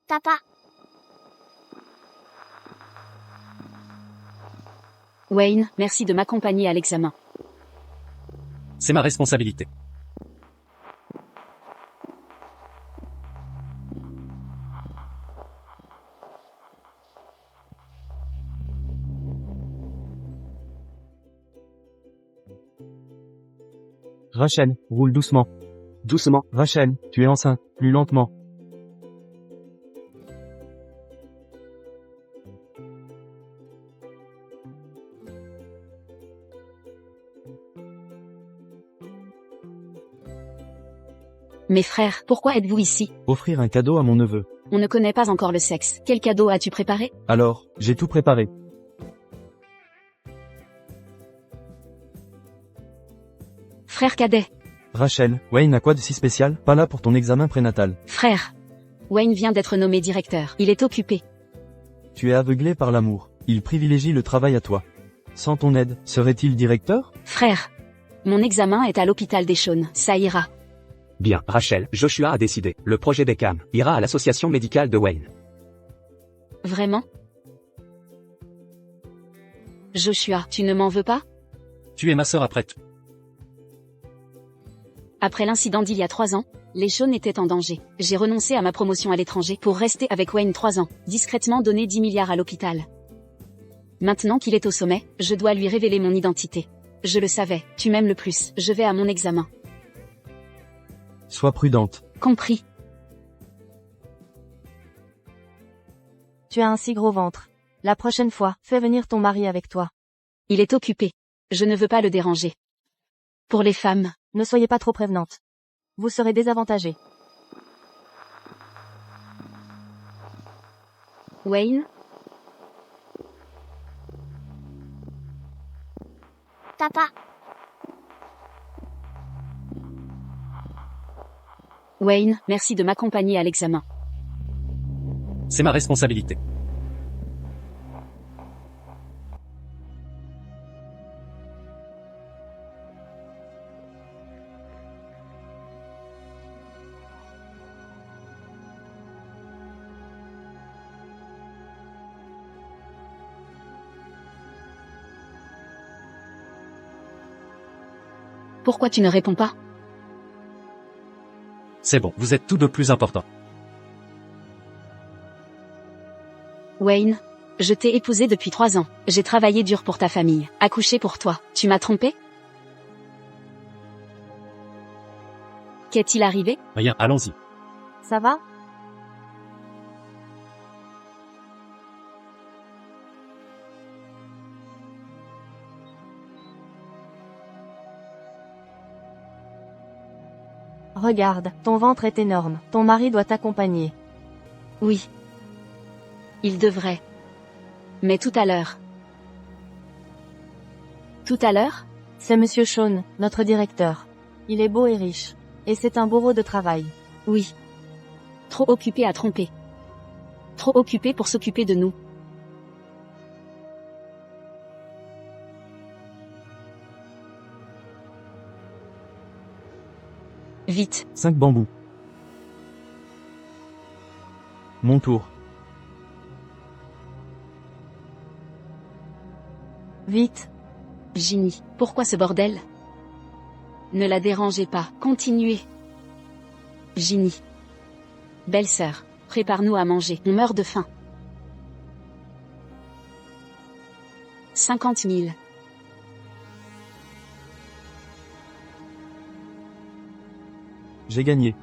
Papa. Wayne, merci de m'accompagner à l'examen. C'est ma responsabilité. Rachel, roule doucement. Doucement. Rachel, tu es enceinte, plus lentement. Mes frères, pourquoi êtes-vous ici? Offrir un cadeau à mon neveu. On ne connaît pas encore le sexe. Quel cadeau as-tu préparé? Alors, j'ai tout préparé. Frère cadet. Rachel, Wayne a quoi de si spécial? Pas là pour ton examen prénatal. Frère. Wayne vient d'être nommé directeur. Il est occupé. Tu es aveuglé par l'amour. Il privilégie le travail à toi. Sans ton aide, serait-il directeur? Frère. Mon examen est à l'hôpital des Chaunes. Ça ira. Bien, Rachel, Joshua a décidé. Le projet Beckham ira à l'association médicale de Wayne. Vraiment? Joshua, tu ne m'en veux pas? Tu es ma sœur après tout. Après l'incident d'il y a 3 ans, les Chaunes étaient en danger. J'ai renoncé à ma promotion à l'étranger pour rester avec Wayne 3 ans, discrètement donner 10 milliards à l'hôpital. Maintenant qu'il est au sommet, je dois lui révéler mon identité. Je le savais, tu m'aimes le plus, je vais à mon examen. Sois prudente. Compris. Tu as un si gros ventre. La prochaine fois, fais venir ton mari avec toi. Il est occupé. Je ne veux pas le déranger. Pour les femmes, Ne soyez pas trop prévenante. Vous serez désavantagés. Wayne, Papa. Wayne, merci de m'accompagner à l'examen. C'est ma responsabilité. Pourquoi tu ne réponds pas? C'est bon, vous êtes tous deux plus importants. Wayne, je t'ai épousé depuis 3 ans. J'ai travaillé dur pour ta famille, accouché pour toi. Tu m'as trompé? Qu'est-il arrivé? Rien, allons-y. Ça va? Regarde, ton ventre est énorme. Ton mari doit t'accompagner. Oui. Il devrait. Mais tout à l'heure. Tout à l'heure? C'est Monsieur Shawn, notre directeur. Il est beau et riche. Et c'est un bourreau de travail. Oui. Trop occupé à tromper. Trop occupé pour s'occuper de nous. Vite. 5 bambous. Mon tour. Vite. Ginny, pourquoi ce bordel? Ne la dérangez pas, continuez. Ginny. Belle-sœur, prépare-nous à manger, on meurt de faim. 50 000. J'ai gagné.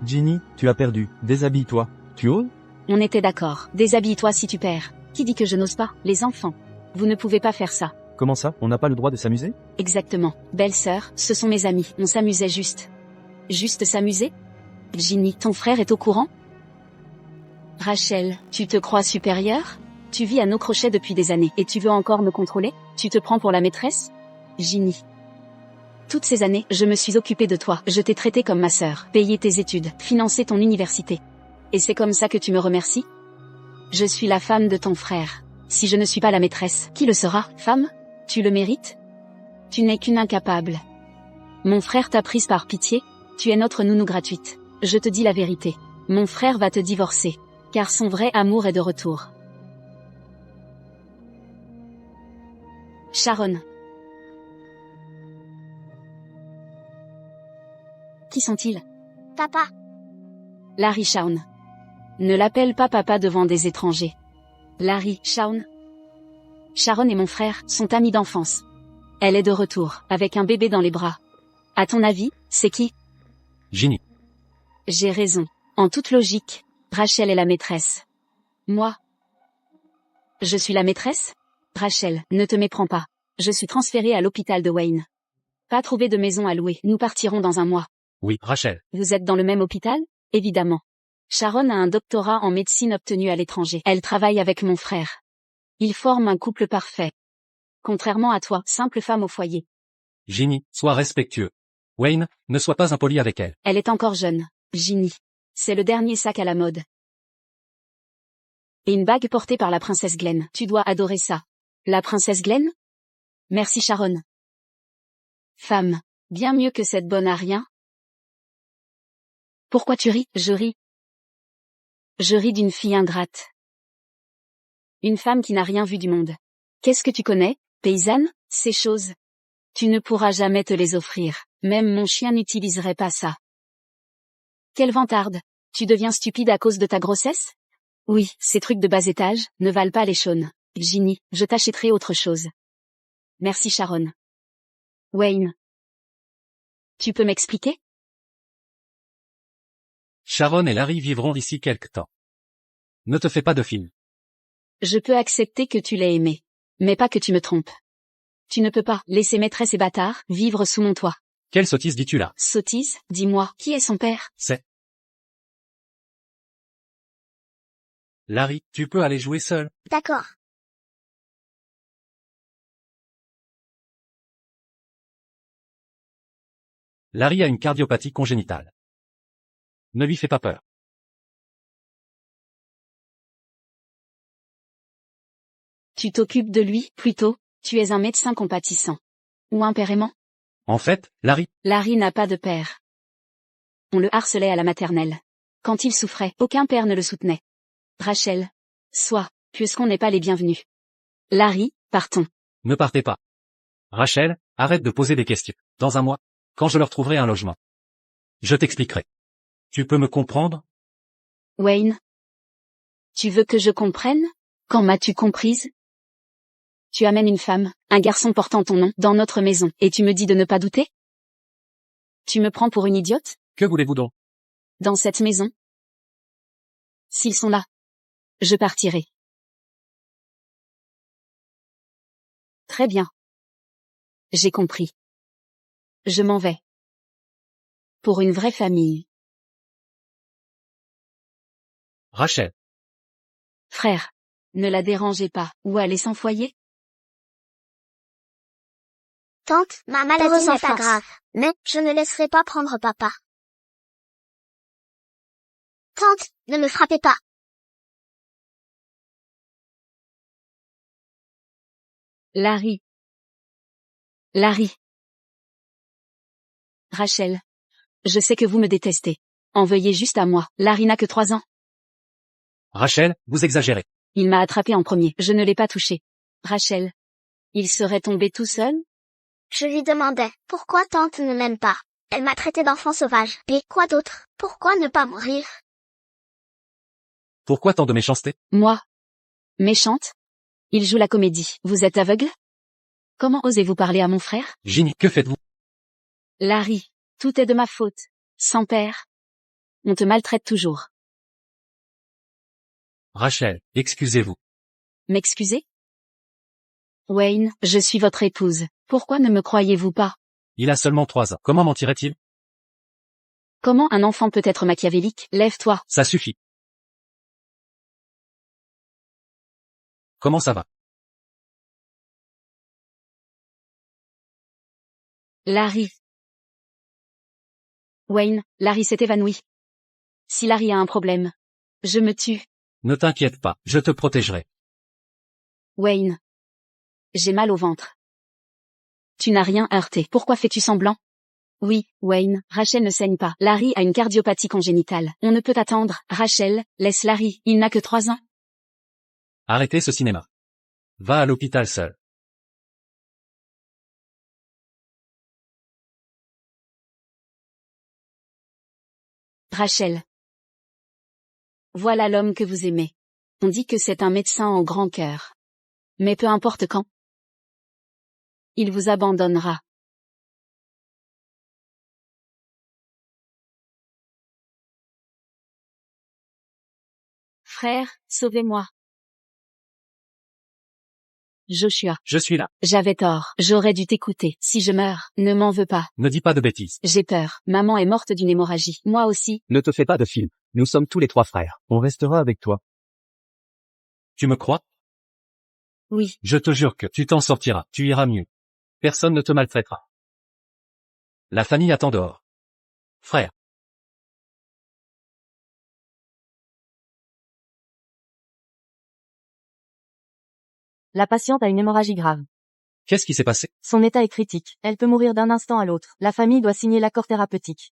Ginny, tu as perdu. Déshabille-toi. Tu oses? On était d'accord, déshabille-toi si tu perds. Qui dit que je n'ose pas? Les enfants. Vous ne pouvez pas faire ça. Comment ça, on n'a pas le droit de s'amuser? Exactement. Belle-sœur, ce sont mes amis, on s'amusait juste. Juste s'amuser? Ginny, ton frère est au courant? Rachel, tu te crois supérieure? Tu vis à nos crochets depuis des années, et tu veux encore me contrôler? Tu te prends pour la maîtresse? Ginny. Toutes ces années, je me suis occupée de toi, je t'ai traité comme ma sœur, payé tes études, financé ton université. Et c'est comme ça que tu me remercies? Je suis la femme de ton frère. Si je ne suis pas la maîtresse, qui le sera, femme? Tu le mérites? Tu n'es qu'une incapable. Mon frère t'a prise par pitié? Tu es notre nounou gratuite. Je te dis la vérité. Mon frère va te divorcer. Car son vrai amour est de retour. Sharon. Qui sont-ils? Papa. Larry Shawn. Ne l'appelle pas papa devant des étrangers. Larry Shawn. Sharon et mon frère sont amis d'enfance. Elle est de retour, avec un bébé dans les bras. À ton avis, c'est qui? Ginny. J'ai raison. En toute logique, Rachel est la maîtresse. Moi? Je suis la maîtresse? Rachel, ne te méprends pas. Je suis transférée à l'hôpital de Wayne. Pas trouvé de maison à louer, nous partirons dans un mois. Oui, Rachel. Vous êtes dans le même hôpital? Évidemment. Sharon a un doctorat en médecine obtenu à l'étranger. Elle travaille avec mon frère. Ils forment un couple parfait. Contrairement à toi, simple femme au foyer. Ginny, sois respectueux. Wayne, ne sois pas impoli avec elle. Elle est encore jeune. Ginny. C'est le dernier sac à la mode. Et une bague portée par la princesse Glenn. Tu dois adorer ça. La princesse Glenn? Merci Sharon. Femme. Bien mieux que cette bonne à rien. Pourquoi tu ris? Je ris. Je ris d'une fille ingrate. Une femme qui n'a rien vu du monde. Qu'est-ce que tu connais, paysanne? Ces choses. Tu ne pourras jamais te les offrir. Même mon chien n'utiliserait pas ça. Quelle vantarde. Tu deviens stupide à cause de ta grossesse? Oui, ces trucs de bas étage ne valent pas les chaunes. Ginny, je t'achèterai autre chose. Merci Sharon. Wayne. Tu peux m'expliquer? Sharon et Larry vivront ici quelque temps. Ne te fais pas de film. Je peux accepter que tu l'aies aimé. Mais pas que tu me trompes. Tu ne peux pas laisser maîtresse et bâtard vivre sous mon toit. Quelle sottise dis-tu là? Sottise, dis-moi, qui est son père? C'est... Larry, tu peux aller jouer seul. D'accord. Larry a une cardiopathie congénitale. Ne lui fais pas peur. Tu t'occupes de lui, plutôt, tu es un médecin compatissant. Ou un père aimant? En fait, Larry, Larry n'a pas de père. On le harcelait à la maternelle. Quand il souffrait, aucun père ne le soutenait. Rachel. Sois, puisqu'on n'est pas les bienvenus. Larry, partons. ne partez pas. Rachel, arrête de poser des questions. Dans un mois, quand je leur trouverai un logement, je t'expliquerai. Tu peux me comprendre? Wayne. Tu veux que je comprenne? Quand m'as-tu comprise? Tu amènes une femme, un garçon portant ton nom, dans notre maison, et tu me dis de ne pas douter? Tu me prends pour une idiote? Que voulez-vous donc? Dans cette maison? S'ils sont là, je partirai. Très bien. J'ai compris. Je m'en vais. Pour une vraie famille. Rachel. Frère. Ne la dérangez pas, ou allez sans foyer? Tante, ma maladie n'est pas grave, mais je ne laisserai pas prendre papa. Tante, ne me frappez pas. Larry. Larry. Rachel. Je sais que vous me détestez. En veuillez juste à moi. Larry n'a que 3 ans. Rachel, vous exagérez. Il m'a attrapé en premier. Je ne l'ai pas touché. Rachel. Il serait tombé tout seul? Je lui demandais, pourquoi tante ne m'aime pas? Elle m'a traité d'enfant sauvage. Et quoi d'autre? Pourquoi ne pas mourir? Pourquoi tant de méchanceté? Moi. Méchante? Il joue la comédie. Vous êtes aveugle? Comment osez-vous parler à mon frère? Ginny, que faites-vous? Larry. Tout est de ma faute. Sans père. On te maltraite toujours. Rachel, excusez-vous. M'excusez? Wayne, je suis votre épouse. Pourquoi ne me croyez-vous pas? Il a seulement 3 ans. Comment mentirait-il? Comment un enfant peut être machiavélique? Lève-toi. Ça suffit. Comment ça va? Larry. Wayne, Larry s'est évanoui. Si Larry a un problème, je me tue. Ne t'inquiète pas, je te protégerai. Wayne. J'ai mal au ventre. Tu n'as rien heurté. Pourquoi fais-tu semblant? Oui, Wayne, Rachel ne saigne pas. Larry a une cardiopathie congénitale. On ne peut attendre. Rachel, laisse Larry, il n'a que 3 ans. Arrêtez ce cinéma. Va à l'hôpital seul. Rachel. Voilà l'homme que vous aimez. On dit que c'est un médecin au grand cœur. Mais peu importe quand. Il vous abandonnera. Frère, sauvez-moi. Joshua. Je suis là. J'avais tort. J'aurais dû t'écouter. Si je meurs, ne m'en veux pas. Ne dis pas de bêtises. J'ai peur. Maman est morte d'une hémorragie. Moi aussi. Ne te fais pas de film. Nous sommes tous les 3 frères. On restera avec toi. Tu me crois? Oui. Je te jure que tu t'en sortiras. Tu iras mieux. Personne ne te maltraitera. La famille attend dehors. Frère. La patiente a une hémorragie grave. Qu'est-ce qui s'est passé? Son état est critique. Elle peut mourir d'un instant à l'autre. La famille doit signer l'accord thérapeutique.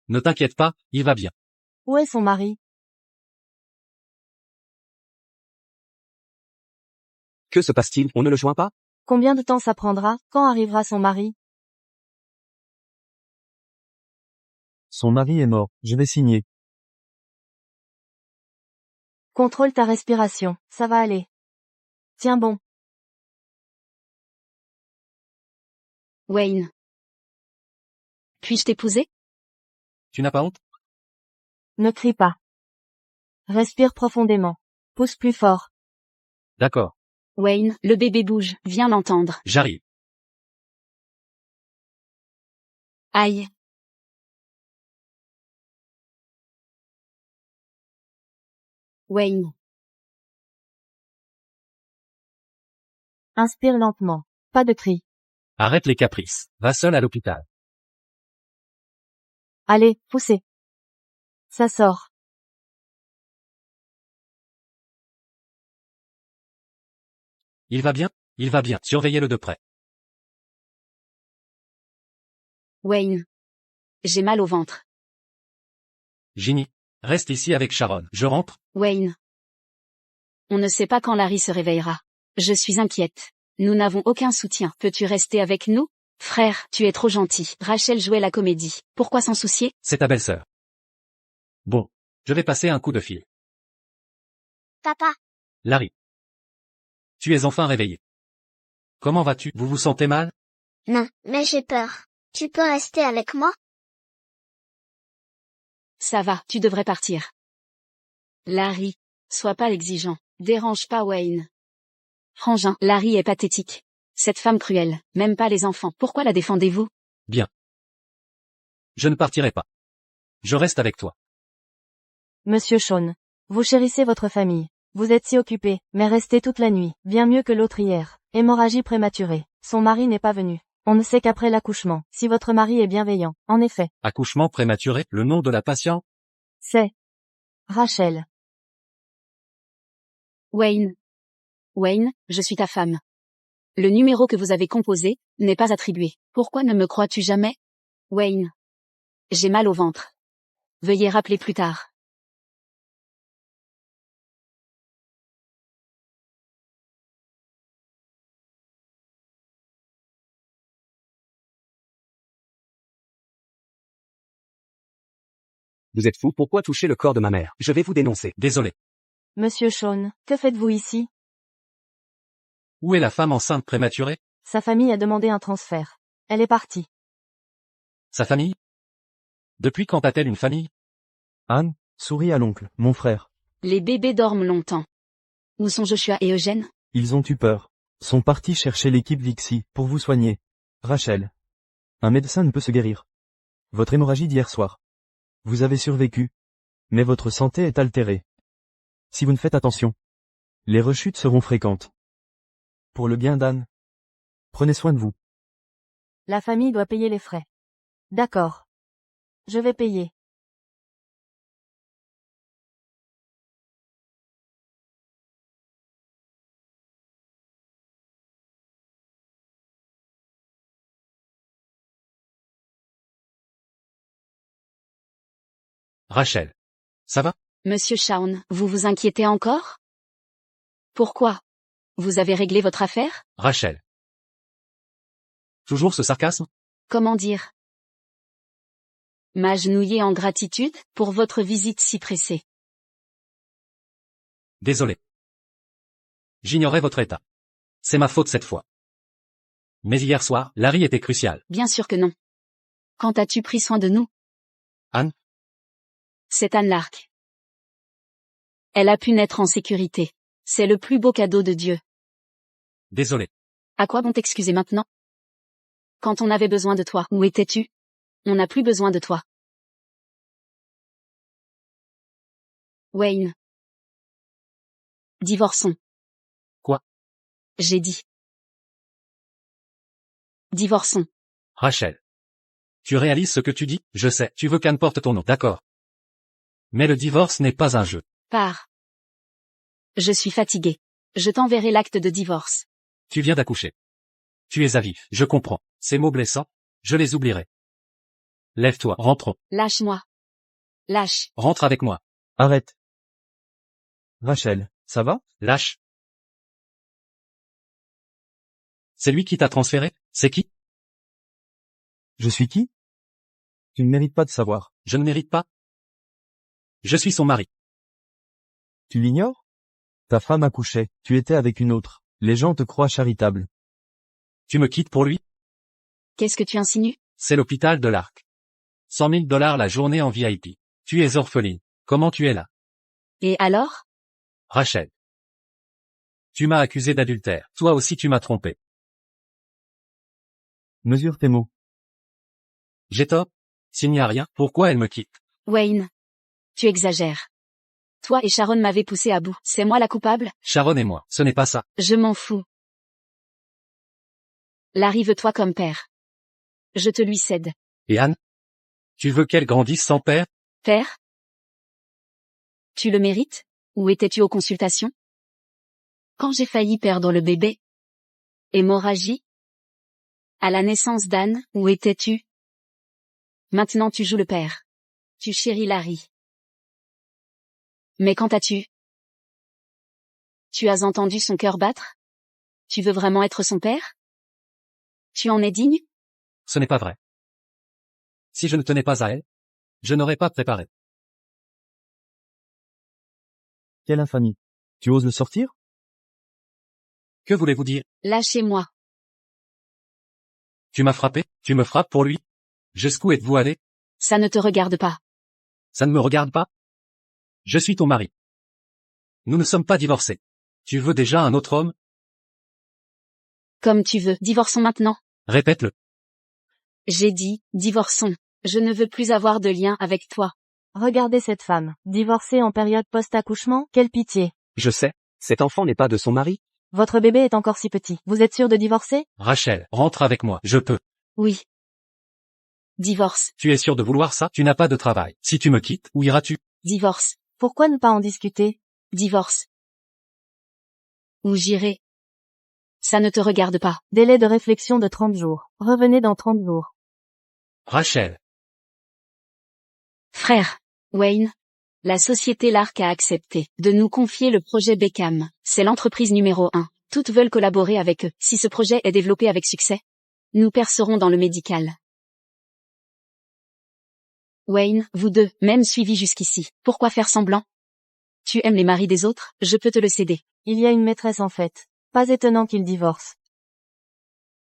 Ne t'inquiète pas, il va bien. Où est son mari? Que se passe-t-il? On ne le joint pas? Combien de temps ça prendra? Quand arrivera son mari? Son mari est mort. Je vais signer. Contrôle ta respiration. Ça va aller. Tiens bon. Wayne. Puis-je t'épouser? Tu n'as pas honte? Ne crie pas. Respire profondément. Pousse plus fort. D'accord. Wayne, le bébé bouge. Viens l'entendre. J'arrive. Aïe. Wayne. Inspire lentement. Pas de cris. Arrête les caprices. Va seul à l'hôpital. Allez, poussez. Ça sort. Il va bien? Il va bien. Surveillez-le de près. Wayne. J'ai mal au ventre. Ginny. Reste ici avec Sharon. Je rentre? Wayne. On ne sait pas quand Larry se réveillera. Je suis inquiète. Nous n'avons aucun soutien. Peux-tu rester avec nous? Frère, tu es trop gentil. Rachel jouait la comédie. Pourquoi s'en soucier? C'est ta belle-sœur. Bon. Je vais passer un coup de fil. Papa, Larry. Tu es enfin réveillé. Comment vas-tu? Vous vous sentez mal? non, mais j'ai peur. Tu peux rester avec moi? Ça va, tu devrais partir. Larry. Sois pas exigeant. Dérange pas Wayne. Frangin, Larry est pathétique. Cette femme cruelle, même pas les enfants. Pourquoi la défendez-vous? Bien. Je ne partirai pas. Je reste avec toi. Monsieur Sean. Vous chérissez votre famille. Vous êtes si occupé, mais restez toute la nuit. Bien mieux que l'autre hier. Hémorragie prématurée. Son mari n'est pas venu. On ne sait qu'après l'accouchement. Si votre mari est bienveillant. En effet. Accouchement prématuré, le nom de la patiente? C'est Rachel. Wayne. Wayne, je suis ta femme. Le numéro que vous avez composé n'est pas attribué. Pourquoi ne me crois-tu jamais? Wayne. J'ai mal au ventre. Veuillez rappeler plus tard. Vous êtes fou? Pourquoi toucher le corps de ma mère? Je vais vous dénoncer. Désolé. Monsieur Sean, que faites-vous ici? Où est la femme enceinte prématurée? Sa famille a demandé un transfert. Elle est partie. Sa famille? Depuis quand a-t-elle une famille? Anne, souris à l'oncle, mon frère. Les bébés dorment longtemps. Où sont Joshua et Eugène? Ils ont eu peur. Sont partis chercher l'équipe Vixie pour vous soigner. Rachel. Un médecin ne peut se guérir. Votre hémorragie d'hier soir. Vous avez survécu. Mais votre santé est altérée. Si vous ne faites attention, les rechutes seront fréquentes. Pour le bien d'Anne, prenez soin de vous. La famille doit payer les frais. D'accord. Je vais payer. Rachel. Ça va? Monsieur Shawn, vous vous inquiétez encore? Pourquoi? Vous avez réglé votre affaire? Rachel. Toujours ce sarcasme? Comment dire? M'agenouiller en gratitude pour votre visite si pressée. Désolé. J'ignorais votre état. C'est ma faute cette fois. Mais hier soir, Larry était crucial. Bien sûr que non. Quand as-tu pris soin de nous? Anne? C'est Anne Lark. Elle a pu naître en sécurité. C'est le plus beau cadeau de Dieu. Désolé. À quoi bon t'excuser maintenant? Quand on avait besoin de toi, où étais-tu? On n'a plus besoin de toi. Wayne. Divorçons. Quoi? J'ai dit. Divorçons. Rachel. Tu réalises ce que tu dis? Je sais, tu veux qu'Anne porte ton nom, d'accord. Mais le divorce n'est pas un jeu. Pars. Je suis fatiguée. Je t'enverrai l'acte de divorce. Tu viens d'accoucher. Tu es à vif, je comprends. Ces mots blessants, je les oublierai. Lève-toi, rentrons. Lâche-moi. Lâche. Rentre avec moi. Arrête. Rachel, ça va? Lâche. C'est lui qui t'a transféré? C'est qui? Je suis qui? Tu ne mérites pas de savoir. Je ne mérite pas. Je suis son mari. Tu l'ignores? Ta femme accouchait, tu étais avec une autre. Les gens te croient charitable. Tu me quittes pour lui? Qu'est-ce que tu insinues? C'est l'hôpital de l'Arc. 100 000 $ la journée en VIP. Tu es orpheline. Comment tu es là? Et alors? Rachel. Tu m'as accusé d'adultère. Toi aussi tu m'as trompé. Mesure tes mots. J'ai tort? S'il n'y a rien, pourquoi elle me quitte? Wayne. Tu exagères. Toi et Sharon m'avez poussé à bout. C'est moi la coupable? Sharon et moi, ce n'est pas ça. Je m'en fous. Larry veut toi comme père. Je te lui cède. Et Anne? Tu veux qu'elle grandisse sans père? Père? Tu le mérites? Où étais-tu aux consultations? Quand j'ai failli perdre le bébé? Hémorragie? À la naissance d'Anne, où étais-tu? Maintenant tu joues le père. Tu chéris Larry. Mais quand as-tu? Tu as entendu son cœur battre? Tu veux vraiment être son père? Tu en es digne? Ce n'est pas vrai. Si je ne tenais pas à elle, je n'aurais pas préparé. Quelle infamie. Tu oses le sortir? Que voulez-vous dire? Lâchez-moi. Tu m'as frappé? Tu me frappes pour lui? Jusqu'où êtes-vous allé? Ça ne te regarde pas. Ça ne me regarde pas? Je suis ton mari. Nous ne sommes pas divorcés. Tu veux déjà un autre homme? Comme tu veux. Divorçons maintenant. Répète-le. J'ai dit, divorçons. Je ne veux plus avoir de lien avec toi. Regardez cette femme. Divorcée en période post-accouchement? Quelle pitié. Je sais. Cet enfant n'est pas de son mari? Votre bébé est encore si petit. Vous êtes sûr de divorcer? Rachel, rentre avec moi, je peux. Oui. Divorce. Tu es sûr de vouloir ça? Tu n'as pas de travail. Si tu me quittes, où iras-tu? Divorce. Pourquoi ne pas en discuter? Divorce. Où j'irai? Ça ne te regarde pas. Délai de réflexion de 30 jours. Revenez dans 30 jours. Rachel. Frère. Wayne. La société Lark a accepté de nous confier le projet Beckham. C'est l'entreprise numéro 1. Toutes veulent collaborer avec eux. Si ce projet est développé avec succès, nous percerons dans le médical. Wayne, vous deux, même suivis jusqu'ici. Pourquoi faire semblant? Tu aimes les maris des autres, je peux te le céder. Il y a une maîtresse en fait. Pas étonnant qu'il divorce.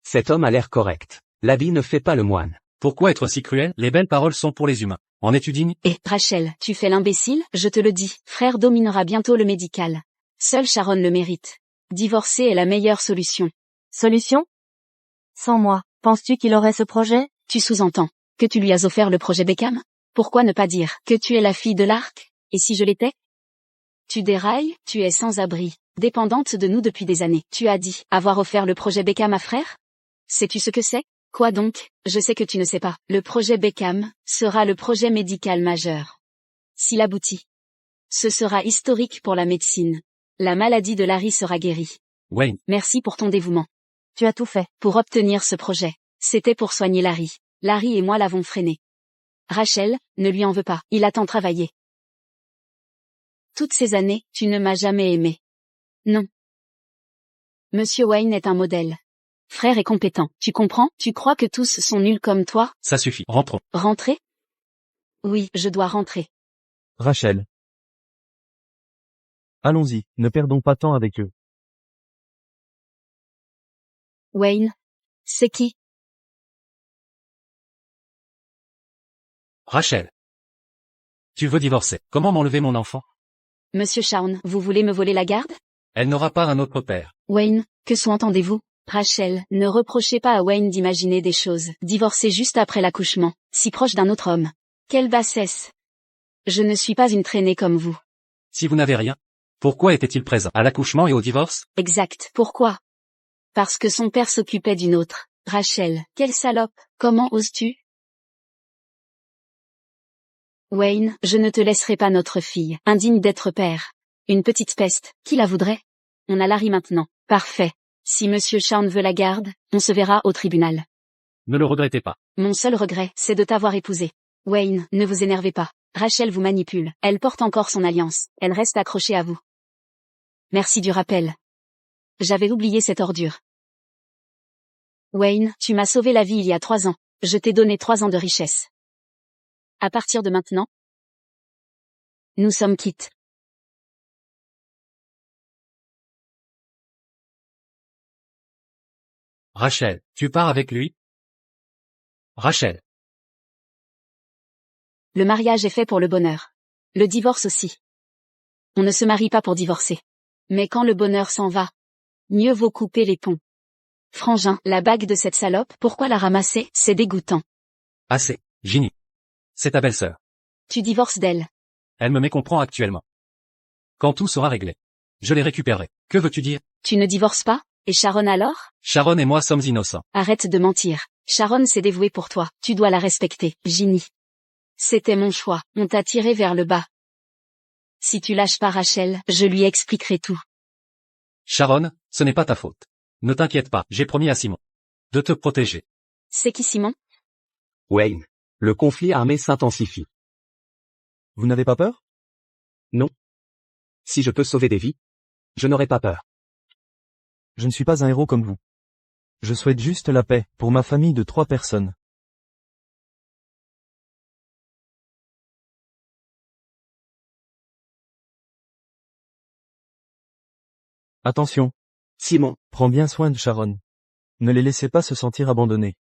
Cet homme a l'air correct. L'habit ne fait pas le moine. Pourquoi être si cruel? Les belles paroles sont pour les humains. En es-tu digne? Et, Rachel, tu fais l'imbécile, je te le dis. Frère dominera bientôt le médical. Seule Sharon le mérite. Divorcer est la meilleure solution. Solution? Sans moi, penses-tu qu'il aurait ce projet? Tu sous-entends que tu lui as offert le projet Beckham? Pourquoi ne pas dire que tu es la fille de l'Arc? Et si je l'étais? Tu dérailles, tu es sans abri, dépendante de nous depuis des années. Tu as dit avoir offert le projet Beckham à frère? Sais-tu ce que c'est? Quoi donc? Je sais que tu ne sais pas. Le projet Beckham sera le projet médical majeur. S'il aboutit, ce sera historique pour la médecine. La maladie de Larry sera guérie. Wayne, Merci pour ton dévouement. Tu as tout fait. Pour obtenir ce projet, c'était pour soigner Larry. Larry et moi l'avons freiné. Rachel, ne lui en veux pas, il a tant travaillé. Toutes ces années, tu ne m'as jamais aimé. Non. Monsieur Wayne est un modèle. Frère et compétent, tu comprends? Tu crois que tous sont nuls comme toi? ça suffit. Rentrons. Rentrer? Oui, je dois rentrer. Rachel. Allons-y, ne perdons pas temps avec eux. Wayne? C'est qui? Rachel. Tu veux divorcer. Comment m'enlever mon enfant? Monsieur Shawn, vous voulez me voler la garde? Elle n'aura pas un autre père. Wayne, que sous-entendez-vous? Rachel, ne reprochez pas à Wayne d'imaginer des choses. Divorcer juste après l'accouchement, si proche d'un autre homme. Quelle bassesse! Je ne suis pas une traînée comme vous. Si vous n'avez rien, pourquoi était-il présent à l'accouchement et au divorce? Exact. Pourquoi? Parce que son père s'occupait d'une autre. Rachel, quelle salope! Comment oses-tu? Wayne, je ne te laisserai pas notre fille, indigne d'être père. Une petite peste, qui la voudrait? On a Larry maintenant. Parfait. Si Monsieur Shawn veut la garde, on se verra au tribunal. Ne le regrettez pas. Mon seul regret, c'est de t'avoir épousé. Wayne, ne vous énervez pas. Rachel vous manipule. Elle porte encore son alliance. Elle reste accrochée à vous. Merci du rappel. J'avais oublié cette ordure. Wayne, tu m'as sauvé la vie il y a 3 ans. Je t'ai donné 3 ans de richesse. À partir de maintenant, nous sommes quittes. Rachel, tu pars avec lui? Rachel. Le mariage est fait pour le bonheur. Le divorce aussi. On ne se marie pas pour divorcer. Mais quand le bonheur s'en va, mieux vaut couper les ponts. Frangin, la bague de cette salope, pourquoi la ramasser? C'est dégoûtant. Assez. Ginny. C'est ta belle-sœur. Tu divorces d'elle. Elle me mécomprend actuellement. Quand tout sera réglé, je les récupérerai. Que veux-tu dire? Tu ne divorces pas? Et Sharon alors? Sharon et moi sommes innocents. Arrête de mentir. Sharon s'est dévouée pour toi. Tu dois la respecter, Ginny. C'était mon choix. On t'a tiré vers le bas. Si tu lâches pas Rachel, je lui expliquerai tout. Sharon, ce n'est pas ta faute. Ne t'inquiète pas, j'ai promis à Simon de te protéger. C'est qui Simon? Wayne. Le conflit armé s'intensifie. Vous n'avez pas peur? Non. Si je peux sauver des vies, je n'aurai pas peur. Je ne suis pas un héros comme vous. Je souhaite juste la paix, pour ma famille de 3 personnes. Attention, Simon. prends bien soin de Sharon. Ne les laissez pas se sentir abandonnés.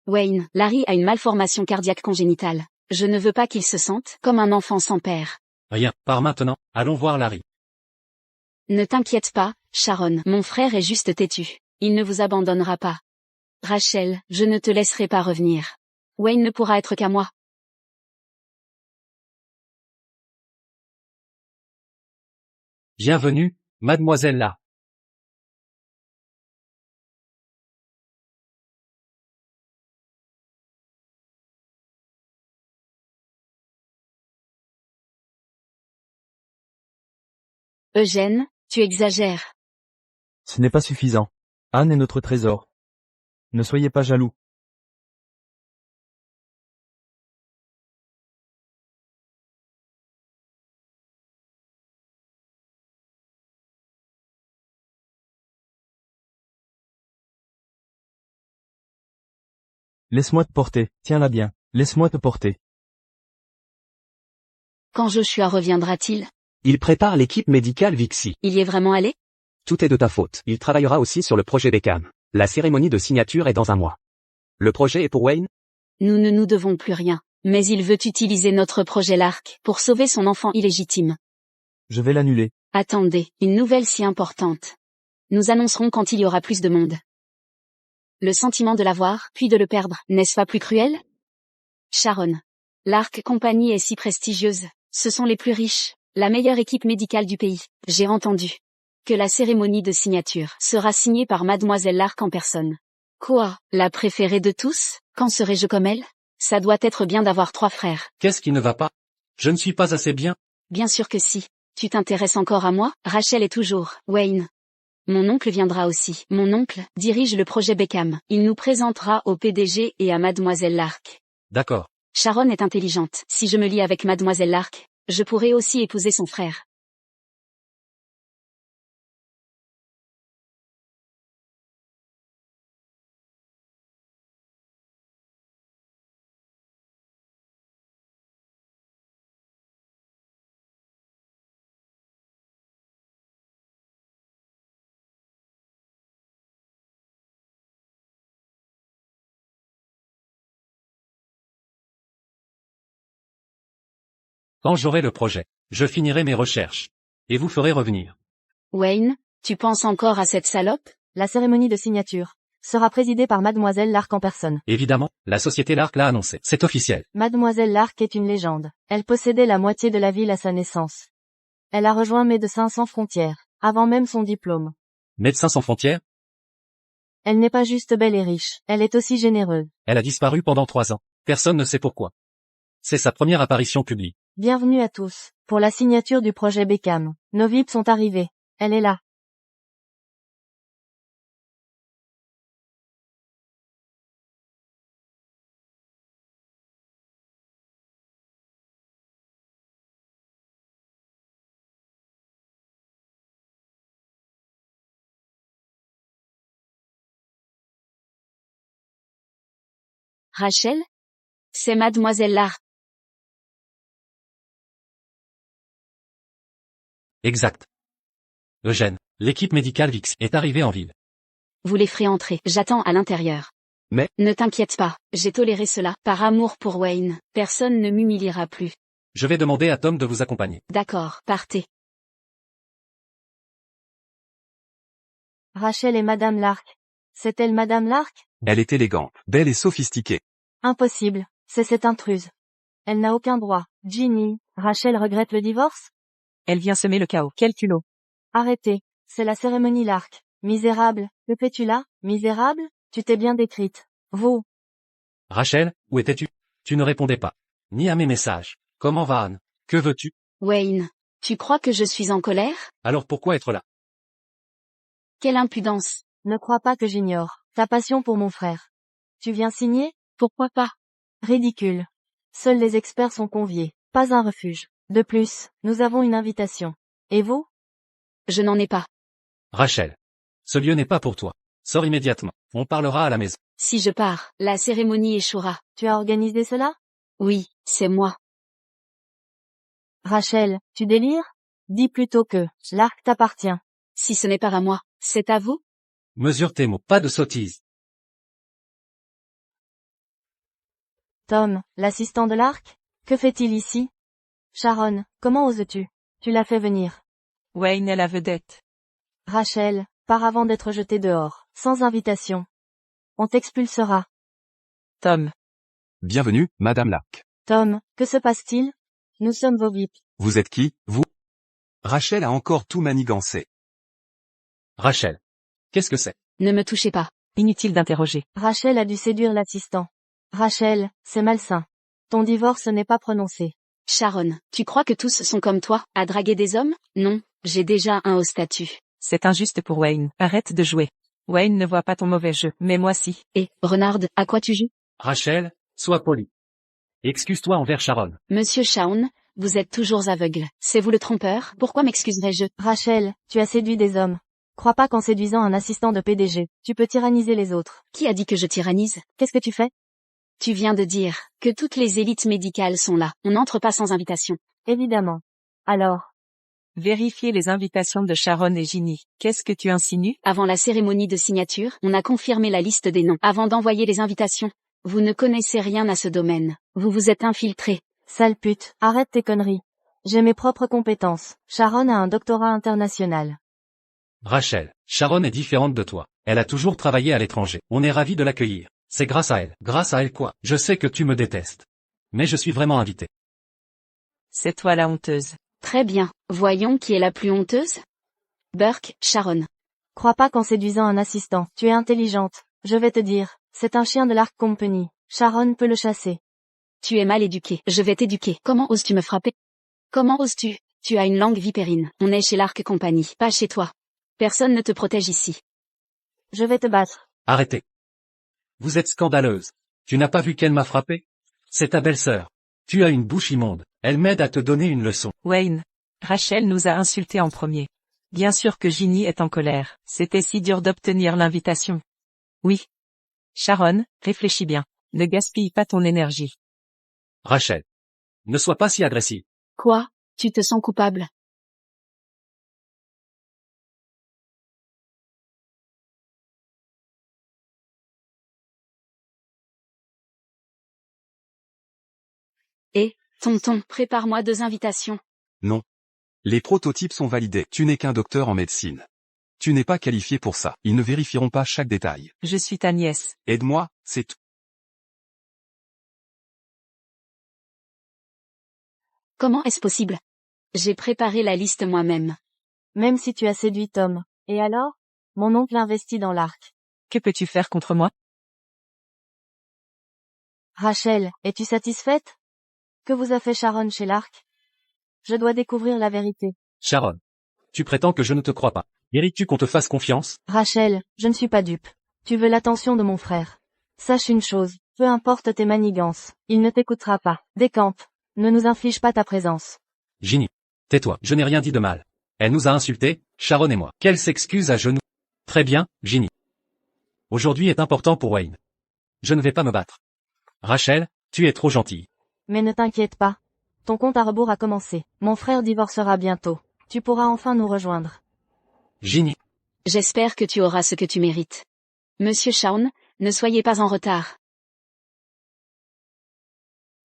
Wayne, Larry a une malformation cardiaque congénitale. Je ne veux pas qu'il se sente comme un enfant sans père. Rien, par maintenant, allons voir Larry. Ne t'inquiète pas, Sharon, mon frère est juste têtu. Il ne vous abandonnera pas. Rachel, je ne te laisserai pas revenir. Wayne ne pourra être qu'à moi. Bienvenue, mademoiselle là. Eugène, tu exagères. Ce n'est pas suffisant. Anne est notre trésor. Ne soyez pas jaloux. Laisse-moi te porter, tiens-la bien, laisse-moi te porter. Quand Joshua reviendra-t-il? Il prépare l'équipe médicale Vixie. Il y est vraiment allé? Tout est de ta faute. Il travaillera aussi sur le projet Beckham. La cérémonie de signature est dans un mois. Le projet est pour Wayne? Nous ne nous devons plus rien. Mais il veut utiliser notre projet Lark pour sauver son enfant illégitime. Je vais l'annuler. Attendez, une nouvelle si importante. Nous annoncerons quand il y aura plus de monde. Le sentiment de l'avoir, puis de le perdre, n'est-ce pas plus cruel? Sharon. L'Arc Company est si prestigieuse. Ce sont les plus riches, la meilleure équipe médicale du pays. J'ai entendu que la cérémonie de signature sera signée par Mademoiselle Lark en personne. Quoi, la préférée de tous? Quand serai-je comme elle? Ça doit être bien d'avoir 3 frères. Qu'est-ce qui ne va pas? Je ne suis pas assez bien. Bien sûr que si. Tu t'intéresses encore à moi? Rachel est toujours Wayne. Mon oncle viendra aussi. Mon oncle dirige le projet Beckham. Il nous présentera au PDG et à Mademoiselle Lark. D'accord. Sharon est intelligente. Si je me lie avec Mademoiselle Lark, je pourrai aussi épouser son frère. Quand j'aurai le projet, je finirai mes recherches. Et vous ferez revenir. Wayne, tu penses encore à cette salope? La cérémonie de signature sera présidée par Mademoiselle Lark en personne. Évidemment, la société Lark l'a annoncé. C'est officiel. Mademoiselle Lark est une légende. Elle possédait la moitié de la ville à sa naissance. Elle a rejoint Médecins sans frontières, avant même son diplôme. Médecins sans frontières? Elle n'est pas juste belle et riche, elle est aussi généreuse. Elle a disparu pendant 3 ans. Personne ne sait pourquoi. C'est sa première apparition publique. Bienvenue à tous. Pour la signature du projet Beckham. Nos VIP sont arrivés. Elle est là. Rachel? C'est Mademoiselle Lark. Exact. Eugène, l'équipe médicale VIX est arrivée en ville. Vous les ferez entrer. J'attends à l'intérieur. Mais- Ne t'inquiète pas, j'ai toléré cela. Par amour pour Wayne, personne ne m'humiliera plus. Je vais demander à Tom de vous accompagner. D'accord, partez. Rachel et Madame Lark. C'est elle Madame Lark? Elle est élégante, belle et sophistiquée. Impossible. C'est cette intruse. Elle n'a aucun droit. Ginny, Rachel regrette le divorce? Elle vient semer le chaos. Quel culot. Arrêtez. C'est la cérémonie Lark. Misérable. Que fais-tu là? Misérable? Tu t'es bien décrite. Vous. Rachel, où étais-tu? Tu ne répondais pas. Ni à mes messages. Comment va Anne? Que veux-tu? Wayne, tu crois que je suis en colère? Alors pourquoi être là? Quelle impudence. Ne crois pas que j'ignore ta passion pour mon frère. Tu viens signer? Pourquoi pas? Ridicule. Seuls les experts sont conviés. Pas un refuge. De plus, nous avons une invitation. Et vous? Je n'en ai pas. Rachel. Ce lieu n'est pas pour toi. Sors immédiatement. On parlera à la maison. Si je pars, la cérémonie échouera. Tu as organisé cela? Oui, c'est moi. Rachel, tu délires? Dis plutôt que l'arc t'appartient. Si ce n'est pas à moi, c'est à vous? Mesure tes mots, pas de sottises. Tom, l'assistant de l'arc? Que fait-il ici? Sharon, comment oses-tu? Tu l'as fait venir. Wayne est la vedette. Rachel, pars avant d'être jetée dehors, sans invitation. On t'expulsera. Tom. Bienvenue, Madame Lark. Tom, que se passe-t-il? Nous sommes vos VIP. Vous êtes qui, vous? Rachel a encore tout manigancé. Rachel. Qu'est-ce que c'est? Ne me touchez pas. Inutile d'interroger. Rachel a dû séduire l'assistant. Rachel, c'est malsain. Ton divorce n'est pas prononcé. Sharon, tu crois que tous sont comme toi, à draguer des hommes? Non, j'ai déjà un haut statut. C'est injuste pour Wayne. Arrête de jouer. Wayne ne voit pas ton mauvais jeu, mais moi si. Et, Renard, à quoi tu joues? Rachel, sois poli. Excuse-toi envers Sharon. Monsieur Shawn, vous êtes toujours aveugle. C'est vous le trompeur? Pourquoi m'excuserais-je? Rachel, tu as séduit des hommes. Crois pas qu'en séduisant un assistant de PDG, tu peux tyranniser les autres. Qui a dit que je tyrannise? Qu'est-ce que tu fais? Tu viens de dire que toutes les élites médicales sont là. On n'entre pas sans invitation. Évidemment. Alors, Vérifiez les invitations de Sharon et Ginny. Qu'est-ce que tu insinues? Avant la cérémonie de signature, on a confirmé la liste des noms. Avant d'envoyer les invitations, vous ne connaissez rien à ce domaine. Vous vous êtes infiltré. sale pute, arrête tes conneries. J'ai mes propres compétences. Sharon a un doctorat international. Rachel, Sharon est différente de toi. Elle a toujours travaillé à l'étranger. On est ravis de l'accueillir. C'est grâce à elle. Grâce à elle quoi? Je sais que tu me détestes. Mais je suis vraiment invité. C'est toi la honteuse. Très bien. Voyons qui est la plus honteuse. Burke, Sharon. Crois pas qu'en séduisant un assistant, tu es intelligente. Je vais te dire, c'est un chien de l'Ark Company. Sharon peut le chasser. Tu es mal éduqué. Je vais t'éduquer. Comment oses-tu me frapper? Comment oses-tu? Tu as une langue vipérine. On est chez l'Ark Company, pas chez toi. Personne ne te protège ici. Je vais te battre. Arrêtez. Vous êtes scandaleuse. Tu n'as pas vu qu'elle m'a frappé? C'est ta belle-sœur. Tu as une bouche immonde. Elle m'aide à te donner une leçon. Wayne. Rachel nous a insultés en premier. Bien sûr que Ginny est en colère. C'était si dur d'obtenir l'invitation. Oui. Sharon, réfléchis bien. Ne gaspille pas ton énergie. Rachel. Ne sois pas si agressive. Quoi? Tu te sens coupable? Et, tonton, prépare-moi 2 invitations. Non. Les prototypes sont validés. Tu n'es qu'un docteur en médecine. Tu n'es pas qualifié pour ça. Ils ne vérifieront pas chaque détail. Je suis ta nièce. Aide-moi, c'est tout. Comment est-ce possible? J'ai préparé la liste moi-même. Même si tu as séduit Tom. Et alors? Mon oncle investit dans l'Ark. Que peux-tu faire contre moi? Rachel, es-tu satisfaite? Que vous a fait Sharon chez l'Ark? Je dois découvrir la vérité. Sharon. Tu prétends que je ne te crois pas. Mérites-tu qu'on te fasse confiance? Rachel, je ne suis pas dupe. Tu veux l'attention de mon frère. Sache une chose, peu importe tes manigances, il ne t'écoutera pas. Décampe. Ne nous inflige pas ta présence. Ginny. Tais-toi. Je n'ai rien dit de mal. Elle nous a insultés, Sharon et moi. Qu'elle s'excuse à genoux. Très bien, Ginny. Aujourd'hui est important pour Wayne. Je ne vais pas me battre. Rachel, tu es trop gentille. Mais ne t'inquiète pas. Ton compte à rebours a commencé. Mon frère divorcera bientôt. Tu pourras enfin nous rejoindre. Ginny. J'espère que tu auras ce que tu mérites. Monsieur Shawn, ne soyez pas en retard.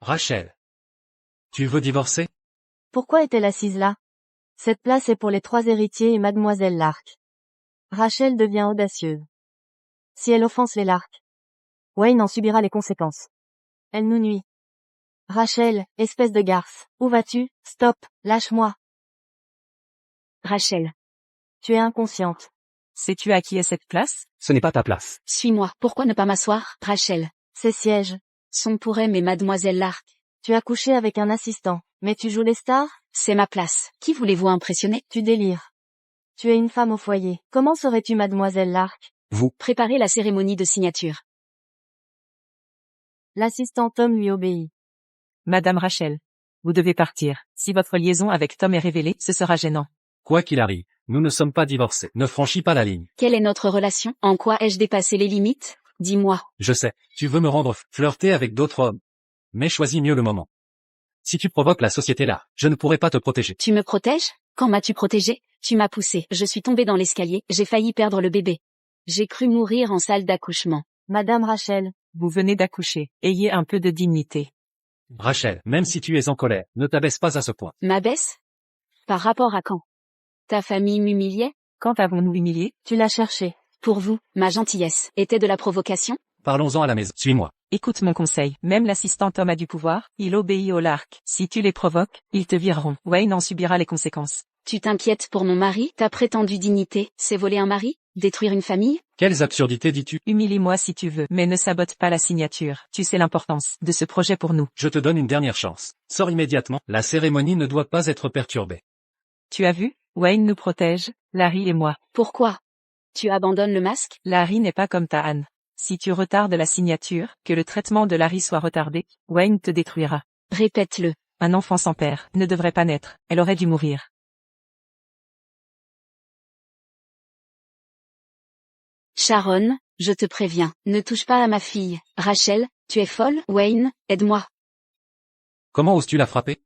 Rachel. Tu veux divorcer? Pourquoi est-elle assise là? Cette place est pour les 3 héritiers et mademoiselle Lark. Rachel devient audacieuse. Si elle offense les Lark, Wayne en subira les conséquences. Elle nous nuit. Rachel, espèce de garce. Où vas-tu? Stop, lâche-moi. Rachel. Tu es inconsciente. Sais-tu à qui est cette place? Ce n'est pas ta place. Suis-moi. Pourquoi ne pas m'asseoir? Rachel. Ces sièges. Sont pour elle et mademoiselle Lark. Tu as couché avec un assistant. Mais tu joues les stars? C'est ma place. Qui voulez-vous impressionner? Tu délires. Tu es une femme au foyer. Comment serais-tu mademoiselle Lark? Vous. Préparez la cérémonie de signature. L'assistant Tom lui obéit. Madame Rachel. Vous devez partir. Si votre liaison avec Tom est révélée, ce sera gênant. Quoi qu'il arrive, nous ne sommes pas divorcés. Ne franchis pas la ligne. Quelle est notre relation? En quoi ai-je dépassé les limites? Dis-moi. Je sais, tu veux me rendre flirter avec d'autres hommes. Mais choisis mieux le moment. Si tu provoques la société là, je ne pourrai pas te protéger. Tu me protèges? Quand m'as-tu protégé? Tu m'as poussé. Je suis tombée dans l'escalier. J'ai failli perdre le bébé. J'ai cru mourir en salle d'accouchement. Madame Rachel. Vous venez d'accoucher. Ayez un peu de dignité. Rachel, même si tu es en colère, ne t'abaisse pas à ce point. M'abaisse? Par rapport à quand? Ta famille m'humiliait? Quand avons-nous humilié? Tu l'as cherché. Pour vous, ma gentillesse était de la provocation? Parlons-en à la maison. Suis-moi. Écoute mon conseil. Même l'assistant Tom a du pouvoir, il obéit au Lark. Si tu les provoques, ils te vireront. Wayne en subira les conséquences. Tu t'inquiètes pour mon mari? Ta prétendue dignité, c'est voler un mari? Détruire une famille? Quelles absurdités dis-tu? Humilie-moi si tu veux, mais ne sabote pas la signature. Tu sais l'importance de ce projet pour nous. Je te donne une dernière chance. Sors immédiatement. La cérémonie ne doit pas être perturbée. Tu as vu? Wayne nous protège, Larry et moi. Pourquoi? Tu abandonnes le masque? Larry n'est pas comme ta Anne. Si tu retardes la signature, que le traitement de Larry soit retardé, Wayne te détruira. Répète-le. Un enfant sans père ne devrait pas naître. Elle aurait dû mourir. Sharon, je te préviens, ne touche pas à ma fille. Rachel, tu es folle? Wayne, aide-moi. Comment oses-tu la frapper?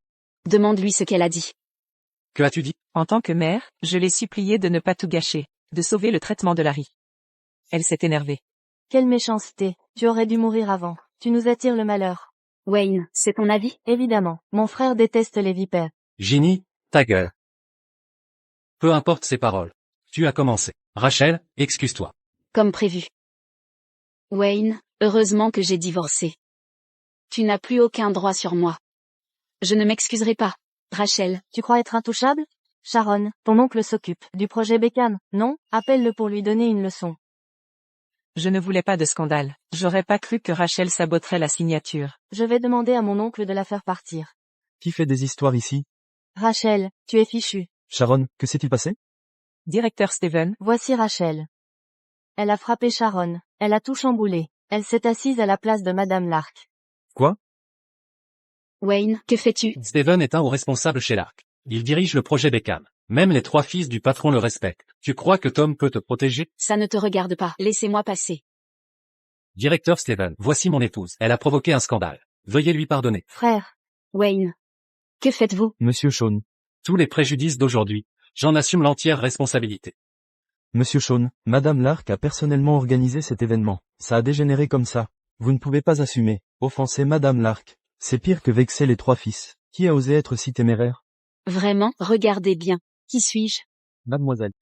Demande-lui ce qu'elle a dit. Que as-tu dit? En tant que mère, je l'ai supplié de ne pas tout gâcher, de sauver le traitement de Larry. Elle s'est énervée. Quelle méchanceté. Tu aurais dû mourir avant. Tu nous attires le malheur. Wayne, c'est ton avis? Évidemment. Mon frère déteste les vipères. Ginny, ta gueule. Peu importe ses paroles. Tu as commencé. Rachel, excuse-toi. Comme prévu. Wayne, heureusement que j'ai divorcé. Tu n'as plus aucun droit sur moi. Je ne m'excuserai pas. Rachel. Tu crois être intouchable? Sharon, ton oncle s'occupe du projet Bécane, non? Appelle-le pour lui donner une leçon. Je ne voulais pas de scandale. J'aurais pas cru que Rachel saboterait la signature. Je vais demander à mon oncle de la faire partir. Qui fait des histoires ici? Rachel, tu es fichue. Sharon, que s'est-il passé? Directeur Steven, Voici Rachel. Elle a frappé Sharon. Elle a tout chamboulé. Elle s'est assise à la place de Madame Lark. Quoi? Wayne, que fais-tu? Steven est un haut responsable chez l'Arc. Il dirige le projet Beckham. Même les 3 fils du patron le respectent. Tu crois que Tom peut te protéger? Ça ne te regarde pas. Laissez-moi passer. Directeur Steven, voici mon épouse. Elle a provoqué un scandale. Veuillez lui pardonner. Frère. Wayne. Que faites-vous? Monsieur Shawn. Tous les préjudices d'aujourd'hui, j'en assume l'entière responsabilité. Monsieur Shawn, Madame Lark a personnellement organisé cet événement. Ça a dégénéré comme ça. Vous ne pouvez pas assumer. Offenser Madame Lark. C'est pire que vexer les 3 fils. Qui a osé être si téméraire? Vraiment, regardez bien. Qui suis-je? Mademoiselle.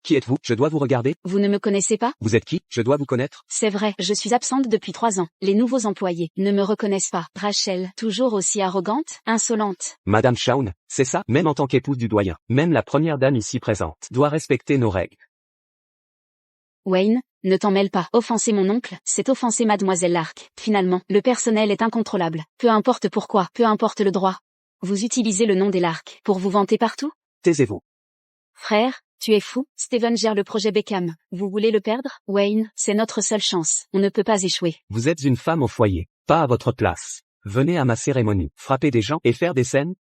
Qui êtes-vous? Je dois vous regarder? Vous ne me connaissez pas? Vous êtes qui? Je dois vous connaître? C'est vrai, je suis absente depuis 3 ans. Les nouveaux employés ne me reconnaissent pas. Rachel, toujours aussi arrogante, insolente. Madame Shawn, c'est ça? Même en tant qu'épouse du doyen, même la première dame ici présente doit respecter nos règles. Wayne, ne t'en mêle pas. Offenser mon oncle, c'est offenser Mademoiselle Lark. Finalement, le personnel est incontrôlable. Peu importe pourquoi, peu importe le droit. Vous utilisez le nom des Lark pour vous vanter partout? Taisez-vous. Frère, tu es fou. Steven gère le projet Beckham. Vous voulez le perdre? Wayne, c'est notre seule chance. On ne peut pas échouer. Vous êtes une femme au foyer, pas à votre place. Venez à ma cérémonie, frapper des gens et faire des scènes?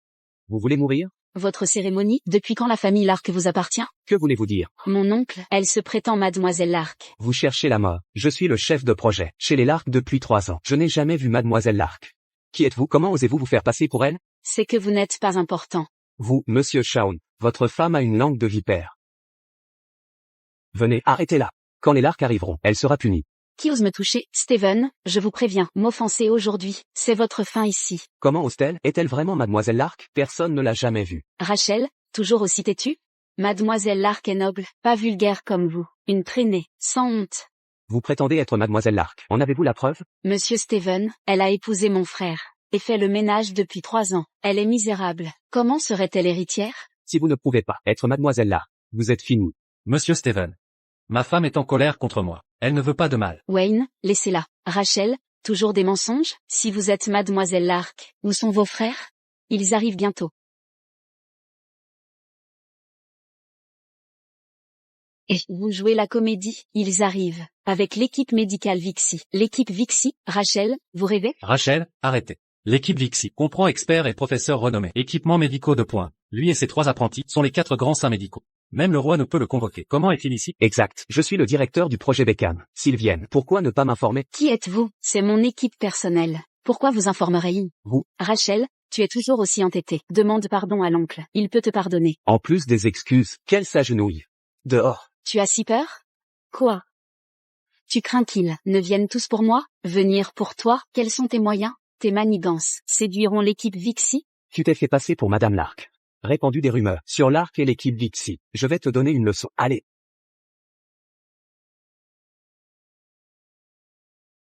Vous voulez mourir? Votre cérémonie, depuis quand la famille Lark vous appartient? Que voulez-vous dire? Mon oncle, elle se prétend Mademoiselle Lark. Vous cherchez la mort. Je suis le chef de projet, chez les Lark depuis 3 ans. Je n'ai jamais vu Mademoiselle Lark. Qui êtes-vous? Comment osez-vous vous faire passer pour elle? C'est que vous n'êtes pas important. Vous, Monsieur Shawn, votre femme a une langue de vipère. Venez, arrêtez-la. Quand les Lark arriveront, elle sera punie. Qui ose me toucher? Steven, je vous préviens, m'offenser aujourd'hui, c'est votre fin ici. Comment ose-t-elle? Est-elle vraiment Mademoiselle Lark? Personne ne l'a jamais vue. Rachel, toujours aussi têtue? Mademoiselle Lark est noble, pas vulgaire comme vous. Une traînée, sans honte. Vous prétendez être Mademoiselle Lark. En avez-vous la preuve? Monsieur Steven, elle a épousé mon frère, et fait le ménage depuis 3 ans. Elle est misérable. Comment serait-elle héritière? Si vous ne pouvez pas être Mademoiselle Lark, vous êtes fini. Monsieur Steven. Ma femme est en colère contre moi. Elle ne veut pas de mal. Wayne, laissez-la. Rachel, toujours des mensonges? Si vous êtes Mademoiselle Lark, où sont vos frères? Ils arrivent bientôt. Et vous jouez la comédie, ils arrivent, avec l'équipe médicale Vixie. L'équipe Vixie, Rachel, vous rêvez? Rachel, arrêtez. L'équipe Vixie comprend experts et professeurs renommés. Équipements médicaux de pointe. Lui et ses 3 apprentis sont les 4 grands saints médicaux. Même le roi ne peut le convoquer. Comment est-il ici? Exact. Je suis le directeur du projet Beckham. S'ils viennent, pourquoi ne pas m'informer? Qui êtes-vous? C'est mon équipe personnelle. Pourquoi vous informerez-il? Vous. Rachel, tu es toujours aussi entêtée. Demande pardon à l'oncle. Il peut te pardonner. En plus des excuses, qu'elle s'agenouille. Dehors. Tu as si peur? Quoi? Tu crains qu'ils ne viennent tous pour moi? Venir pour toi? Quels sont tes moyens? Tes manigances séduiront l'équipe Vixie? Tu t'es fait passer pour Madame Lark. Répandu des rumeurs sur Lark et l'équipe Vixie. Je vais te donner une leçon. Allez.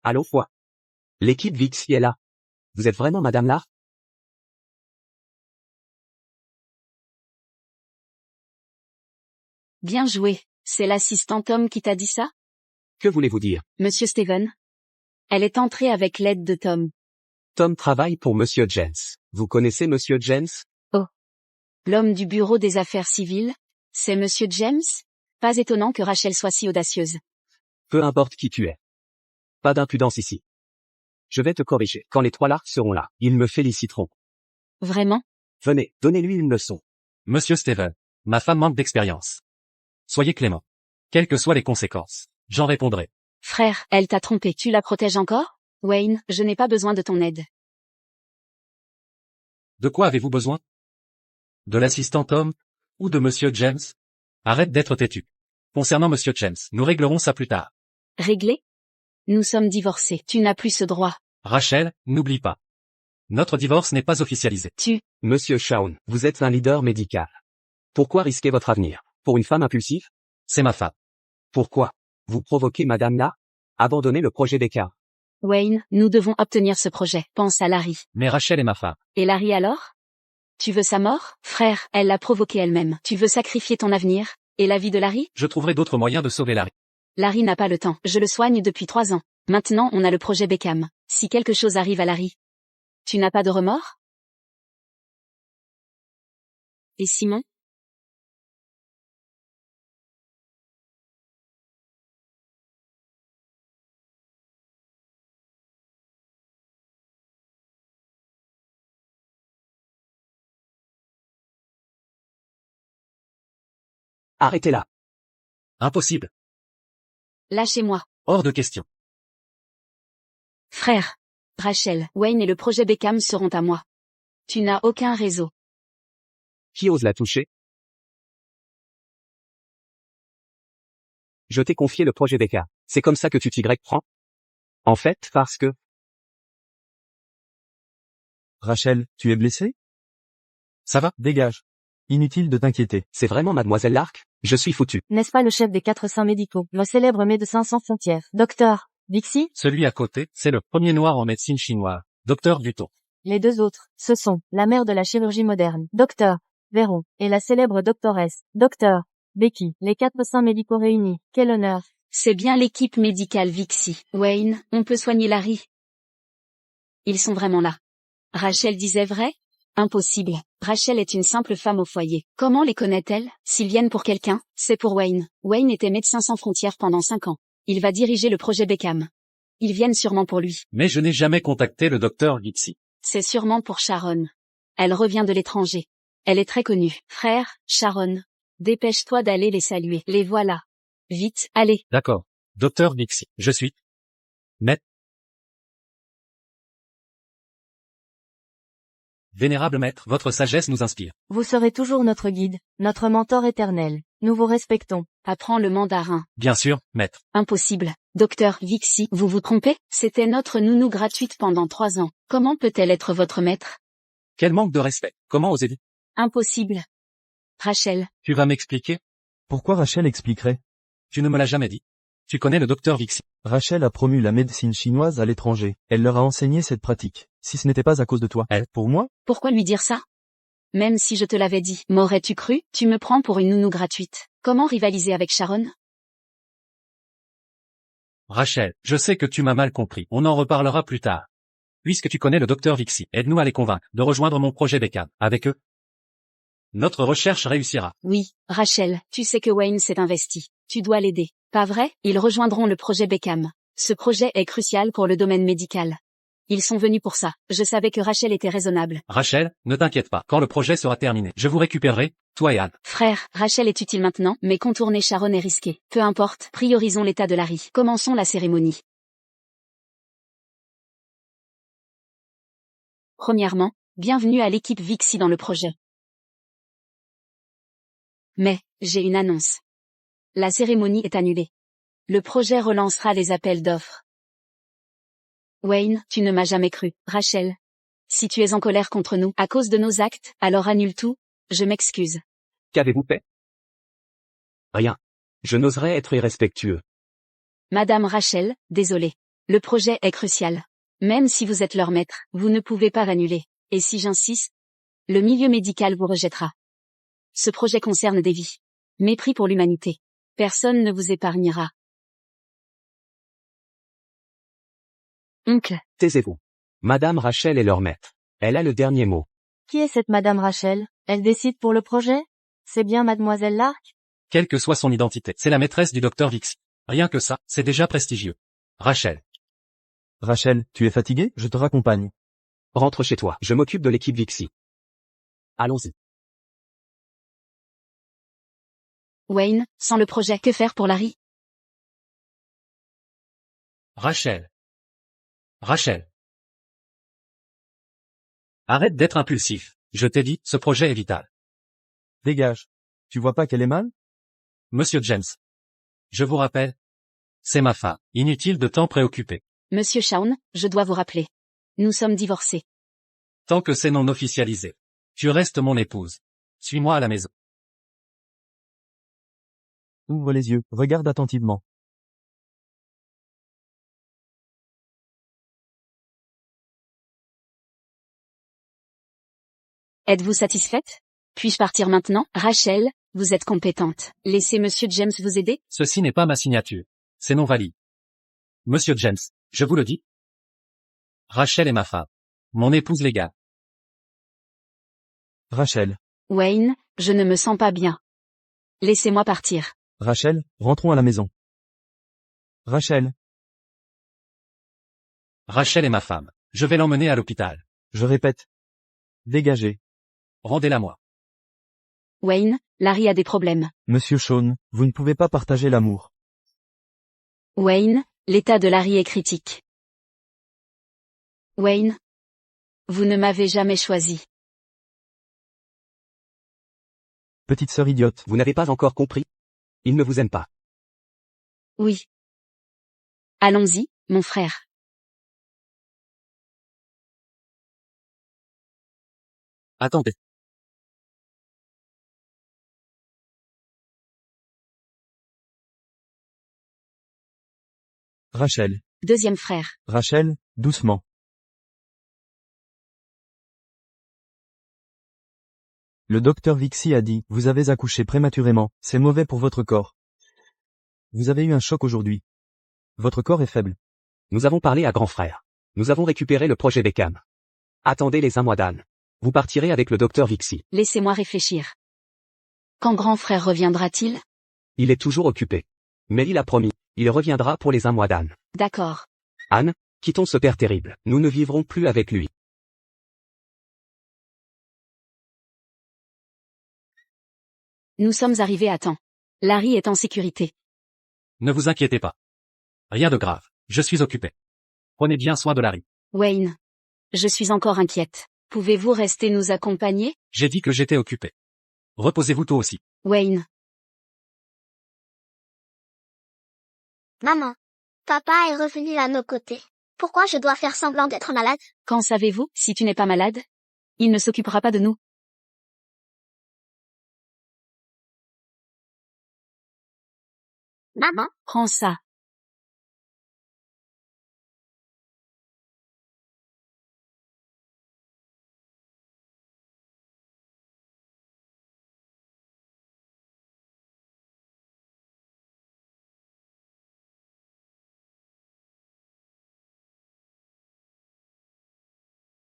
Allô, foi. L'équipe Vixie est là. Vous êtes vraiment Madame Lark? Bien joué. C'est l'assistant Tom qui t'a dit ça? Que voulez-vous dire? Monsieur Steven? Elle est entrée avec l'aide de Tom. Tom travaille pour Monsieur James. Vous connaissez Monsieur James? L'homme du bureau des affaires civiles? C'est Monsieur James? Pas étonnant que Rachel soit si audacieuse. Peu importe qui tu es. Pas d'impudence ici. Je vais te corriger. Quand les 3 Lark seront là, ils me féliciteront. Vraiment? Venez, donnez-lui une leçon. Monsieur Steven. Ma femme manque d'expérience. Soyez clément. Quelles que soient les conséquences, j'en répondrai. Frère, elle t'a trompé. Tu la protèges encore? Wayne, je n'ai pas besoin de ton aide. De quoi avez-vous besoin? De l'assistant Tom? Ou de Monsieur James? Arrête d'être têtu. Concernant Monsieur James, nous réglerons ça plus tard. Réglé? Nous sommes divorcés. Tu n'as plus ce droit. Rachel, n'oublie pas. Notre divorce n'est pas officialisé. Monsieur Shawn, vous êtes un leader médical. Pourquoi risquer votre avenir? Pour une femme impulsive? C'est ma femme. Pourquoi? Vous provoquez Madame là? Abandonnez le projet Beckham. Wayne, nous devons obtenir ce projet. Pense à Larry. Mais Rachel est ma femme. Et Larry alors? Tu veux sa mort? Frère, elle l'a provoqué elle-même. Tu veux sacrifier ton avenir? Et la vie de Larry? Je trouverai d'autres moyens de sauver Larry. Larry n'a pas le temps. Je le soigne depuis 3 ans. Maintenant on a le projet Beckham. Si quelque chose arrive à Larry, tu n'as pas de remords? Et Simon? Arrêtez-la. Impossible. Lâchez-moi. Hors de question. Frère. Rachel, Wayne et le projet Beckham seront à moi. Tu n'as aucun réseau. Qui ose la toucher? Je t'ai confié le projet Becca. C'est comme ça que tu t'y prends? En fait, parce que... Rachel, tu es blessée? Ça va? Dégage. Inutile de t'inquiéter. C'est vraiment mademoiselle Lark? Je suis foutu. N'est-ce pas le chef des 400 médicaux, le célèbre médecin sans frontières, docteur Dixie? Celui à côté, c'est le premier noir en médecine chinoise, Docteur Duton. Les deux autres, ce sont la mère de la chirurgie moderne, docteur Véron, et la célèbre doctoresse, docteur Becky. Les 400 médicaux réunis. Quel honneur. C'est bien l'équipe médicale Vixie. Wayne, on peut soigner Larry. Ils sont vraiment là. Rachel disait vrai? Impossible. Rachel est une simple femme au foyer. Comment les connaît-elle? S'ils viennent pour quelqu'un, c'est pour Wayne. Wayne était médecin sans frontières pendant 5 ans. Il va diriger le projet Beckham. Ils viennent sûrement pour lui. Mais je n'ai jamais contacté le docteur Gitsy. C'est sûrement pour Sharon. Elle revient de l'étranger. Elle est très connue. Frère, Sharon. Dépêche-toi d'aller les saluer. Les voilà. Vite, allez. D'accord. Docteur Gitsy. Je suis. Maître. Vénérable maître, votre sagesse nous inspire. Vous serez toujours notre guide, notre mentor éternel. Nous vous respectons. Apprends le mandarin. Bien sûr, maître. Impossible. Docteur Vixie, vous vous trompez? C'était notre nounou gratuite pendant 3 ans. Comment peut-elle être votre maître? Quel manque de respect. Comment osez-vous? Impossible. Rachel. Tu vas m'expliquer? Pourquoi Rachel expliquerait? Tu ne me l'as jamais dit. Tu connais le docteur Vixie. Rachel a promu la médecine chinoise à l'étranger. Elle leur a enseigné cette pratique. Si ce n'était pas à cause de toi. Elle, Pour moi? Pourquoi lui dire ça? Même si je te l'avais dit, m'aurais-tu cru? Tu me prends pour une nounou gratuite. Comment rivaliser avec Sharon? Rachel, je sais que tu m'as mal compris. On en reparlera plus tard. Puisque tu connais le docteur Vixie, aide-nous à les convaincre de rejoindre mon projet Beckham. Avec eux, notre recherche réussira. Oui, Rachel, tu sais que Wayne s'est investi. Tu dois l'aider. Pas vrai? Ils rejoindront le projet Beckham. Ce projet est crucial pour le domaine médical. Ils sont venus pour ça. Je savais que Rachel était raisonnable. Rachel, ne t'inquiète pas. Quand le projet sera terminé, je vous récupérerai, toi et Anne. Frère, Rachel est utile maintenant, mais contourner Sharon est risqué. Peu importe, priorisons l'état de Larry. Commençons la cérémonie. Premièrement, bienvenue à l'équipe Vixie dans le projet. Mais, j'ai une annonce. La cérémonie est annulée. Le projet relancera les appels d'offres. Wayne, tu ne m'as jamais cru. Rachel. Si tu es en colère contre nous à cause de nos actes, alors annule tout. Je m'excuse. Qu'avez-vous fait? Rien. Je n'oserais être irrespectueux. Madame Rachel, désolée. Le projet est crucial. Même si vous êtes leur maître, vous ne pouvez pas l'annuler. Et si j'insiste, le milieu médical vous rejettera. Ce projet concerne des vies. Mépris pour l'humanité. Personne ne vous épargnera. Oncle. Taisez-vous. Madame Rachel est leur maître. Elle a le dernier mot. Qui est cette Madame Rachel? Elle décide pour le projet? C'est bien Mademoiselle Lark? Quelle que soit son identité, c'est la maîtresse du docteur Vixie. Rien que ça, c'est déjà prestigieux. Rachel. Rachel, tu es fatiguée? Je te raccompagne. Rentre chez toi. Je m'occupe de l'équipe Vixie. Allons-y. Wayne, sans le projet, que faire pour Larry? Rachel. Rachel. Arrête d'être impulsif. Je t'ai dit, ce projet est vital. Dégage. Tu vois pas qu'elle est mal? Monsieur James. Je vous rappelle. C'est ma femme. Inutile de t'en préoccuper. Monsieur Shawn, je dois vous rappeler. Nous sommes divorcés. Tant que c'est non officialisé. Tu restes mon épouse. Suis-moi à la maison. Ouvre les yeux, regarde attentivement. Êtes-vous satisfaite? Puis-je partir maintenant? Rachel, vous êtes compétente. Laissez Monsieur James vous aider? Ceci n'est pas ma signature. C'est non valide. Monsieur James, je vous le dis. Rachel est ma femme. Mon épouse légale. Rachel. Wayne, je ne me sens pas bien. Laissez-moi partir. Rachel, rentrons à la maison. Rachel. Rachel est ma femme. Je vais l'emmener à l'hôpital. Je répète. Dégagez. Rendez-la moi. Wayne, Larry a des problèmes. Monsieur Shawn, vous ne pouvez pas partager l'amour. Wayne, l'état de Larry est critique. Wayne, vous ne m'avez jamais choisi. Petite sœur idiote. Vous n'avez pas encore compris? Il ne vous aime pas. Oui. Allons-y, mon frère. Attendez. Rachel. Deuxième frère. Rachel, doucement. Le docteur Vixie a dit, vous avez accouché prématurément, c'est mauvais pour votre corps. Vous avez eu un choc aujourd'hui. Votre corps est faible. Nous avons parlé à grand frère. Nous avons récupéré le projet Beckham. Attendez les 1 mois d'Anne. Vous partirez avec le docteur Vixie. Laissez-moi réfléchir. Quand grand frère reviendra-t-il? Il est toujours occupé. Mais il a promis, il reviendra pour les 1 mois d'Anne. D'accord. Anne, quittons ce père terrible. Nous ne vivrons plus avec lui. Nous sommes arrivés à temps. Larry est en sécurité. Ne vous inquiétez pas. Rien de grave. Je suis occupé. Prenez bien soin de Larry. Wayne. Je suis encore inquiète. Pouvez-vous rester nous accompagner? J'ai dit que j'étais occupé. Reposez-vous toi aussi. Wayne. Maman. Papa est revenu à nos côtés. Pourquoi je dois faire semblant d'être malade? Qu'en savez-vous, si tu n'es pas malade? Il ne s'occupera pas de nous. Maman. Prends ça.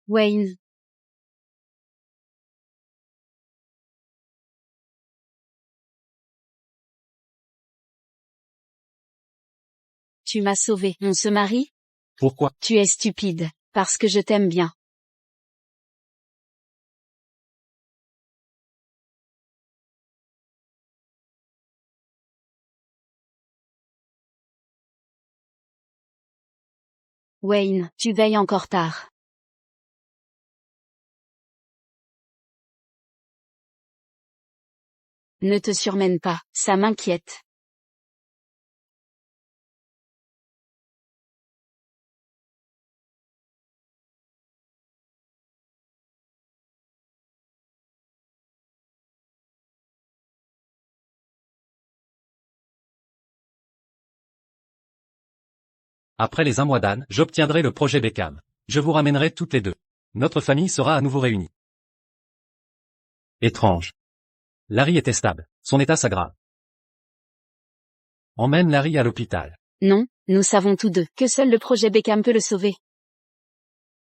Wayne. Tu m'as sauvé. On se marie? Pourquoi? Tu es stupide. Parce que je t'aime bien. Wayne, tu veilles encore tard. Ne te surmène pas, ça m'inquiète. Après les 1 mois d'Anne, j'obtiendrai le projet Beckham. Je vous ramènerai toutes les deux. Notre famille sera à nouveau réunie. Étrange. Larry était stable. Son état s'aggrave. Emmène Larry à l'hôpital. Non, nous savons tous deux que seul le projet Beckham peut le sauver.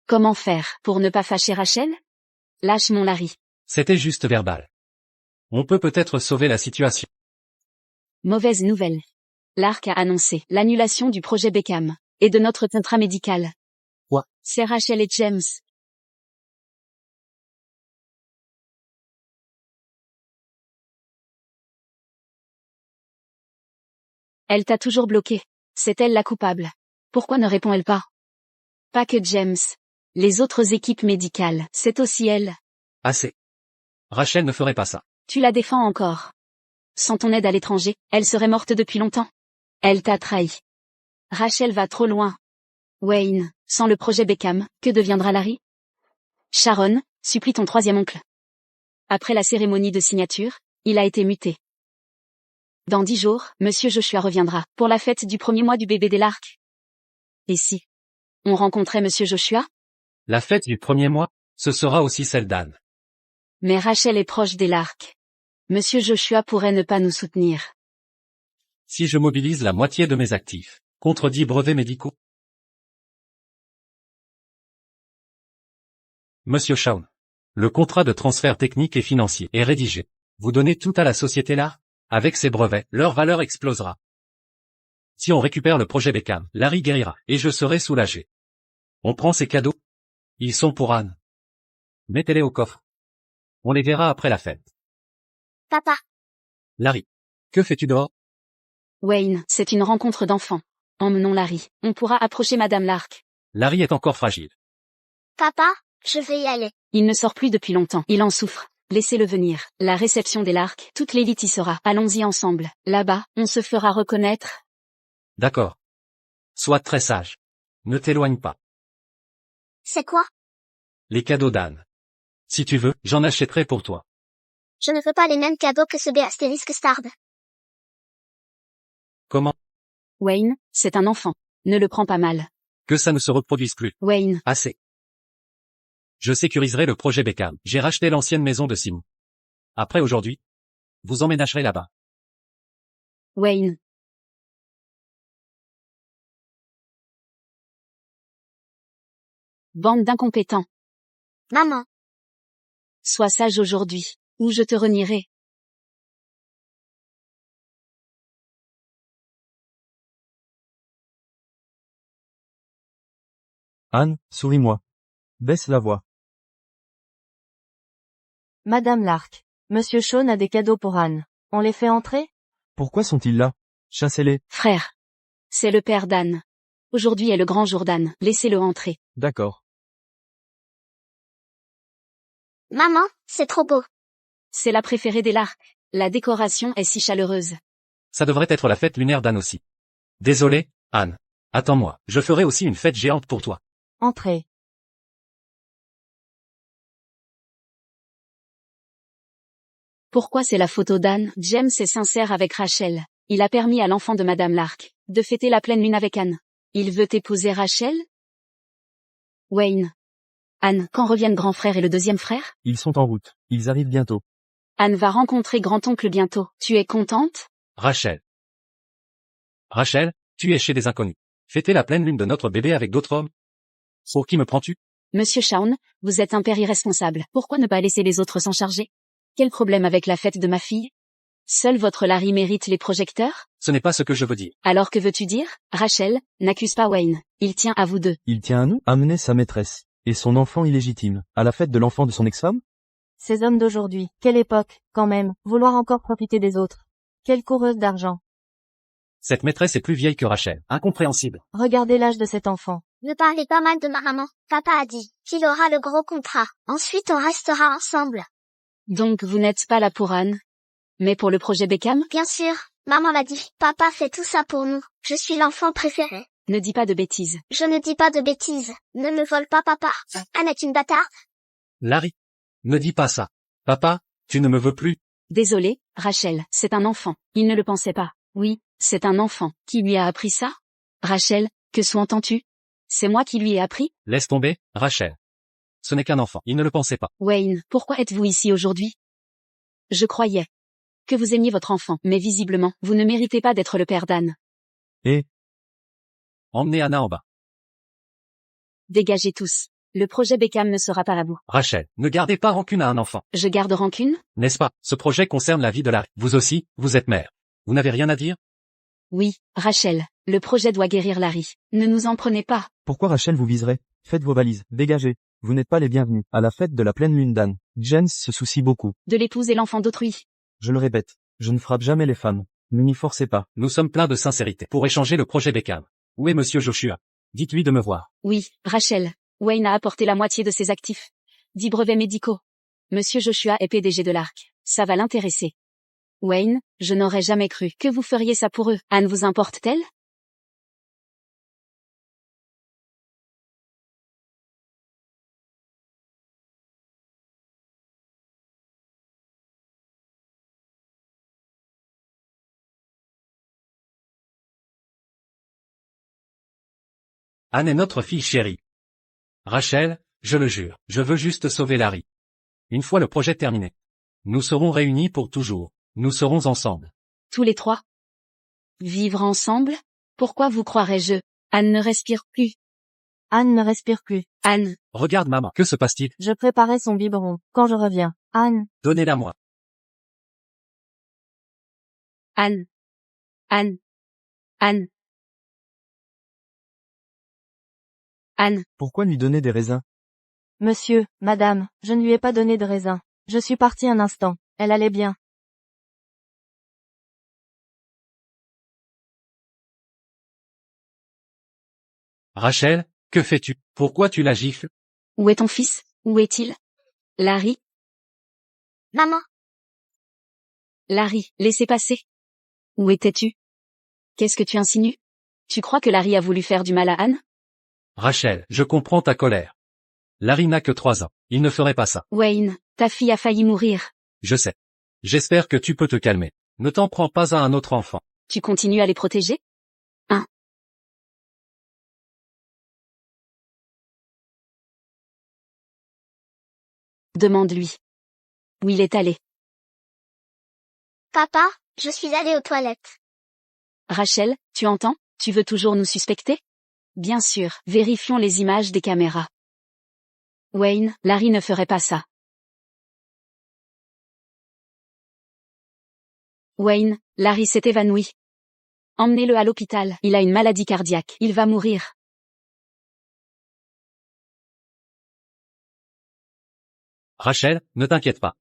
Comment faire pour ne pas fâcher Rachel? Lâche mon Larry. C'était juste verbal. On peut peut-être sauver la situation. Mauvaise nouvelle. L'ARC a annoncé l'annulation du projet Beckham et de notre contrat médical. Quoi? C'est Rachel et James. Elle t'a toujours bloqué. C'est elle la coupable. Pourquoi ne répond-elle pas? Pas que James. Les autres équipes médicales, c'est aussi elle. Assez. Rachel ne ferait pas ça. Tu la défends encore. Sans ton aide à l'étranger, elle serait morte depuis longtemps. Elle t'a trahi. Rachel va trop loin. Wayne, sans le projet Beckham, que deviendra Larry? Sharon, supplie ton 3e oncle. Après la cérémonie de signature, il a été muté. Dans 10 jours, Monsieur Joshua reviendra, pour la fête du 1er mois du bébé des Lark. Et si on rencontrait Monsieur Joshua? La fête du 1er mois, ce sera aussi celle d'Anne. Mais Rachel est proche des Lark. Monsieur Joshua pourrait ne pas nous soutenir. Si je mobilise la moitié de mes actifs, contre 10 brevets médicaux. Monsieur Shaun. Le contrat de transfert technique et financier est rédigé. Vous donnez tout à la société là? Avec ces brevets, leur valeur explosera. Si on récupère le projet Beckham, Larry guérira, et je serai soulagé. On prend ces cadeaux? Ils sont pour Anne. Mettez-les au coffre. On les verra après la fête. Papa, Larry. Que fais-tu dehors? Wayne, c'est une rencontre d'enfants. Emmenons Larry. On pourra approcher Madame Lark. Larry est encore fragile. papa, je vais y aller. Il ne sort plus depuis longtemps. Il en souffre. Laissez-le venir. La réception des Lark, toute l'élite y sera. Allons-y ensemble. Là-bas, on se fera reconnaître. D'accord. Sois très sage. Ne t'éloigne pas. C'est quoi? Les cadeaux d'Anne. Si tu veux, j'en achèterai pour toi. Je ne veux pas les mêmes cadeaux que ceux des Astérisque Stard. Comment? Wayne, c'est un enfant. Ne le prends pas mal. Que ça ne se reproduise plus. Wayne, Assez. Je sécuriserai le projet Beckham. J'ai racheté l'ancienne maison de Simon. Après aujourd'hui, vous emménagerez là-bas. Wayne. Bande d'incompétents. Maman, Sois sage aujourd'hui, ou je te renierai. Anne, souris-moi. Baisse la voix. Madame Lark. Monsieur Shaun a des cadeaux pour Anne. On les fait entrer? Pourquoi sont-ils là? Chassez-les. Frère. C'est le père d'Anne. Aujourd'hui est le grand jour d'Anne. Laissez-le entrer. D'accord. maman, c'est trop beau. C'est la préférée des Lark. La décoration est si chaleureuse. Ça devrait être la fête lunaire d'Anne aussi. Désolé, Anne. Attends-moi, je ferai aussi une fête géante pour toi. Entrez. Pourquoi c'est la photo d'Anne? James est sincère avec Rachel. Il a permis à l'enfant de Madame Lark de fêter la pleine lune avec Anne. Il veut épouser Rachel? Wayne. Anne, quand reviennent grand frère et le deuxième frère? Ils sont en route. Ils arrivent bientôt. Anne va rencontrer grand-oncle bientôt. Tu es contente? Rachel. Rachel, tu es chez des inconnus. Fêter la pleine lune de notre bébé avec d'autres hommes? Pour qui me prends-tu? Monsieur Shaun, vous êtes un père irresponsable. Pourquoi ne pas laisser les autres s'en charger? Quel problème avec la fête de ma fille? Seul votre Larry mérite les projecteurs? Ce n'est pas ce que je veux dire. Alors que veux-tu dire? Rachel, n'accuse pas Wayne. Il tient à vous deux. Il tient à nous? Amener sa maîtresse. Et son enfant illégitime. À la fête de l'enfant de son ex-femme? Ces hommes d'aujourd'hui. Quelle époque, quand même. Vouloir encore profiter des autres. Quelle coureuse d'argent. Cette maîtresse est plus vieille que Rachel. Incompréhensible. Regardez l'âge de cet enfant. Ne parlez pas mal de ma maman. Papa a dit qu'il aura le gros contrat. Ensuite on restera ensemble. Donc vous n'êtes pas là pour Anne, mais pour le projet Beckham? Bien sûr, maman l'a dit. Papa fait tout ça pour nous. Je suis l'enfant préféré. Ne dis pas de bêtises. Je ne dis pas de bêtises. Ne me vole pas papa. Anne est une bâtarde. Larry. Ne dis pas ça. Papa, tu ne me veux plus. Désolé, Rachel, c'est un enfant. Il ne le pensait pas. Oui, c'est un enfant. Qui lui a appris ça? Rachel, que sous-entends-tu? C'est moi qui lui ai appris? Laisse tomber, Rachel. Ce n'est qu'un enfant. Il ne le pensait pas. Wayne, pourquoi êtes-vous ici aujourd'hui? Je croyais que vous aimiez votre enfant, mais visiblement, vous ne méritez pas d'être le père d'Anne. Et, Emmenez Anna en bas. Dégagez tous. Le projet Beckham ne sera pas à bout. Rachel, ne gardez pas rancune à un enfant. Je garde rancune? N'est-ce pas? Ce projet concerne la vie de Larry. Vous aussi, vous êtes mère. Vous n'avez rien à dire? Oui, Rachel, le projet doit guérir Larry. Ne nous en prenez pas. pourquoi Rachel vous viserait? Faites vos valises. Dégagez. Vous n'êtes pas les bienvenus. À la fête de la pleine lune d'Anne. James se soucie beaucoup. De l'épouse et l'enfant d'autrui. Je le répète. Je ne frappe jamais les femmes. Ne m'y forcez pas. Nous sommes pleins de sincérité pour échanger le projet Beckham. Où est monsieur Joshua? Dites-lui de me voir. Oui, Rachel. Wayne a apporté la moitié de ses actifs. 10 brevets médicaux. Monsieur Joshua est PDG de l'Arc. Ça va l'intéresser. Wayne, je n'aurais jamais cru que vous feriez ça pour eux. Anne vous importe-t-elle? Anne est notre fille chérie. Rachel, je le jure, je veux juste sauver Larry. Une fois le projet terminé, nous serons réunis pour toujours. Nous serons ensemble. Tous les trois? Vivre ensemble? Pourquoi vous croirais-je? Anne ne respire plus. Anne ne respire plus. Anne, Regarde maman. Que se passe-t-il? Je préparais son biberon. Quand je reviens. Anne. Donnez-la moi. Anne. Anne. Anne. Anne. Pourquoi lui donner des raisins? Monsieur, madame, je ne lui ai pas donné de raisin. Je suis partie un instant. Elle allait bien. Rachel, que fais-tu? Pourquoi tu la gifles? Où est ton fils? Où est-il? Larry? Maman, Larry, laissez passer. Où étais-tu? Qu'est-ce que tu insinues? Tu crois que Larry a voulu faire du mal à Anne? Rachel, je comprends ta colère. Larry n'a que 3 ans. Il ne ferait pas ça. Wayne, ta fille a failli mourir. Je sais. J'espère que tu peux te calmer. Ne t'en prends pas à un autre enfant. Tu continues à les protéger? Demande-lui. Où il est allé. papa, je suis allée aux toilettes. Rachel, tu entends? Tu veux toujours nous suspecter? Bien sûr, vérifions les images des caméras. Wayne, Larry ne ferait pas ça. Wayne, Larry s'est évanoui. Emmenez-le à l'hôpital, il a une maladie cardiaque, il va mourir. Rachel, ne t'inquiète pas.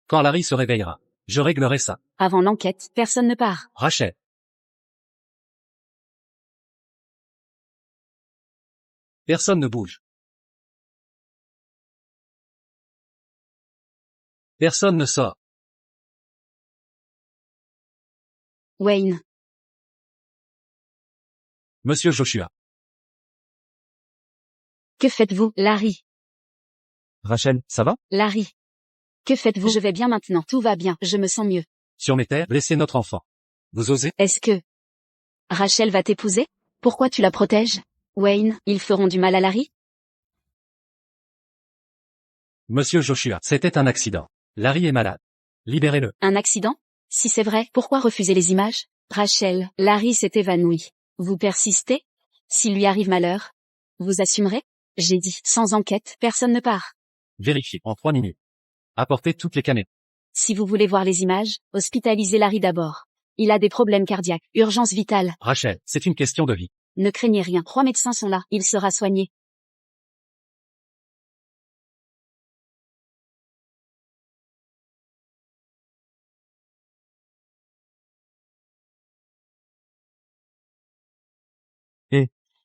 Quand Larry se réveillera, je réglerai ça. Avant l'enquête, personne ne part. Rachel. Personne ne bouge. Personne ne sort. Wayne, Monsieur Joshua. que faites-vous? Larry, Rachel, ça va? Larry. Que faites-vous? Je vais bien maintenant, tout va bien, je me sens mieux. Sur mes terres, blessez notre enfant. Vous osez? Est-ce que Rachel va t'épouser? Pourquoi tu la protèges? Wayne, ils feront du mal à Larry? Monsieur Joshua, c'était un accident. Larry est malade. Libérez-le. Un accident? Si c'est vrai, pourquoi refuser les images? Rachel, Larry s'est évanoui. Vous persistez? S'il lui arrive malheur, vous assumerez? J'ai dit, sans enquête, personne ne part. Vérifiez en 3 minutes. Apportez toutes les caméras. Si vous voulez voir les images, hospitalisez Larry d'abord. Il a des problèmes cardiaques, urgence vitale. Rachel, c'est une question de vie. Ne craignez rien, 3 médecins sont là, il sera soigné.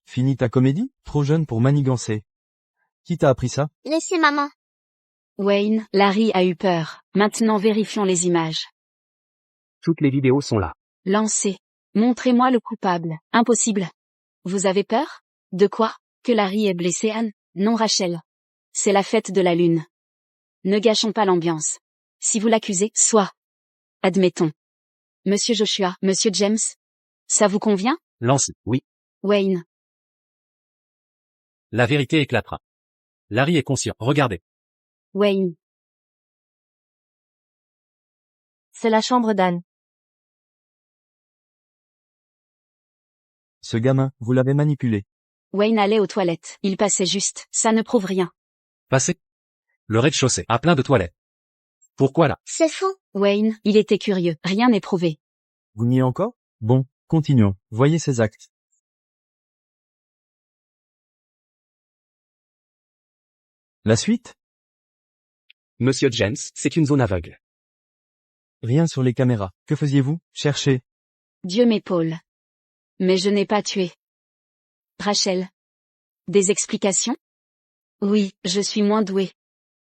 Fini ta comédie? Trop jeune pour manigancer. Qui t'a appris ça? Laissez maman. Wayne, Larry a eu peur. Maintenant vérifions les images. Toutes les vidéos sont là. Lancez. Montrez-moi le coupable. Impossible. Vous avez peur? De quoi? Que Larry ait blessé Anne? Non Rachel. C'est la fête de la lune. Ne gâchons pas l'ambiance. Si vous l'accusez, soit. Admettons. Monsieur Joshua, Monsieur James. Ça vous convient? Lancez. Oui. Wayne. La vérité éclatera. Larry est conscient. Regardez. Wayne. C'est la chambre d'Anne. Ce gamin, vous l'avez manipulé. Wayne allait aux toilettes. Il passait juste. Ça ne prouve rien. Passez. Le rez-de-chaussée a plein de toilettes. Pourquoi là? C'est faux. Wayne, il était curieux. Rien n'est prouvé. Vous niez encore? Bon, continuons. Voyez ces actes. La suite? Monsieur James, c'est une zone aveugle. Rien sur les caméras. Que faisiez-vous? Cherchez. Dieu m'épaule. Mais je n'ai pas tué. Rachel. Des explications? Oui, je suis moins douée.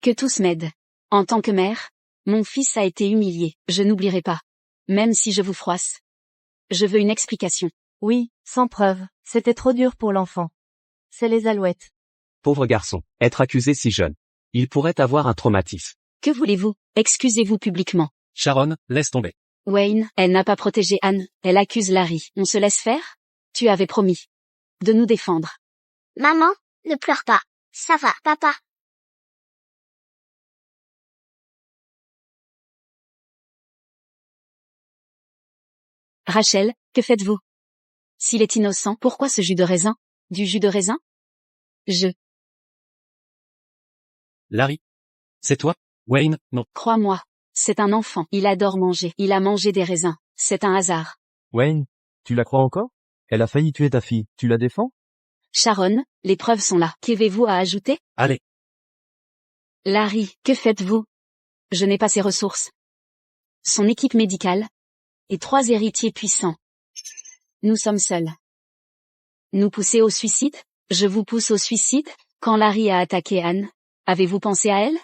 Que tous m'aident. En tant que mère, mon fils a été humilié, je n'oublierai pas. Même si je vous froisse. Je veux une explication. Oui, sans preuve. C'était trop dur pour l'enfant. C'est les alouettes. Pauvre garçon, être accusé si jeune. Il pourrait avoir un traumatisme. Que voulez-vous? Excusez-vous publiquement. Sharon, laisse tomber. Wayne, elle n'a pas protégé Anne, elle accuse Larry. On se laisse faire? Tu avais promis de nous défendre. Maman, ne pleure pas. Ça va, papa. Rachel, que faites-vous? S'il est innocent, pourquoi ce jus de raisin? Du jus de raisin? Larry. C'est toi? Wayne, non. Crois-moi. C'est un enfant. Il adore manger. Il a mangé des raisins. C'est un hasard. Wayne, tu la crois encore? Elle a failli tuer ta fille, tu la défends? Sharon, les preuves sont là. Qu'avez-vous à ajouter? Allez. Larry, que faites-vous? Je n'ai pas ces ressources. Son équipe médicale. Et 3 héritiers puissants. Nous sommes seuls. Nous pousser au suicide? Je vous pousse au suicide? Quand Larry a attaqué Anne, avez-vous pensé à elle?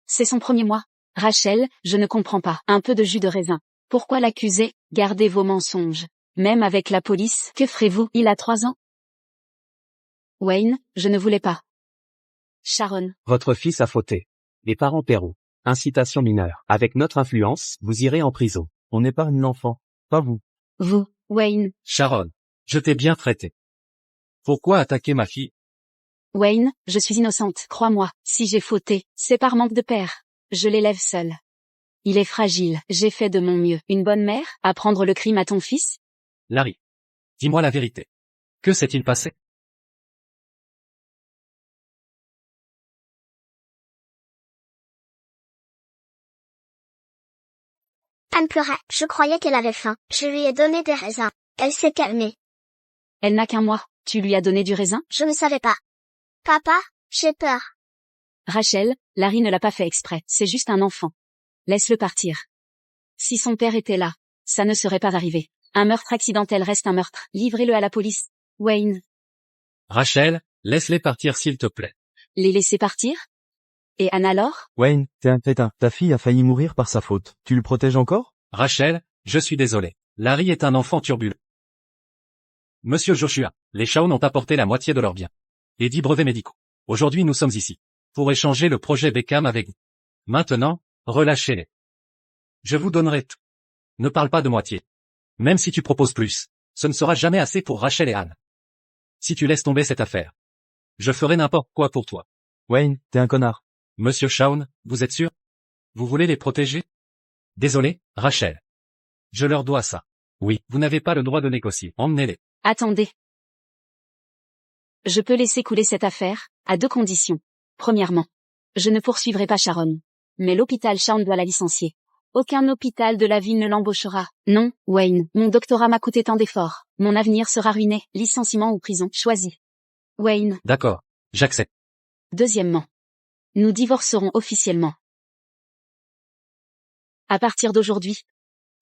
C'est son premier mois. Rachel, je ne comprends pas. Un peu de jus de raisin. Pourquoi l'accuser? Gardez vos mensonges. Même avec la police, que ferez-vous? Il a 3 ans. Wayne, je ne voulais pas. Sharon. Votre fils a fauté. Les parents paieront. Incitation mineure. Avec notre influence, vous irez en prison. On épargne l'enfant, pas vous. Vous, Wayne. Sharon. Je t'ai bien traité. Pourquoi attaquer ma fille? Wayne, je suis innocente. Crois-moi, si j'ai fauté, c'est par manque de père. Je l'élève seule. Il est fragile. J'ai fait de mon mieux. Une bonne mère? Apprendre le crime à ton fils? Larry. Dis-moi la vérité. Que s'est-il passé? Anne pleurait. Je croyais qu'elle avait faim. Je lui ai donné des raisins. Elle s'est calmée. Elle n'a qu'un mois. Tu lui as donné du raisin? Je ne savais pas. Papa, j'ai peur. Rachel, Larry ne l'a pas fait exprès. C'est juste un enfant. Laisse-le partir. Si son père était là, ça ne serait pas arrivé. Un meurtre accidentel reste un meurtre. Livrez-le à la police. Wayne. Rachel, laisse-les partir s'il te plaît. Les laisser partir? Et Anne alors? Wayne, t'es un crétin. Ta fille a failli mourir par sa faute. Tu le protèges encore? Rachel, je suis désolé. Larry est un enfant turbulent. Monsieur Joshua, les Shawn ont apporté la moitié de leurs biens. Et 10 brevets médicaux. Aujourd'hui nous sommes ici. Pour échanger le projet Beckham avec vous. Maintenant, relâchez-les. Je vous donnerai tout. Ne parle pas de moitié. Même si tu proposes plus, ce ne sera jamais assez pour Rachel et Anne. Si tu laisses tomber cette affaire, je ferai n'importe quoi pour toi. Wayne, t'es un connard. Monsieur Shawn, vous êtes sûr? Vous voulez les protéger? Désolé, Rachel. Je leur dois ça. Oui, vous n'avez pas le droit de négocier. Emmenez-les. Attendez. Je peux laisser couler cette affaire, à 2 conditions. Premièrement, je ne poursuivrai pas Sharon. Mais l'hôpital Shawn doit la licencier. Aucun hôpital de la ville ne l'embauchera. Non, Wayne, mon doctorat m'a coûté tant d'efforts. Mon avenir sera ruiné. Licenciement ou prison, choisis. Wayne. D'accord, j'accepte. Deuxièmement, nous divorcerons officiellement. À partir d'aujourd'hui,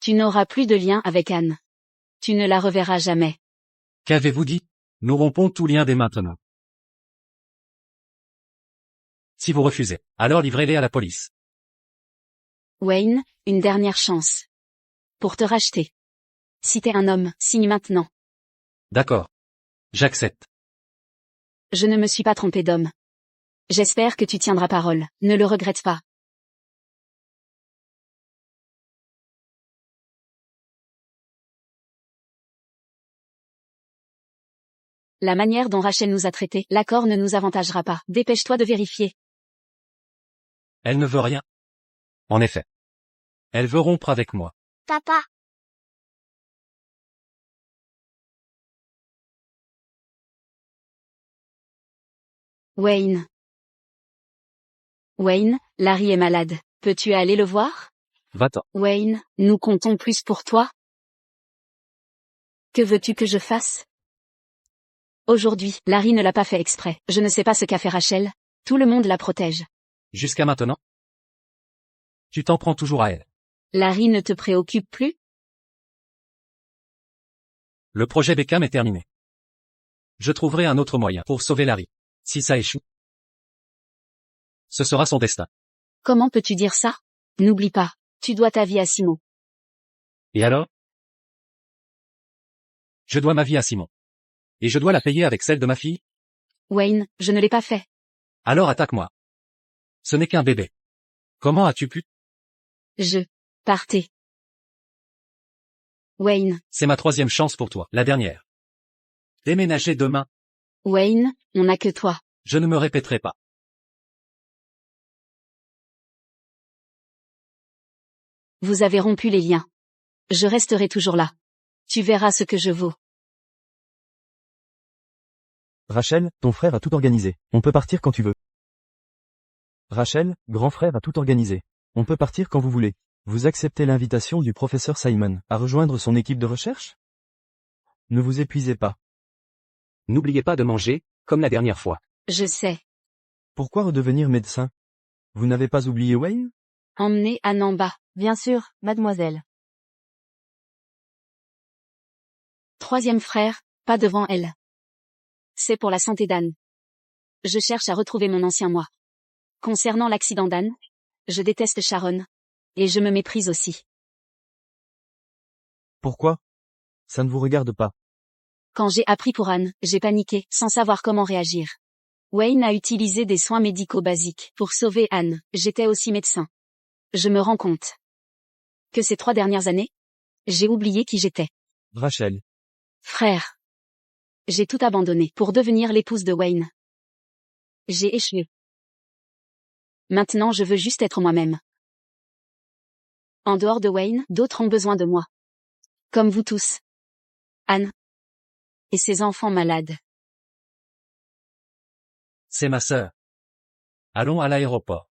tu n'auras plus de lien avec Anne. Tu ne la reverras jamais. Qu'avez-vous dit? Nous rompons tout lien dès maintenant. Si vous refusez, alors livrez-les à la police. Wayne, une dernière chance. Pour te racheter. Si t'es un homme, signe maintenant. D'accord. J'accepte. Je ne me suis pas trompé d'homme. J'espère que tu tiendras parole. Ne le regrette pas. La manière dont Rachel nous a traités, l'accord ne nous avantagera pas. Dépêche-toi de vérifier. Elle ne veut rien. En effet. Elle veut rompre avec moi. Papa. Wayne. Wayne, Larry est malade. Peux-tu aller le voir? Va-t'en. Wayne, nous comptons plus pour toi. Que veux-tu que je fasse? Aujourd'hui, Larry ne l'a pas fait exprès. Je ne sais pas ce qu'a fait Rachel. Tout le monde la protège. Jusqu'à maintenant? Tu t'en prends toujours à elle. Larry ne te préoccupe plus? Le projet Beckham est terminé. Je trouverai un autre moyen pour sauver Larry. Si ça échoue, ce sera son destin. Comment peux-tu dire ça? N'oublie pas, tu dois ta vie à Simon. Et alors? Je dois ma vie à Simon. Et je dois la payer avec celle de ma fille? Wayne, je ne l'ai pas fait. Alors attaque-moi. Ce n'est qu'un bébé. Comment as-tu pu? Partez. Wayne. C'est ma 3e chance pour toi, la dernière. Déménager demain. Wayne, on n'a que toi. Je ne me répéterai pas. Vous avez rompu les liens. Je resterai toujours là. Tu verras ce que je vaux. Rachel, ton frère a tout organisé. On peut partir quand tu veux. Rachel, grand frère a tout organisé. On peut partir quand vous voulez. Vous acceptez l'invitation du professeur Simon à rejoindre son équipe de recherche? Ne vous épuisez pas. N'oubliez pas de manger, comme la dernière fois. Je sais. Pourquoi redevenir médecin? Vous n'avez pas oublié Wayne? Emmenez Anne en bas. Bien sûr, mademoiselle. Troisième frère, pas devant elle. C'est pour la santé d'Anne. Je cherche à retrouver mon ancien moi. Concernant l'accident d'Anne, je déteste Sharon. Et je me méprise aussi. Pourquoi? Ça ne vous regarde pas. Quand j'ai appris pour Anne, j'ai paniqué, sans savoir comment réagir. Wayne a utilisé des soins médicaux basiques pour sauver Anne. J'étais aussi médecin. Je me rends compte que ces 3 dernières années, j'ai oublié qui j'étais. Rachel. Frère. J'ai tout abandonné pour devenir l'épouse de Wayne. J'ai échoué. Maintenant je veux juste être moi-même. En dehors de Wayne, d'autres ont besoin de moi. Comme vous tous. Anne. Et ses enfants malades. C'est ma sœur. Allons à l'aéroport.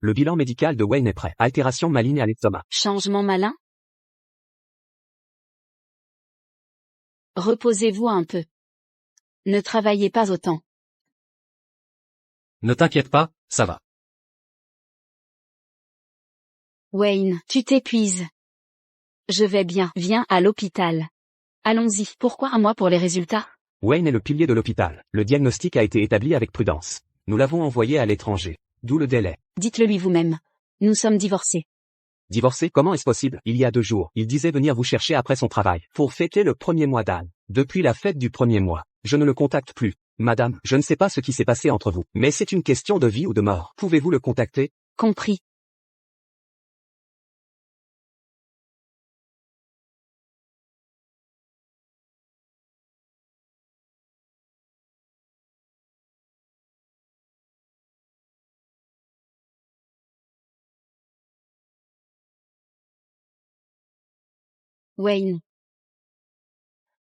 Le bilan médical de Wayne est prêt. Altération maligne à l'estomac. Changement malin? Reposez-vous un peu. Ne travaillez pas autant. Ne t'inquiète pas, ça va. Wayne, tu t'épuises. Je vais bien. Viens à l'hôpital. Allons-y. Pourquoi à moi pour les résultats? Wayne est le pilier de l'hôpital. Le diagnostic a été établi avec prudence. Nous l'avons envoyé à l'étranger. D'où le délai. Dites-le lui vous-même. Nous sommes divorcés. Divorcé, comment est-ce possible? Il y a 2 jours, il disait venir vous chercher après son travail, pour fêter le 1er mois d'Anne. Depuis la fête du 1er mois, je ne le contacte plus. Madame, je ne sais pas ce qui s'est passé entre vous, mais c'est une question de vie ou de mort. Pouvez-vous le contacter? Compris. Wayne.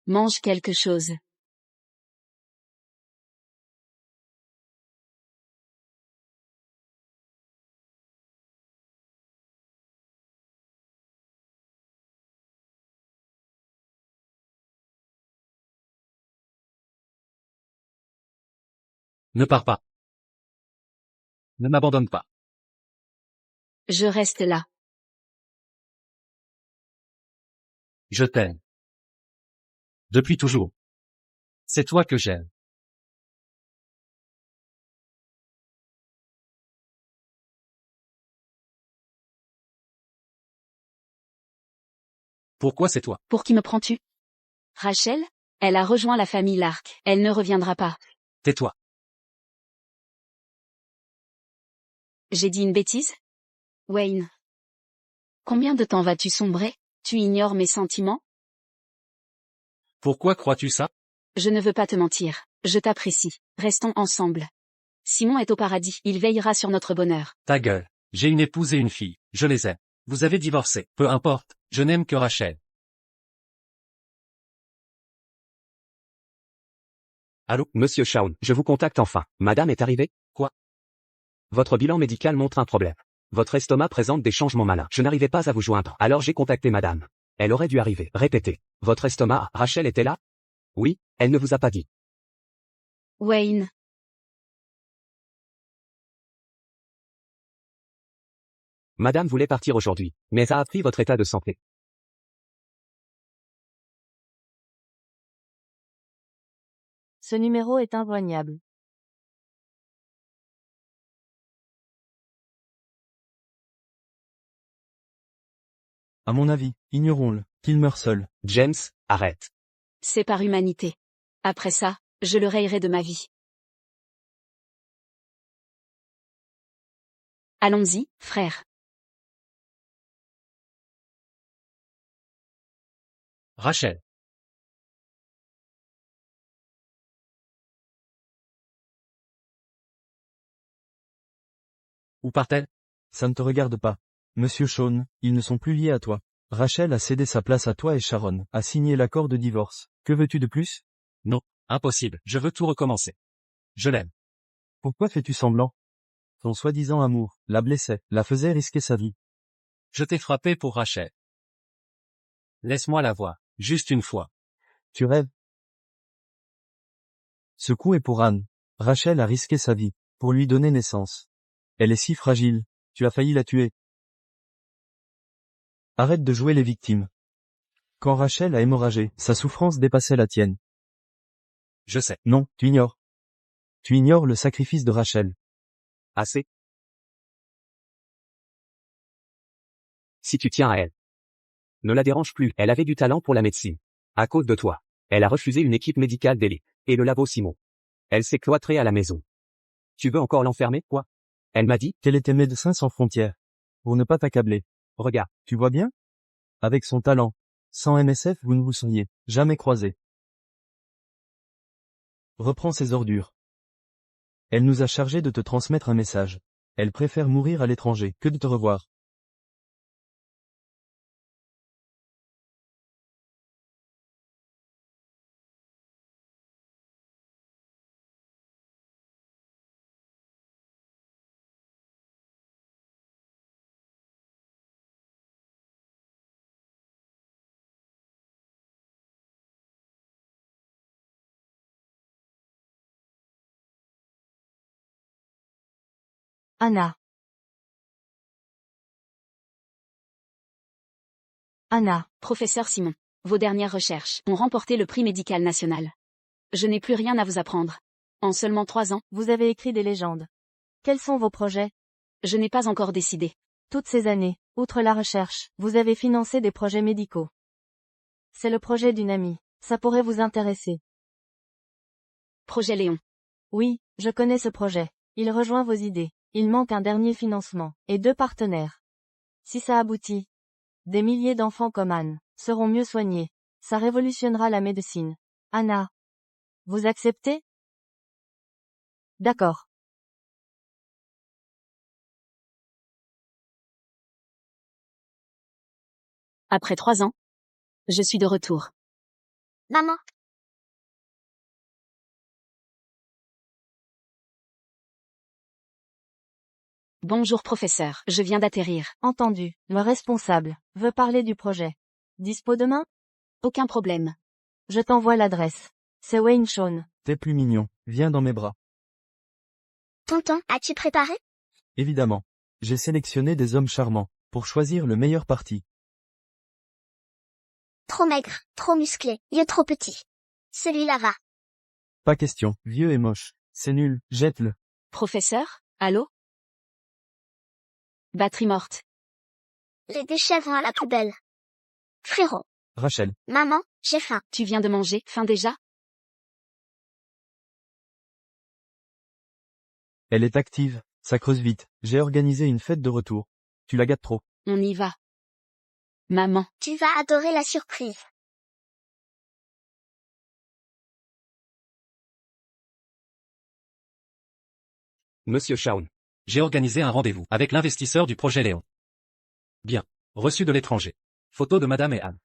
Mange quelque chose. Ne pars pas. Ne m'abandonne pas. Je reste là. Je t'aime. Depuis toujours. C'est toi que j'aime. Pourquoi c'est toi? Pour qui me prends-tu? Rachel? Elle a rejoint la famille Lark. Elle ne reviendra pas. Tais-toi. J'ai dit une bêtise? Wayne. Combien de temps vas-tu sombrer? Tu ignores mes sentiments? Pourquoi crois-tu ça? Je ne veux pas te mentir. Je t'apprécie. Restons ensemble. Simon est au paradis. Il veillera sur notre bonheur. Ta gueule. J'ai une épouse et une fille. Je les aime. Vous avez divorcé. Peu importe. Je n'aime que Rachel. Allô? Monsieur Shawn, je vous contacte enfin. Madame est arrivée? Quoi? Votre bilan médical montre un problème. Votre estomac présente des changements malins. Je n'arrivais pas à vous joindre. Alors j'ai contacté madame. Elle aurait dû arriver. Répétez. Votre estomac, Rachel était là? Oui, elle ne vous a pas dit. Wayne. Madame voulait partir aujourd'hui, mais a appris votre état de santé. Ce numéro est injoignable. À mon avis, ignorons-le, qu'il meurt seul. James, arrête. C'est par humanité. Après ça, je le rayerai de ma vie. Allons-y, frère. Rachel. Où part-elle? Ça ne te regarde pas. Monsieur Shawn, ils ne sont plus liés à toi. Rachel a cédé sa place à toi et Sharon a signé l'accord de divorce. Que veux-tu de plus? Non, impossible, je veux tout recommencer. Je l'aime. Pourquoi fais-tu semblant? Ton soi-disant amour la blessait, la faisait risquer sa vie. Je t'ai frappé pour Rachel. Laisse-moi la voir, juste une fois. Tu rêves? Ce coup est pour Anne. Rachel a risqué sa vie pour lui donner naissance. Elle est si fragile, tu as failli la tuer. Arrête de jouer les victimes. Quand Rachel a hémorragé, sa souffrance dépassait la tienne. Je sais. Non, tu ignores. Tu ignores le sacrifice de Rachel. Assez. Si tu tiens à elle. Ne la dérange plus, elle avait du talent pour la médecine. À cause de toi. Elle a refusé une équipe médicale d'élite. Et le labo Simon. Elle s'est cloîtrée à la maison. Tu veux encore l'enfermer, quoi? Elle m'a dit qu'elle était médecin sans frontières. Pour ne pas t'accabler. Regarde. Tu vois bien? Avec son talent. Sans MSF vous ne vous seriez jamais croisés. Reprends ces ordures. Elle nous a chargé de te transmettre un message. Elle préfère mourir à l'étranger que de te revoir. Anna. Anna. Professeur Simon, vos dernières recherches ont remporté le prix médical national. Je n'ai plus rien à vous apprendre. En seulement 3 ans, Vous avez écrit des légendes. Quels sont vos projets? je n'ai pas encore décidé. Toutes ces années, outre la recherche, vous avez financé des projets médicaux. C'est le projet d'une amie. Ça pourrait vous intéresser. Projet Léon. Oui, je connais ce projet. Il rejoint vos idées. Il manque un dernier financement, et 2 partenaires. Si ça aboutit, des milliers d'enfants comme Anne seront mieux soignés. Ça révolutionnera la médecine. Anna. Vous acceptez? D'accord. Après 3 ans, je suis de retour. Maman, Bonjour professeur, je viens d'atterrir. Entendu. Le responsable veut parler du projet. Dispo demain? Aucun problème. Je t'envoie l'adresse. C'est Wayne Shawn. T'es plus mignon, viens dans mes bras. tonton, as-tu préparé? Évidemment. J'ai sélectionné des hommes charmants, pour choisir le meilleur parti. Trop maigre, trop musclé, trop petit. Celui-là va. Pas question, vieux et moche. C'est nul, jette-le. Professeur, allô? Batterie morte. Les déchets vont à la poubelle. Frérot, Rachel, maman, j'ai faim. Tu viens de manger, faim déjà? elle est active, ça creuse vite. J'ai organisé une fête de retour. Tu la gâtes trop. On y va. Maman, Tu vas adorer la surprise. Monsieur Shawn. J'ai organisé un rendez-vous avec l'investisseur du projet Léon. Bien. Reçu de l'étranger. Photo de Madame et Anne.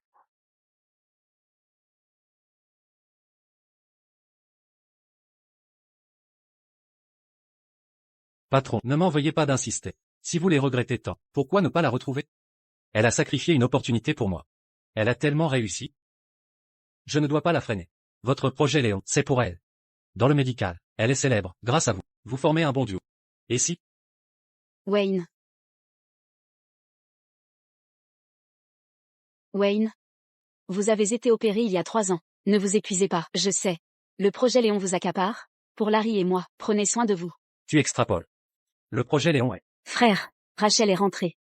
Patron, ne m'envoyez pas d'insister. Si vous les regrettez tant, pourquoi ne pas la retrouver? Elle a sacrifié une opportunité pour moi. Elle a tellement réussi. Je ne dois pas la freiner. Votre projet Léon, c'est pour elle. Dans le médical, elle est célèbre, grâce à vous. Vous formez un bon duo. Et si? Wayne. Wayne. Vous avez été opéré il y a 3 ans. Ne vous épuisez pas, je sais. Le projet Léon vous accapare. Pour Larry et moi, prenez soin de vous. Tu extrapoles. Le projet Léon est... Frère, Rachel est rentrée.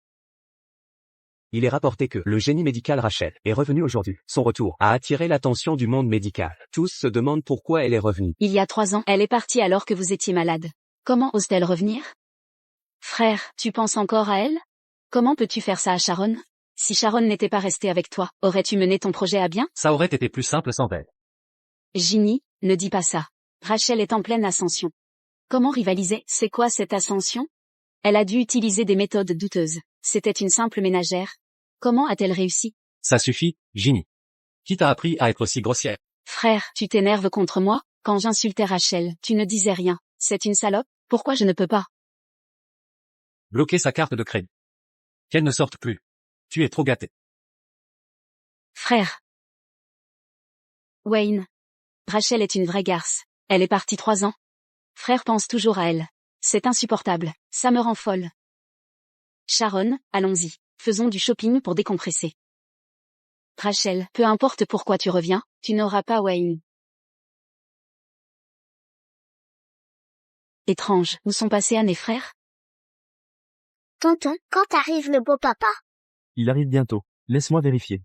Il est rapporté que le génie médical Rachel est revenu aujourd'hui. Son retour a attiré l'attention du monde médical. Tous se demandent pourquoi elle est revenue. Il y a 3 ans, elle est partie alors que vous étiez malade. Comment ose-t-elle revenir? Frère, tu penses encore à elle? Comment peux-tu faire ça à Sharon? Si Sharon n'était pas restée avec toi, aurais-tu mené ton projet à bien? Ça aurait été plus simple sans elle. Ginny, ne dis pas ça. Rachel est en pleine ascension. Comment rivaliser? C'est quoi cette ascension? Elle a dû utiliser des méthodes douteuses. C'était une simple ménagère. Comment a-t-elle réussi? Ça suffit, Ginny. Qui t'a appris à être aussi grossière? Frère, tu t'énerves contre moi? Quand j'insultais Rachel, tu ne disais rien. C'est une salope? Pourquoi je ne peux pas? Bloquer sa carte de crédit. Qu'elle ne sorte plus. Tu es trop gâté. Frère. Wayne. Rachel est une vraie garce. Elle est partie 3 ans. Frère pense toujours à elle. C'est insupportable. Ça me rend folle. Sharon, allons-y. Faisons du shopping pour décompresser. Rachel, peu importe pourquoi tu reviens, tu n'auras pas Wayne. Étrange, où sont passés Anne et frère? Tonton, quand arrive le beau papa? Il arrive bientôt. Laisse-moi vérifier.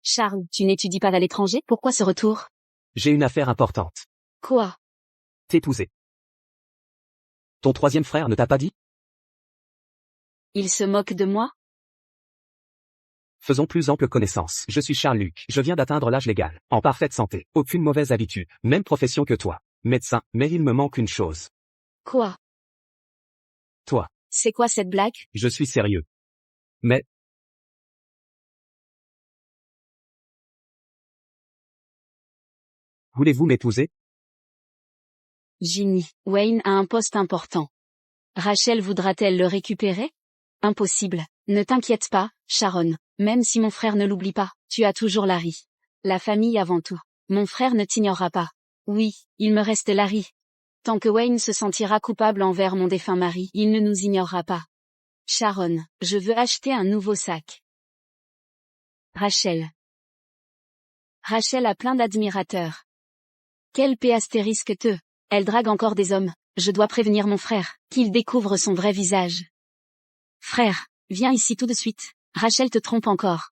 Charles, tu n'étudies pas à l'étranger? Pourquoi ce retour? J'ai une affaire importante. Quoi? T'épouser. Ton troisième frère ne t'a pas dit? Il se moque de moi? Faisons plus ample connaissance. Je suis Charles Luc. Je viens d'atteindre l'âge légal. En parfaite santé. Aucune mauvaise habitude. Même profession que toi. Médecin. Mais il me manque une chose. Quoi? Toi. C'est quoi cette blague? Je suis sérieux. Mais, voulez-vous m'épouser? Ginny, Wayne a un poste important. Rachel voudra-t-elle le récupérer? Impossible. Ne t'inquiète pas, Sharon. Même si mon frère ne l'oublie pas, tu as toujours Larry. La famille avant tout. Mon frère ne t'ignorera pas. Oui, il me reste Larry. Tant que Wayne se sentira coupable envers mon défunt mari, il ne nous ignorera pas. Sharon, je veux acheter un nouveau sac. Rachel. Rachel a plein d'admirateurs. Quel P astérisque te. Elle drague encore des hommes. Je dois prévenir mon frère, qu'il découvre son vrai visage. Frère, viens ici tout de suite. Rachel te trompe encore.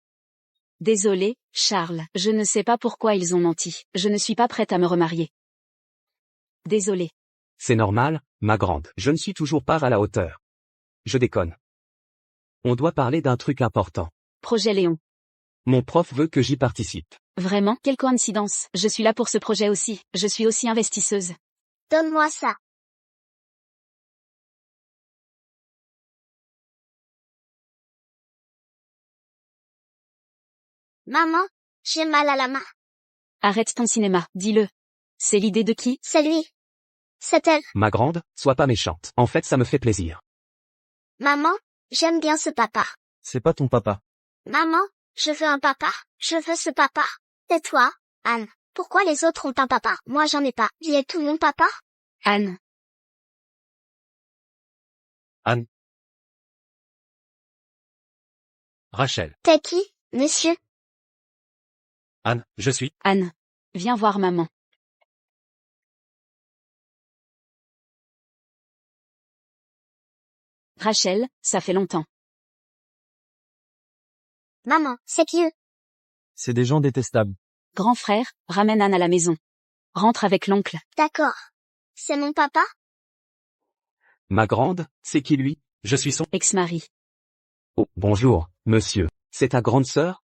Désolé, Charles, je ne sais pas pourquoi ils ont menti. Je ne suis pas prête à me remarier. Désolé. C'est normal, ma grande. Je ne suis toujours pas à la hauteur. Je déconne. On doit parler d'un truc important. Projet Léon. Mon prof veut que j'y participe. Vraiment, quelle coïncidence. Je suis là pour ce projet aussi. Je suis aussi investisseuse. Donne-moi ça. Maman, j'ai mal à la main. Arrête ton cinéma, dis-le. C'est l'idée de qui? C'est lui. C'est elle. Ma grande, sois pas méchante. En fait, ça me fait plaisir. Maman, j'aime bien ce papa. C'est pas ton papa. Maman, je veux un papa. Je veux ce papa. Et toi, Anne, pourquoi les autres ont un papa? Moi j'en ai pas. Qui est tout mon papa? Anne. Anne. Rachel. T'es qui, monsieur? Anne, je suis. Anne. Viens voir maman. Rachel, ça fait longtemps. Maman, c'est qui eux? C'est des gens détestables. Grand frère, ramène Anne à la maison. Rentre avec l'oncle. D'accord. C'est mon papa? Ma grande, c'est qui lui? Je suis son. Ex-mari. Oh, bonjour, monsieur. C'est ta grande sœur?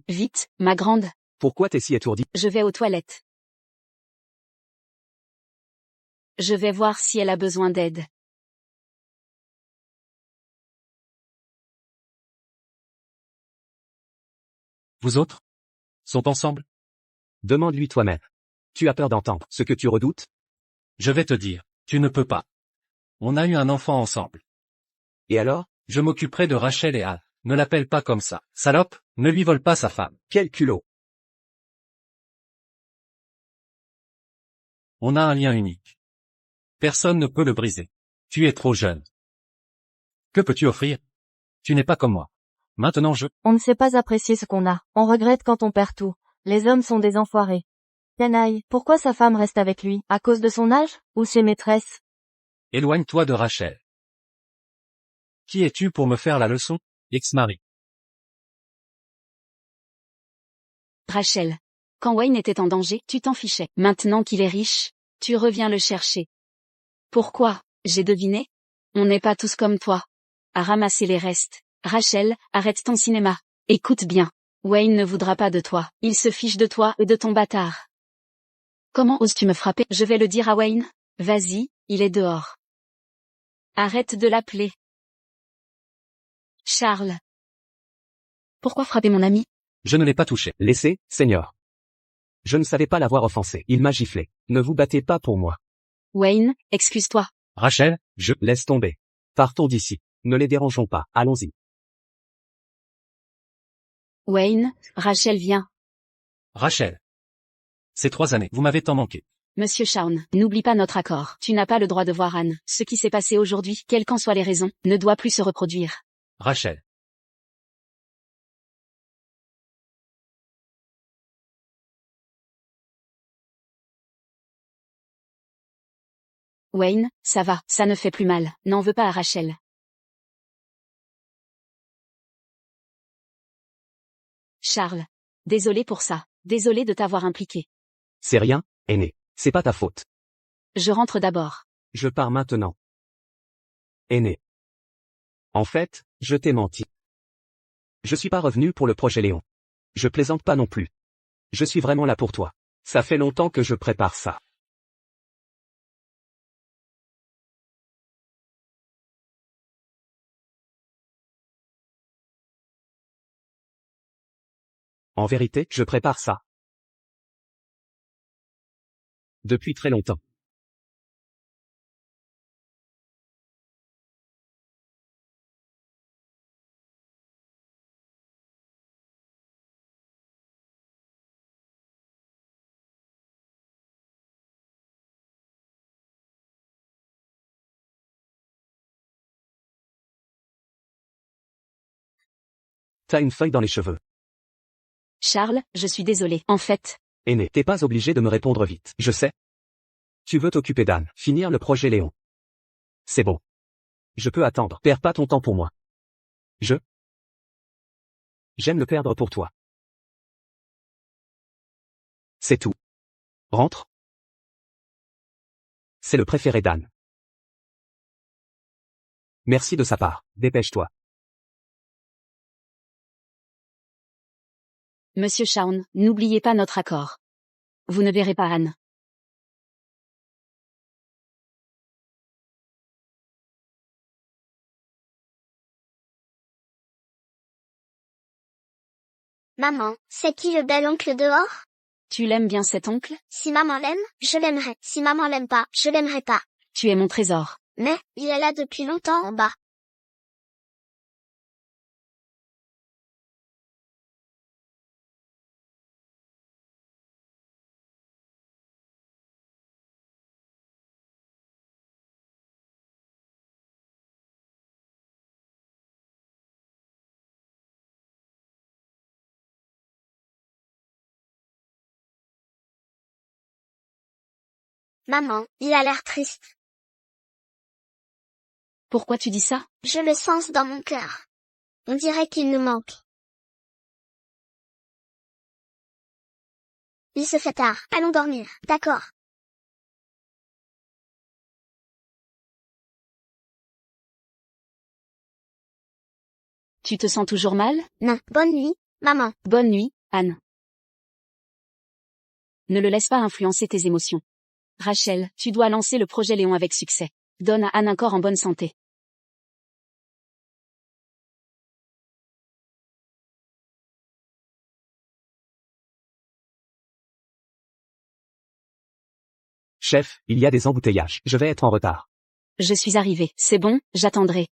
Vite, ma grande. Pourquoi t'es si étourdie? Je vais aux toilettes. Je vais voir si elle a besoin d'aide. Vous autres? Sont ensemble? Demande-lui toi-même. Tu as peur d'entendre ce que tu redoutes? Je vais te dire. Tu ne peux pas. On a eu un enfant ensemble. Et alors? Je m'occuperai de Rachel et Anne. Ne l'appelle pas comme ça. Salope, ne lui vole pas sa femme. Quel culot! On a un lien unique. Personne ne peut le briser. Tu es trop jeune. Que peux-tu offrir? Tu n'es pas comme moi. Maintenant On ne sait pas apprécier ce qu'on a. On regrette quand on perd tout. Les hommes sont des enfoirés. Canaille, pourquoi sa femme reste avec lui? À cause de son âge? Ou ses maîtresses? Éloigne-toi de Rachel. Qui es-tu pour me faire la leçon? Ex-mari. Rachel. Quand Wayne était en danger, tu t'en fichais. Maintenant qu'il est riche, tu reviens le chercher. Pourquoi? J'ai deviné. On n'est pas tous comme toi. À ramasser les restes. Rachel, arrête ton cinéma. Écoute bien. Wayne ne voudra pas de toi. Il se fiche de toi et de ton bâtard. Comment oses-tu me frapper? Je vais le dire à Wayne. Vas-y, il est dehors. Arrête de l'appeler. Charles. Pourquoi frapper mon ami? Je ne l'ai pas touché. Laissez, Seigneur. Je ne savais pas l'avoir offensé. Il m'a giflé. Ne vous battez pas pour moi. Wayne, excuse-toi. Rachel, Laisse tomber. Partons d'ici. Ne les dérangeons pas. Allons-y. Wayne, Rachel vient. Rachel. Ces 3 années, vous m'avez tant manqué. Monsieur Shawn, n'oublie pas notre accord. Tu n'as pas le droit de voir Anne. Ce qui s'est passé aujourd'hui, quelles qu'en soient les raisons, ne doit plus se reproduire. Rachel. Wayne, ça va, ça ne fait plus mal. N'en veux pas à Rachel. Charles. Désolé pour ça. Désolé de t'avoir impliqué. C'est rien, aîné. C'est pas ta faute. Je rentre d'abord. Je pars maintenant. Aîné. En fait, je t'ai menti. Je suis pas revenu pour le projet Léon. Je plaisante pas non plus. Je suis vraiment là pour toi. Ça fait longtemps que je prépare ça. En vérité, je prépare ça. Depuis très longtemps. T'as une feuille dans les cheveux. Charles, je suis désolé. En fait, Aîné, t'es pas obligé de me répondre vite. Je sais. Tu veux t'occuper d'Anne, finir le projet Léon. C'est bon. Je peux attendre. Perds pas ton temps pour moi. J'aime le perdre pour toi. C'est tout. Rentre. C'est le préféré d'Anne. Merci de sa part. Dépêche-toi. Monsieur Shawn, n'oubliez pas notre accord. Vous ne verrez pas Anne. Maman, c'est qui le bel oncle dehors? Tu l'aimes bien cet oncle? Si maman l'aime, je l'aimerai. Si maman l'aime pas, je l'aimerai pas. Tu es mon trésor. Mais, il est là depuis longtemps en bas. Maman, il a l'air triste. Pourquoi tu dis ça? Je le sens dans mon cœur. On dirait qu'il nous manque. Il se fait tard. Allons dormir. D'accord. Tu te sens toujours mal? Non. Bonne nuit, maman. Bonne nuit, Anne. Ne le laisse pas influencer tes émotions. Rachel, tu dois lancer le projet Léon avec succès. Donne à Anne un corps en bonne santé. Chef, il y a des embouteillages. Je vais être en retard. Je suis arrivée. C'est bon, j'attendrai.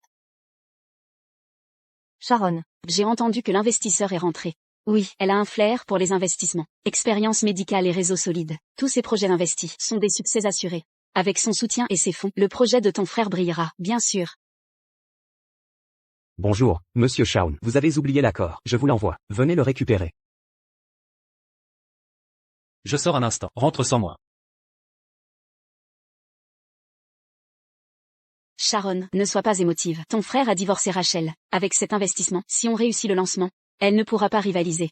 Sharon. J'ai entendu que l'investisseur est rentré. Oui, elle a un flair pour les investissements. Expérience médicale et réseau solide. Tous ses projets investis sont des succès assurés. Avec son soutien et ses fonds, le projet de ton frère brillera, bien sûr. Bonjour, Monsieur Shawn. Vous avez oublié l'accord. Je vous l'envoie. Venez le récupérer. Je sors un instant. Rentre sans moi. Sharon, ne sois pas émotive. Ton frère a divorcé Rachel. Avec cet investissement, si on réussit le lancement, elle ne pourra pas rivaliser.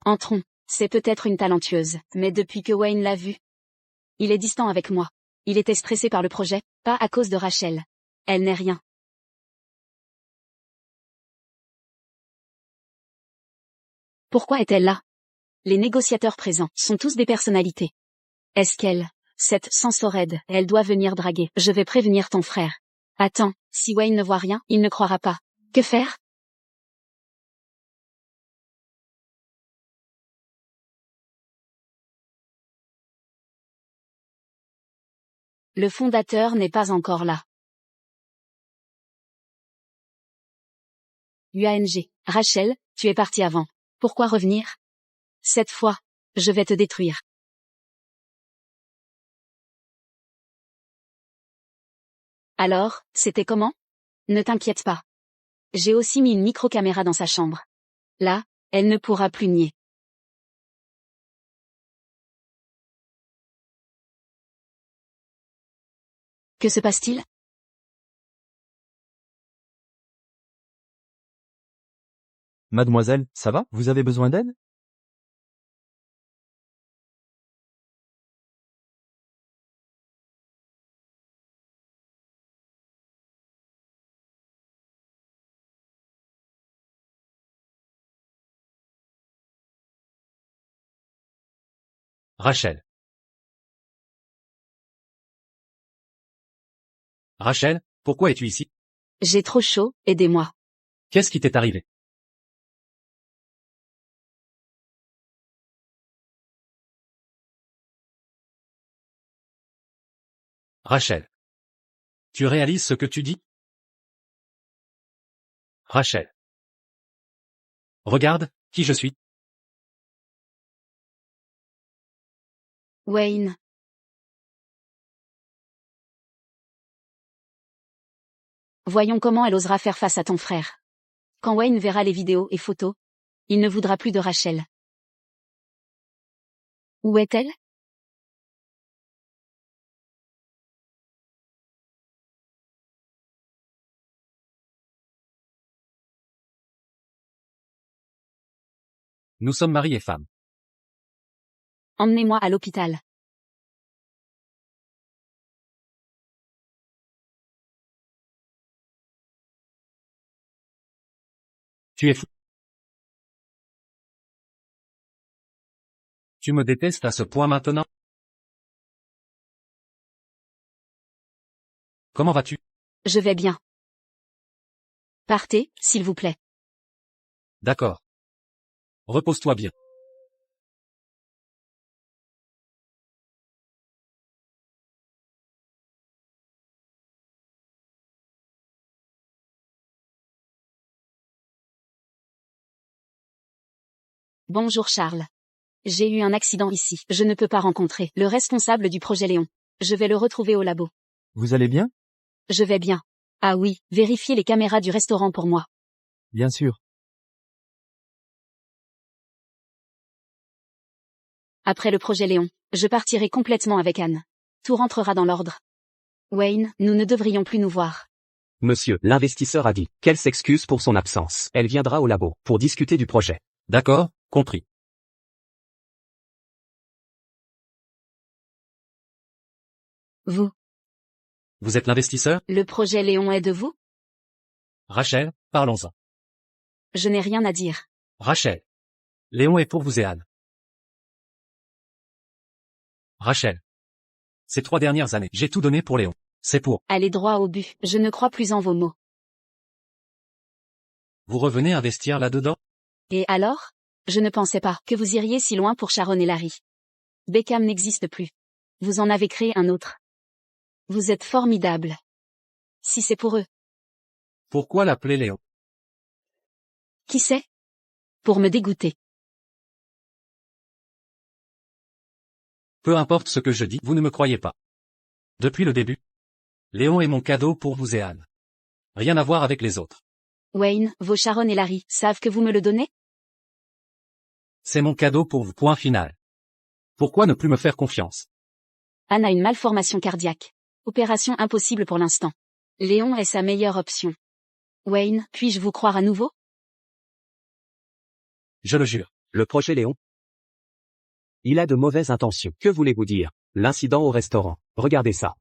Entrons. C'est peut-être une talentueuse, mais depuis que Wayne l'a vue, il est distant avec moi. Il était stressé par le projet, pas à cause de Rachel. Elle n'est rien. Pourquoi est-elle là? Les négociateurs présents sont tous des personnalités. Est-ce qu'elle, cette sensorède, elle doit venir draguer? Je vais prévenir ton frère. Attends, si Wayne ne voit rien, il ne croira pas. Que faire? Le fondateur n'est pas encore là. UANG. Rachel, tu es partie avant. Pourquoi revenir? Cette fois, je vais te détruire. Alors, c'était comment? Ne t'inquiète pas. J'ai aussi mis une micro-caméra dans sa chambre. Là, elle ne pourra plus nier. Que se passe-t-il? Mademoiselle, ça va? Vous avez besoin d'aide? Rachel. Rachel, pourquoi es-tu ici? J'ai trop chaud, aidez-moi. Qu'est-ce qui t'est arrivé? Rachel. Tu réalises ce que tu dis? Rachel. Regarde, qui je suis. Wayne. Voyons comment elle osera faire face à ton frère. Quand Wayne verra les vidéos et photos, il ne voudra plus de Rachel. Où est-elle? Nous sommes mari et femme. Emmenez-moi à l'hôpital. Tu es fou. Tu me détestes à ce point maintenant? Comment vas-tu? Je vais bien. Partez, s'il vous plaît. D'accord. Repose-toi bien. Bonjour Charles. J'ai eu un accident ici. Je ne peux pas rencontrer le responsable du projet Léon. Je vais le retrouver au labo. Vous allez bien? Je vais bien. Ah oui, vérifiez les caméras du restaurant pour moi. Bien sûr. Après le projet Léon, je partirai complètement avec Anne. Tout rentrera dans l'ordre. Wayne, nous ne devrions plus nous voir. Monsieur, l'investisseur a dit qu'elle s'excuse pour son absence. Elle viendra au labo pour discuter du projet. D'accord, compris. Vous, Vous êtes l'investisseur? le projet Léon est de vous? Rachel, parlons-en. Je n'ai rien à dire. Rachel. Léon est pour vous et Anne. Rachel. Ces 3 dernières années, j'ai tout donné pour Léon. C'est pour. Allez droit au but. Je ne crois plus en vos mots. Vous revenez investir là-dedans? Et alors? Je ne pensais pas que vous iriez si loin pour Sharon et Larry. Beckham n'existe plus. Vous en avez créé un autre. Vous êtes formidable. Si c'est pour eux. Pourquoi l'appeler Léon? Qui sait? Pour me dégoûter. Peu importe ce que je dis, vous ne me croyez pas. Depuis le début. Léon est mon cadeau pour vous et Anne. Rien à voir avec les autres. Wayne, vos Sharon et Larry savent que vous me le donnez? C'est mon cadeau pour vous. Point final. Pourquoi ne plus me faire confiance? Anne a une malformation cardiaque. Opération impossible pour l'instant. Léon est sa meilleure option. Wayne, puis-je vous croire à nouveau? Je le jure. Le projet Léon? Il a de mauvaises intentions. Que voulez-vous dire? L'incident au restaurant. Regardez ça.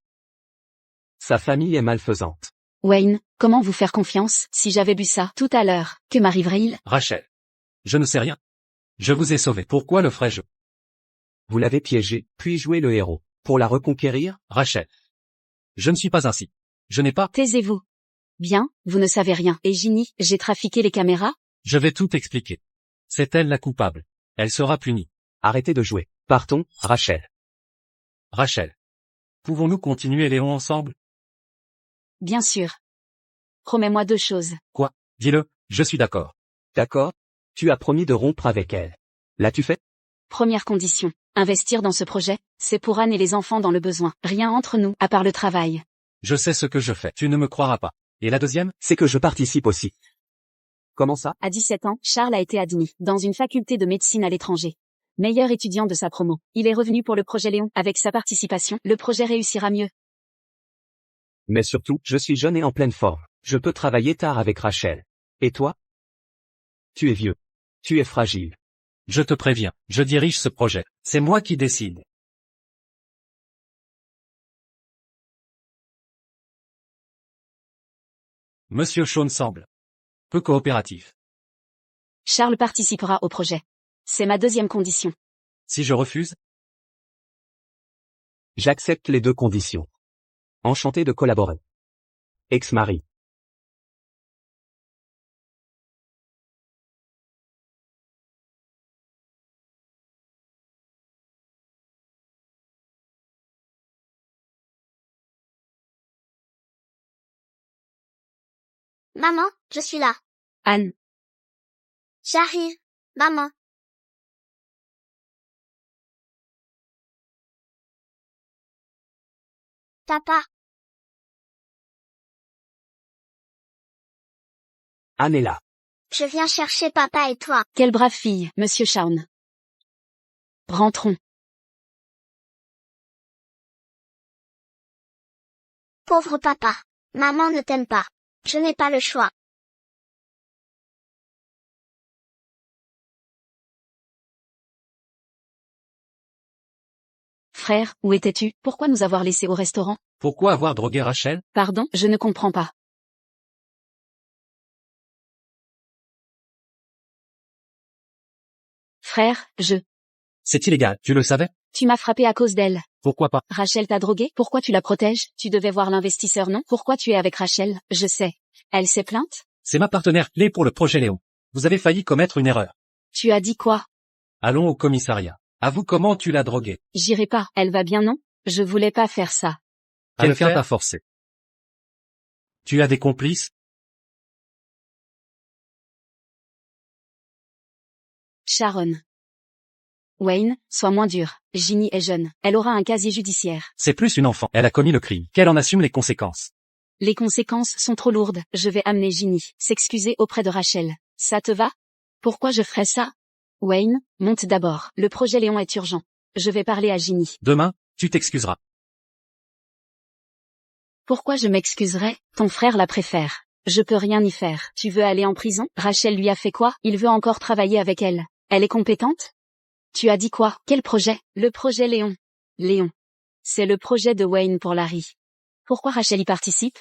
Sa famille est malfaisante. Wayne, comment vous faire confiance si j'avais bu ça tout à l'heure? Que m'arriverait-il? Rachel. Je ne sais rien. Je vous ai sauvé. Pourquoi le ferais-je? Vous l'avez piégé, puis joué le héros. Pour la reconquérir? Rachel. Je ne suis pas ainsi. Je n'ai pas... Taisez-vous. Bien, vous ne savez rien. Et Ginny, j'ai trafiqué les caméras? Je vais tout expliquer. C'est elle la coupable. Elle sera punie. Arrêtez de jouer. Partons, Rachel. Rachel. Pouvons-nous continuer Léon ensemble? Bien sûr. Promets-moi 2 choses. Quoi? Dis-le, je suis d'accord. D'accord? Tu as promis de rompre avec elle. L'as-tu fait? Première condition. Investir dans ce projet, c'est pour Anne et les enfants dans le besoin. Rien entre nous, à part le travail. Je sais ce que je fais. Tu ne me croiras pas. Et la deuxième? C'est que je participe aussi. Comment ça? À 17 ans, Charles a été admis dans une faculté de médecine à l'étranger. Meilleur étudiant de sa promo. Il est revenu pour le projet Léon. Avec sa participation, le projet réussira mieux. Mais surtout, je suis jeune et en pleine forme. Je peux travailler tard avec Rachel. Et toi? Tu es vieux. Tu es fragile. Je te préviens, je dirige ce projet. C'est moi qui décide. Monsieur Shawn semble peu coopératif. Charles participera au projet. C'est ma 2e condition. Si je refuse? J'accepte les 2 conditions. Enchanté de collaborer. Ex-mari. Maman, je suis là. Anne. J'arrive. Maman. Papa. Anne est là. Je viens chercher papa et toi. Quelle brave fille, Monsieur Shawn. Rentrons. Pauvre papa. Maman ne t'aime pas. Je n'ai pas le choix. Frère, où étais-tu? Pourquoi nous avoir laissés au restaurant? Pourquoi avoir drogué Rachel? Pardon, je ne comprends pas. Frère, C'est illégal, tu le savais? Tu m'as frappé à cause d'elle. Pourquoi pas? Rachel t'a drogué? Pourquoi tu la protèges? Tu devais voir l'investisseur, non? Pourquoi tu es avec Rachel? Je sais. Elle s'est plainte? C'est ma partenaire clé pour le projet Léon. Vous avez failli commettre une erreur. Tu as dit quoi? Allons au commissariat. Avoue comment tu l'as droguée. J'irai pas. Elle va bien, non? Je voulais pas faire ça. Quelqu'un t'a forcé. Tu as des complices? Sharon. Wayne, sois moins dur. Ginny est jeune. Elle aura un casier judiciaire. C'est plus une enfant. Elle a commis le crime. Qu'elle en assume les conséquences. Les conséquences sont trop lourdes. Je vais amener Ginny s'excuser auprès de Rachel. Ça te va? Pourquoi je ferais ça? Wayne, monte d'abord. Le projet Léon est urgent. Je vais parler à Ginny. Demain, tu t'excuseras. Pourquoi je m'excuserais? Ton frère la préfère. Je peux rien y faire. Tu veux aller en prison? Rachel lui a fait quoi? Il veut encore travailler avec elle. Elle est compétente? Tu as dit quoi? Quel projet? Le projet Léon. Léon. C'est le projet de Wayne pour Larry. Pourquoi Rachel y participe?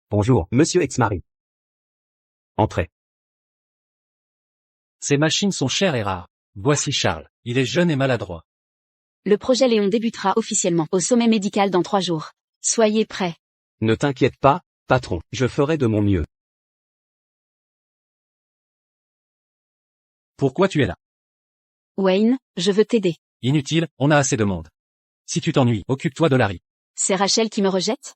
Bonjour, monsieur ex-mari. Entrez. Ces machines sont chères et rares. Voici Charles. Il est jeune et maladroit. Le projet Léon débutera officiellement au sommet médical dans 3 jours. Soyez prêts. Ne t'inquiète pas, patron. Je ferai de mon mieux. Pourquoi tu es là? Wayne, je veux t'aider. Inutile, on a assez de monde. Si tu t'ennuies, occupe-toi de Larry. C'est Rachel qui me rejette?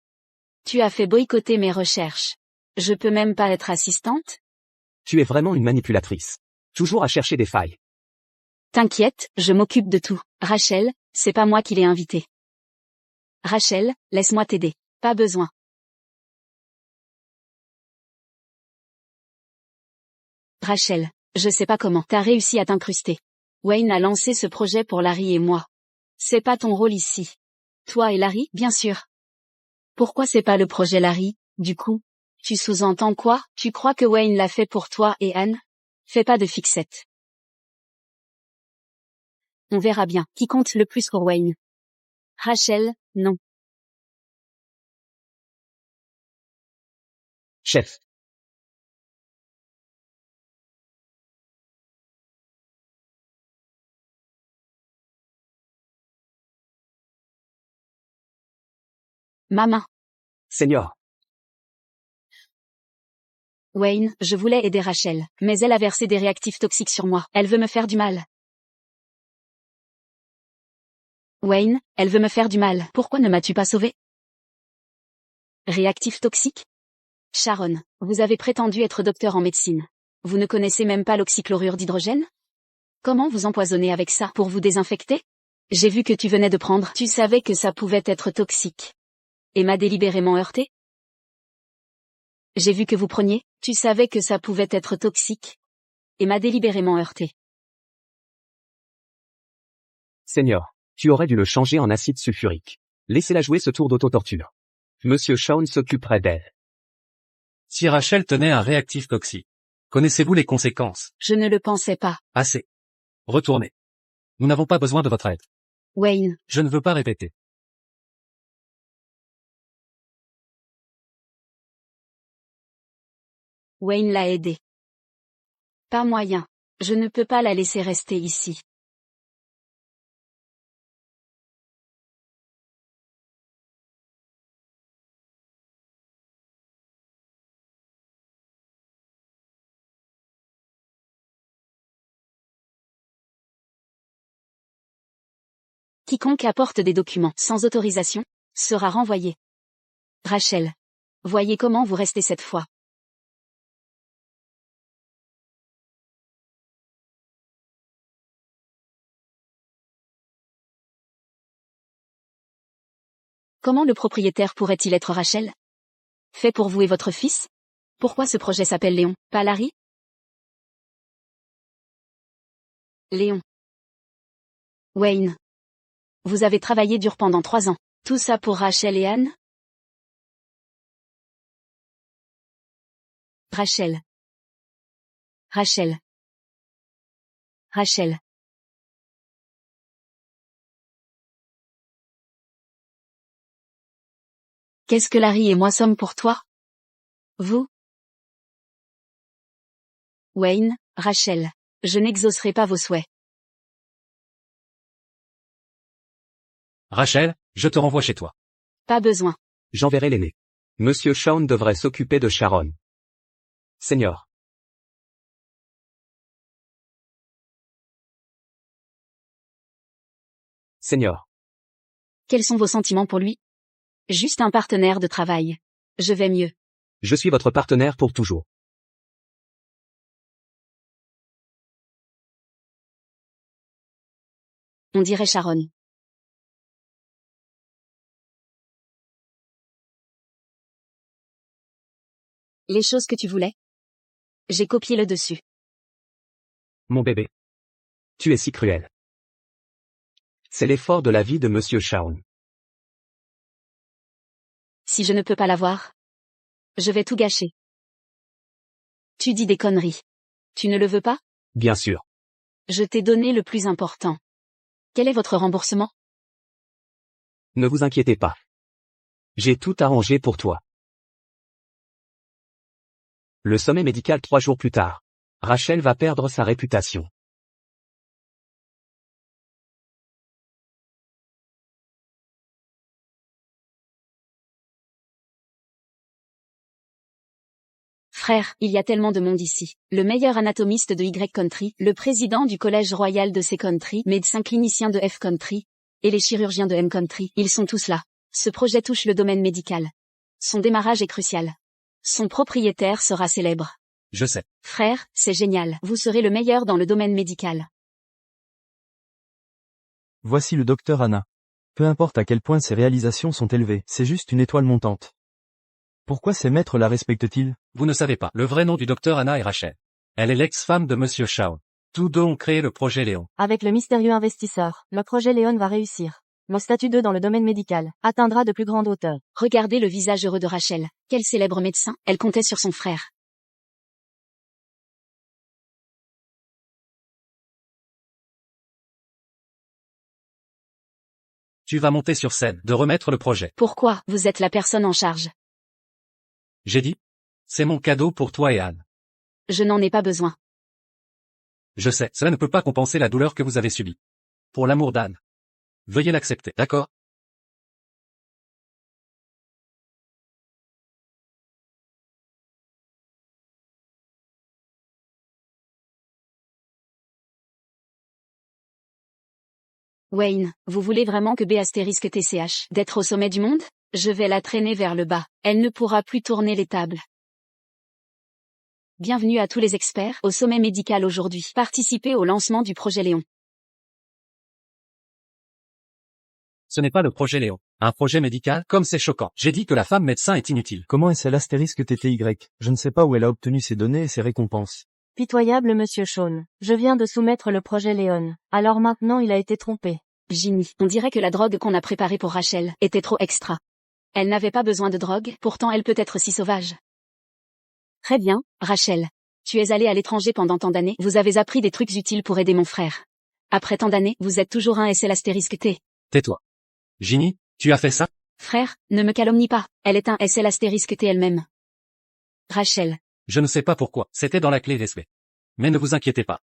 Tu as fait boycotter mes recherches. Je peux même pas être assistante? Tu es vraiment une manipulatrice. Toujours à chercher des failles. T'inquiète, je m'occupe de tout. Rachel, c'est pas moi qui l'ai invitée. Rachel, laisse-moi t'aider. Pas besoin. Rachel, je sais pas comment t'as réussi à t'incruster. Wayne a lancé ce projet pour Larry et moi. C'est pas ton rôle ici. Toi et Larry, bien sûr. Pourquoi c'est pas le projet Larry, du coup? Tu sous-entends quoi? Tu crois que Wayne l'a fait pour toi et Anne? Fais pas de fixette. On verra bien qui compte le plus pour Wayne. Rachel, non. Chef. Maman. Seigneur. Wayne, je voulais aider Rachel, mais elle a versé des réactifs toxiques sur moi. Elle veut me faire du mal. Wayne, elle veut me faire du mal. Pourquoi ne m'as-tu pas sauvé? Réactifs toxiques? Sharon, vous avez prétendu être docteur en médecine. Vous ne connaissez même pas l'oxychlorure d'hydrogène? Comment vous empoisonnez avec ça pour vous désinfecter? J'ai vu que tu venais de prendre. Tu savais que ça pouvait être toxique. Et m'a délibérément heurté? J'ai vu que vous preniez. Tu savais que ça pouvait être toxique. Et m'a délibérément heurté. Seigneur, tu aurais dû le changer en acide sulfurique. Laissez-la jouer ce tour d'autotorture. Monsieur Shawn s'occuperait d'elle. Si Rachel tenait un réactif toxique, connaissez-vous les conséquences? Je ne le pensais pas. Assez. Retournez. Nous n'avons pas besoin de votre aide. Wayne. Je ne veux pas répéter. Wayne l'a aidée. Pas moyen. Je ne peux pas la laisser rester ici. Quiconque apporte des documents sans autorisation sera renvoyé. Rachel. Voyez comment vous restez cette fois. Comment le propriétaire pourrait-il être Rachel? Fait pour vous et votre fils? Pourquoi ce projet s'appelle Léon, pas Larry? Léon. Wayne. Vous avez travaillé dur pendant 3 ans. Tout ça pour Rachel et Anne? Rachel. Rachel. Rachel. Qu'est-ce que Larry et moi sommes pour toi? Vous? Wayne, Rachel. Je n'exaucerai pas vos souhaits. Rachel, je te renvoie chez toi. Pas besoin. J'enverrai l'aîné. Monsieur Shawn devrait s'occuper de Sharon. Seigneur. Seigneur. Quels sont vos sentiments pour lui? Juste un partenaire de travail. Je vais mieux. Je suis votre partenaire pour toujours. On dirait Sharon. Les choses que tu voulais? J'ai copié le dessus. Mon bébé. Tu es si cruel. C'est l'effort de la vie de Monsieur Shawn. Si je ne peux pas l'avoir, je vais tout gâcher. Tu dis des conneries. Tu ne le veux pas? Bien sûr. Je t'ai donné le plus important. Quel est votre remboursement? Ne vous inquiétez pas. J'ai tout arrangé pour toi. Le sommet médical 3 jours plus tard. Rachel va perdre sa réputation. Frère, il y a tellement de monde ici. Le meilleur anatomiste de Y Country, le président du collège royal de C Country, médecin clinicien de F Country, et les chirurgiens de M Country, ils sont tous là. Ce projet touche le domaine médical. Son démarrage est crucial. Son propriétaire sera célèbre. Je sais. Frère, c'est génial. Vous serez le meilleur dans le domaine médical. Voici le docteur Anna. Peu importe à quel point ses réalisations sont élevées, c'est juste une étoile montante. Pourquoi ces maîtres la respectent-ils? Vous ne savez pas. Le vrai nom du docteur Anna est Rachel. Elle est l'ex-femme de Monsieur Shawn. Tous deux ont créé le projet Léon. Avec le mystérieux investisseur, le projet Léon va réussir. Le statut 2 dans le domaine médical atteindra de plus grandes hauteurs. Regardez le visage heureux de Rachel. Quel célèbre médecin. Elle comptait sur son frère. Tu vas monter sur scène, de remettre le projet. Pourquoi? Vous êtes la personne en charge. J'ai dit. C'est mon cadeau pour toi et Anne. Je n'en ai pas besoin. Je sais, cela ne peut pas compenser la douleur que vous avez subie. Pour l'amour d'Anne. Veuillez l'accepter, d'accord? Wayne, vous voulez vraiment que B astérisque TCH d'être au sommet du monde? Je vais la traîner vers le bas. Elle ne pourra plus tourner les tables. Bienvenue à tous les experts au sommet médical aujourd'hui. Participez au lancement du projet Léon. Ce n'est pas le projet Léon. Un projet médical, comme c'est choquant. J'ai dit que la femme médecin est inutile. Comment est-ce l'astérisque TTY? Je ne sais pas où elle a obtenu ces données et ces récompenses. Pitoyable Monsieur Shawn. Je viens de soumettre le projet Léon. Alors maintenant il a été trompé. Ginny, on dirait que la drogue qu'on a préparée pour Rachel était trop extra. Elle n'avait pas besoin de drogue, pourtant elle peut être si sauvage. Très bien, Rachel. Tu es allée à l'étranger pendant tant d'années, vous avez appris des trucs utiles pour aider mon frère. Après tant d'années, vous êtes toujours un SL astérisque T. Tais-toi. Ginny, tu as fait ça? Frère, ne me calomnie pas, elle est un SL astérisque T elle-même. Rachel. Je ne sais pas pourquoi, c'était dans la clé USB. Mais ne vous inquiétez pas.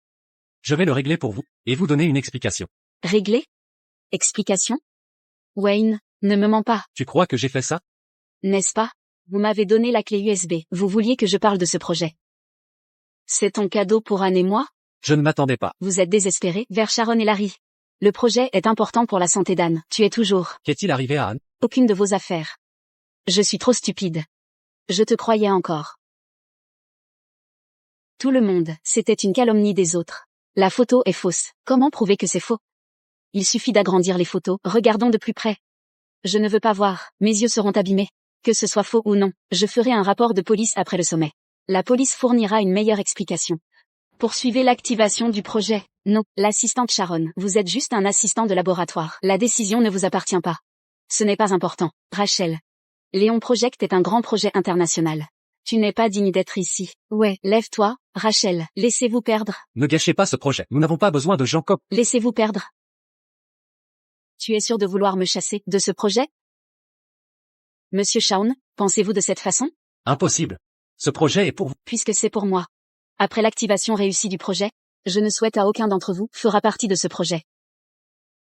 Je vais le régler pour vous, et vous donner une explication. Régler? Explication? Wayne, ne me mens pas. Tu crois que j'ai fait ça? N'est-ce pas? Vous m'avez donné la clé USB, vous vouliez que je parle de ce projet. C'est ton cadeau pour Anne et moi? Je ne m'attendais pas. Vous êtes désespérés, vers Sharon et Larry. Le projet est important pour la santé d'Anne. Tu es toujours. Qu'est-il arrivé à Anne? Aucune de vos affaires. Je suis trop stupide. Je te croyais encore. Tout le monde, c'était une calomnie des autres. La photo est fausse. Comment prouver que c'est faux? Il suffit d'agrandir les photos, regardons de plus près. Je ne veux pas voir, mes yeux seront abîmés. Que ce soit faux ou non, je ferai un rapport de police après le sommet. La police fournira une meilleure explication. Poursuivez l'activation du projet. Non, l'assistante Sharon, vous êtes juste un assistant de laboratoire. La décision ne vous appartient pas. Ce n'est pas important. Rachel. Léon Project est un grand projet international. Tu n'es pas digne d'être ici. Ouais, lève-toi, Rachel. Laissez-vous perdre. Ne gâchez pas ce projet. Nous n'avons pas besoin de gens comme... Laissez-vous perdre. Tu es sûr de vouloir me chasser de ce projet? Monsieur Shawn, pensez-vous de cette façon? Impossible. Ce projet est pour vous. Puisque c'est pour moi. Après l'activation réussie du projet, je ne souhaite à aucun d'entre vous fera partie de ce projet.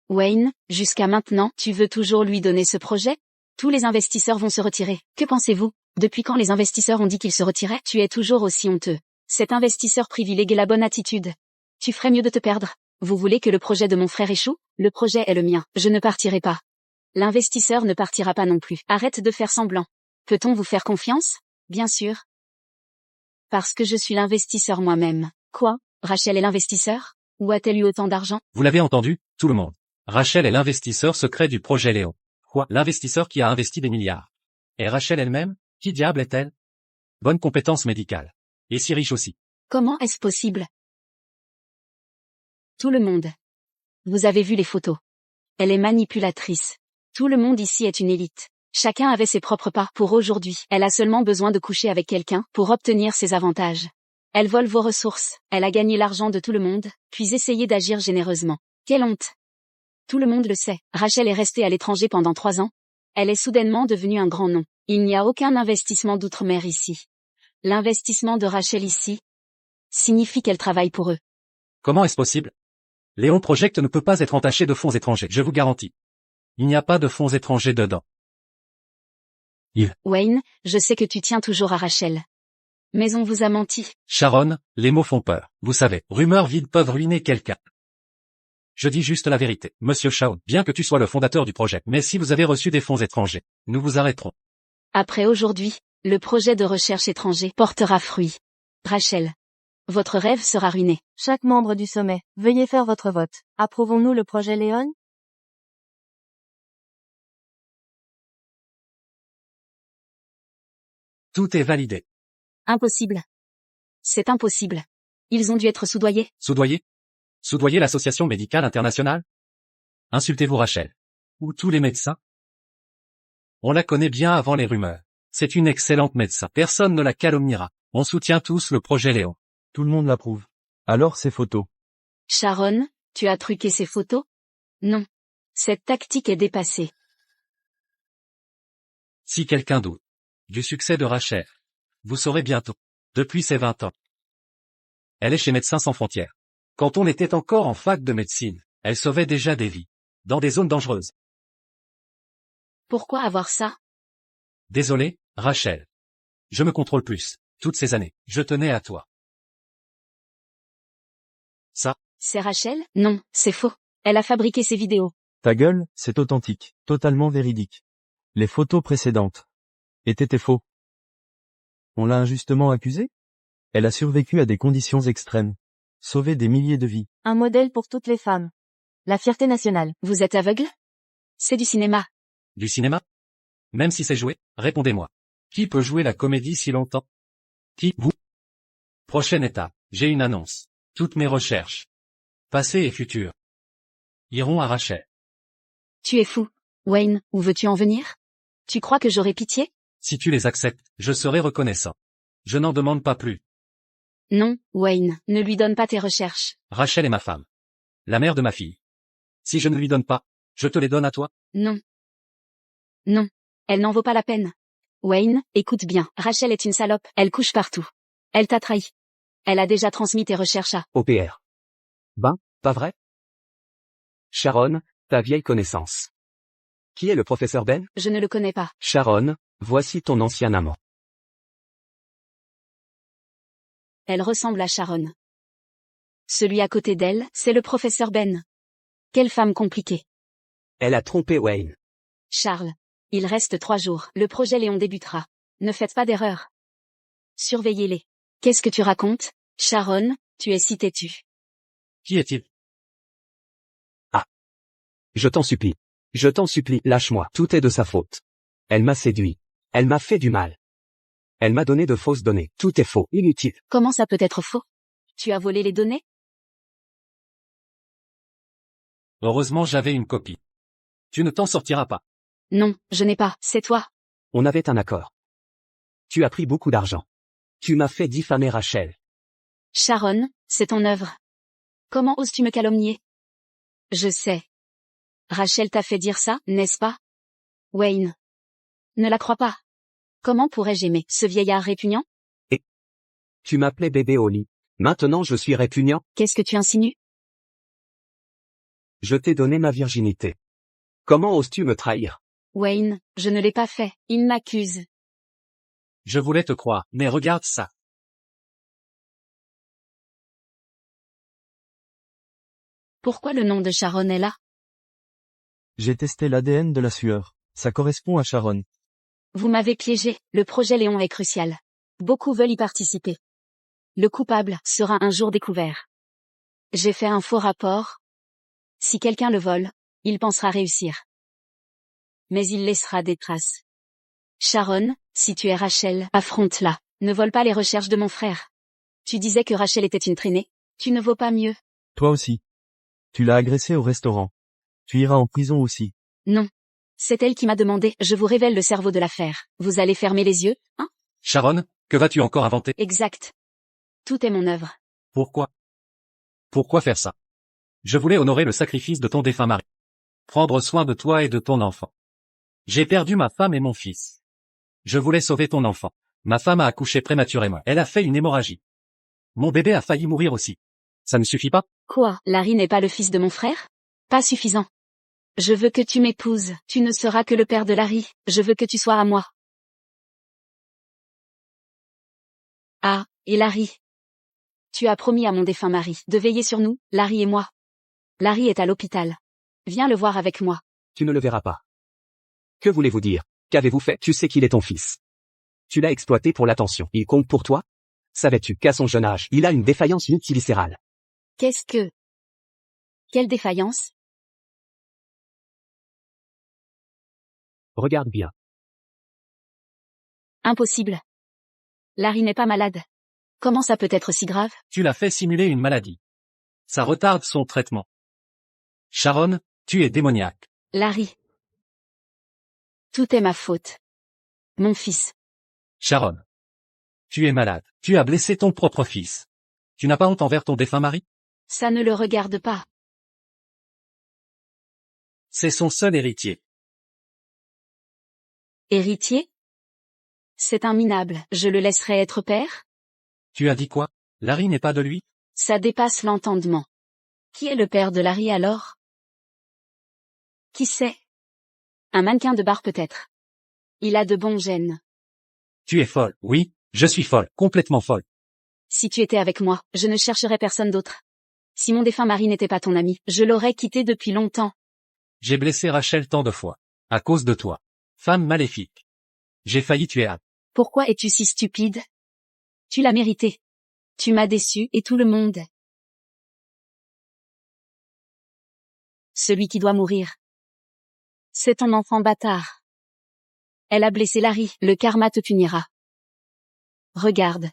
Wayne, jusqu'à maintenant, tu veux toujours lui donner ce projet? Tous les investisseurs vont se retirer. Que pensez-vous? Depuis quand les investisseurs ont dit qu'ils se retiraient? Tu es toujours aussi honteux. Cet investisseur privilégie la bonne attitude. Tu ferais mieux de te perdre. Vous voulez que le projet de mon frère échoue? Le projet est le mien. Je ne partirai pas. L'investisseur ne partira pas non plus. Arrête de faire semblant. Peut-on vous faire confiance? Bien sûr. Parce que je suis l'investisseur moi-même. Quoi? Rachel est l'investisseur? Où a-t-elle eu autant d'argent? Vous l'avez entendu, tout le monde. Rachel est l'investisseur secret du projet Léon. Quoi? L'investisseur qui a investi des milliards. Et Rachel elle-même? Qui diable est-elle? Bonne compétence médicale. Et si riche aussi. Comment est-ce possible? Tout le monde. Vous avez vu les photos. Elle est manipulatrice. Tout le monde ici est une élite. Chacun avait ses propres pas pour aujourd'hui. Elle a seulement besoin de coucher avec quelqu'un pour obtenir ses avantages. Elle vole vos ressources. Elle a gagné l'argent de tout le monde, puis essayé d'agir généreusement. Quelle honte! Tout le monde le sait. Rachel est restée à l'étranger pendant 3 ans. Elle est soudainement devenue un grand nom. Il n'y a aucun investissement d'outre-mer ici. L'investissement de Rachel ici signifie qu'elle travaille pour eux. Comment est-ce possible? Léon Project ne peut pas être entaché de fonds étrangers, je vous garantis. Il n'y a pas de fonds étrangers dedans. Wayne, je sais que tu tiens toujours à Rachel. Mais on vous a menti. Sharon, les mots font peur. Vous savez, rumeurs vides peuvent ruiner quelqu'un. Je dis juste la vérité, Monsieur Shawn, bien que tu sois le fondateur du projet, mais si vous avez reçu des fonds étrangers, nous vous arrêterons. Après aujourd'hui, le projet de recherche étranger portera fruit. Rachel. Votre rêve sera ruiné. Chaque membre du sommet, veuillez faire votre vote. Approuvons-nous le projet Léon? Tout est validé. Impossible. C'est impossible. Ils ont dû être soudoyés. Soudoyé? Soudoyez l'association médicale internationale? Insultez-vous Rachel? Ou tous les médecins? On la connaît bien avant les rumeurs. C'est une excellente médecin. Personne ne la calomniera. On soutient tous le projet Léon. Tout le monde l'approuve. Alors ces photos. Sharon, tu as truqué ces photos? Non. Cette tactique est dépassée. Si quelqu'un doute du succès de Rachel, vous saurez bientôt. Depuis ses 20 ans. Elle est chez Médecins sans frontières. Quand on était encore en fac de médecine, elle sauvait déjà des vies. Dans des zones dangereuses. Pourquoi avoir ça? Désolé, Rachel. Je me contrôle plus. Toutes ces années, je tenais à toi. Ça, C'est Rachel? Non, c'est faux. Elle a fabriqué ces vidéos. Ta gueule, c'est authentique, totalement véridique. Les photos précédentes étaient faux. On l'a injustement accusée? Elle a survécu à des conditions extrêmes. Sauvé des milliers de vies. Un modèle pour toutes les femmes. La fierté nationale. Vous êtes aveugle? C'est du cinéma. du cinéma? Même si c'est joué, répondez-moi. Qui peut jouer la comédie si longtemps? Qui, vous? Prochaine étape, j'ai une annonce. Toutes mes recherches, passées et futures, iront à Rachel. Tu es fou. Wayne, où veux-tu en venir? Tu crois que j'aurai pitié? Si tu les acceptes, je serai reconnaissant. Je n'en demande pas plus. Non, Wayne, ne lui donne pas tes recherches. Rachel est ma femme. La mère de ma fille. Si je ne lui donne pas, je te les donne à toi. Non. Non. Elle n'en vaut pas la peine. Wayne, écoute bien, Rachel est une salope, elle couche partout. Elle t'a trahi. Elle a déjà transmis tes recherches à... OPR. Ben, pas vrai? Sharon, ta vieille connaissance. Qui est le professeur Ben? Je ne le connais pas. Sharon, voici ton ancien amant. Elle ressemble à Sharon. Celui à côté d'elle, c'est le professeur Ben. Quelle femme compliquée. Elle a trompé Wayne. Charles. Il reste 3 jours. Le projet Léon débutera. Ne faites pas d'erreur. Surveillez-les. Qu'est-ce que tu racontes? Sharon, tu es si têtue. Qui est-il? Je t'en supplie. Je t'en supplie, lâche-moi. Tout est de sa faute. Elle m'a séduit. Elle m'a fait du mal. Elle m'a donné de fausses données. Tout est faux, inutile. Comment ça peut être faux? Tu as volé les données? Heureusement j'avais une copie. Tu ne t'en sortiras pas. Non, je n'ai pas, c'est toi. On avait un accord. Tu as pris beaucoup d'argent. Tu m'as fait diffamer Rachel. Sharon, c'est ton œuvre. Comment oses-tu me calomnier? Je sais. Rachel t'a fait dire ça, n'est-ce pas? Wayne. Ne la crois pas. Comment pourrais-je aimer ce vieillard répugnant? Tu m'appelais bébé au lit. Maintenant je suis répugnant. Qu'est-ce que tu insinues? Je t'ai donné ma virginité. Comment oses-tu me trahir? Wayne, je ne l'ai pas fait. Il m'accuse. Je voulais te croire, mais regarde ça. Pourquoi le nom de Sharon est là? J'ai testé l'ADN de la sueur. Ça correspond à Sharon. Vous m'avez piégé, le projet Léon est crucial. Beaucoup veulent y participer. Le coupable sera un jour découvert. J'ai fait un faux rapport. Si quelqu'un le vole, il pensera réussir. Mais il laissera des traces. Sharon, si tu es Rachel, affronte-la. Ne vole pas les recherches de mon frère. Tu disais que Rachel était une traînée. Tu ne vaux pas mieux. Toi aussi. Tu l'as agressée au restaurant. Tu iras en prison aussi. Non. C'est elle qui m'a demandé, je vous révèle le cerveau de l'affaire. Vous allez fermer les yeux, hein? Sharon, que vas-tu encore inventer? Exact. Tout est mon œuvre. Pourquoi? Pourquoi faire ça? Je voulais honorer le sacrifice de ton défunt mari. Prendre soin de toi et de ton enfant. J'ai perdu ma femme et mon fils. Je voulais sauver ton enfant. Ma femme a accouché prématurément. Elle a fait une hémorragie. Mon bébé a failli mourir aussi. Ça ne suffit pas? Quoi? Larry n'est pas le fils de mon frère? Pas suffisant. Je veux que tu m'épouses. Tu ne seras que le père de Larry. Je veux que tu sois à moi. Ah, et Larry. Tu as promis à mon défunt mari de veiller sur nous, Larry et moi. Larry est à l'hôpital. Viens le voir avec moi. Tu ne le verras pas. Que voulez-vous dire? Qu'avez-vous fait? Tu sais qu'il est ton fils. Tu l'as exploité pour l'attention. Il compte pour toi? Savais-tu qu'à son jeune âge, il a une défaillance multiviscérale? Qu'est-ce que... Quelle défaillance? Regarde bien. Impossible. Larry n'est pas malade. Comment ça peut être si grave? Tu l'as fait simuler une maladie. Ça retarde son traitement. Sharon, tu es démoniaque. Larry. Tout est ma faute. Mon fils. Sharon. Tu es malade. Tu as blessé ton propre fils. Tu n'as pas honte envers ton défunt mari? Ça ne le regarde pas. C'est son seul héritier. Héritier? C'est un minable. Je le laisserai être père? Tu as dit quoi? Larry n'est pas de lui? Ça dépasse l'entendement. Qui est le père de Larry alors? Qui sait? Un mannequin de bar peut-être. Il a de bons gènes. Tu es folle. Oui, je suis folle. Complètement folle. Si tu étais avec moi, je ne chercherais personne d'autre. Si mon défunt mari n'était pas ton ami, je l'aurais quitté depuis longtemps. J'ai blessé Rachel tant de fois. À cause de toi. Femme maléfique. J'ai failli tuer Anne. Pourquoi es-tu si stupide? Tu l'as mérité. Tu m'as déçu et tout le monde. Celui qui doit mourir. C'est ton enfant bâtard. Elle a blessé Larry, le karma te punira. Regarde.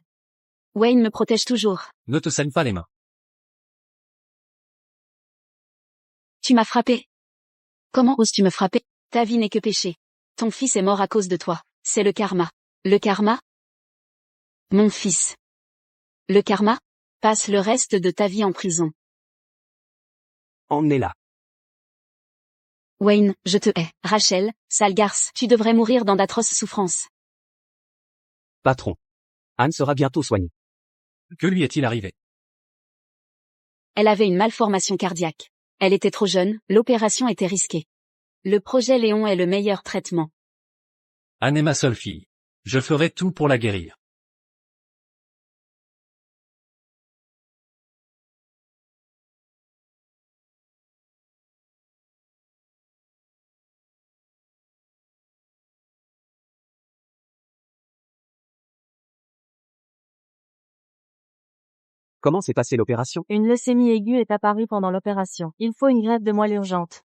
Wayne me protège toujours. Ne te saigne pas les mains. Tu m'as frappé. Comment oses-tu me frapper? Ta vie n'est que péché. Ton fils est mort à cause de toi. C'est le karma. Le karma? Mon fils. Le karma? Passe le reste de ta vie en prison. Emmenez-la. Wayne, je te hais. Rachel, sale garce, tu devrais mourir dans d'atroces souffrances. Patron. Anne sera bientôt soignée. Que lui est-il arrivé? Elle avait une malformation cardiaque. Elle était trop jeune, l'opération était risquée. Le projet Léon est le meilleur traitement. Anne est ma seule fille. Je ferai tout pour la guérir. Comment s'est passée l'opération? Une leucémie aiguë est apparue pendant l'opération. Il faut une greffe de moelle urgente.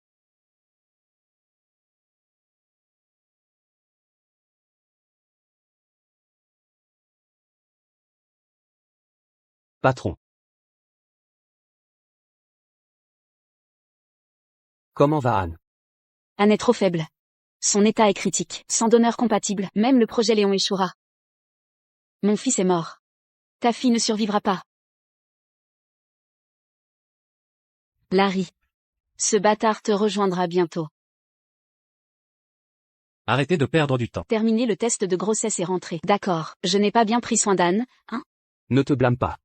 Patron. Comment va Anne? Anne est trop faible. Son état est critique. Sans donneur compatible, même le projet Léon échouera. Mon fils est mort. Ta fille ne survivra pas. Larry. Ce bâtard te rejoindra bientôt. Arrêtez de perdre du temps. Terminez le test de grossesse et rentrez. D'accord, je n'ai pas bien pris soin d'Anne, hein? Ne te blâme pas.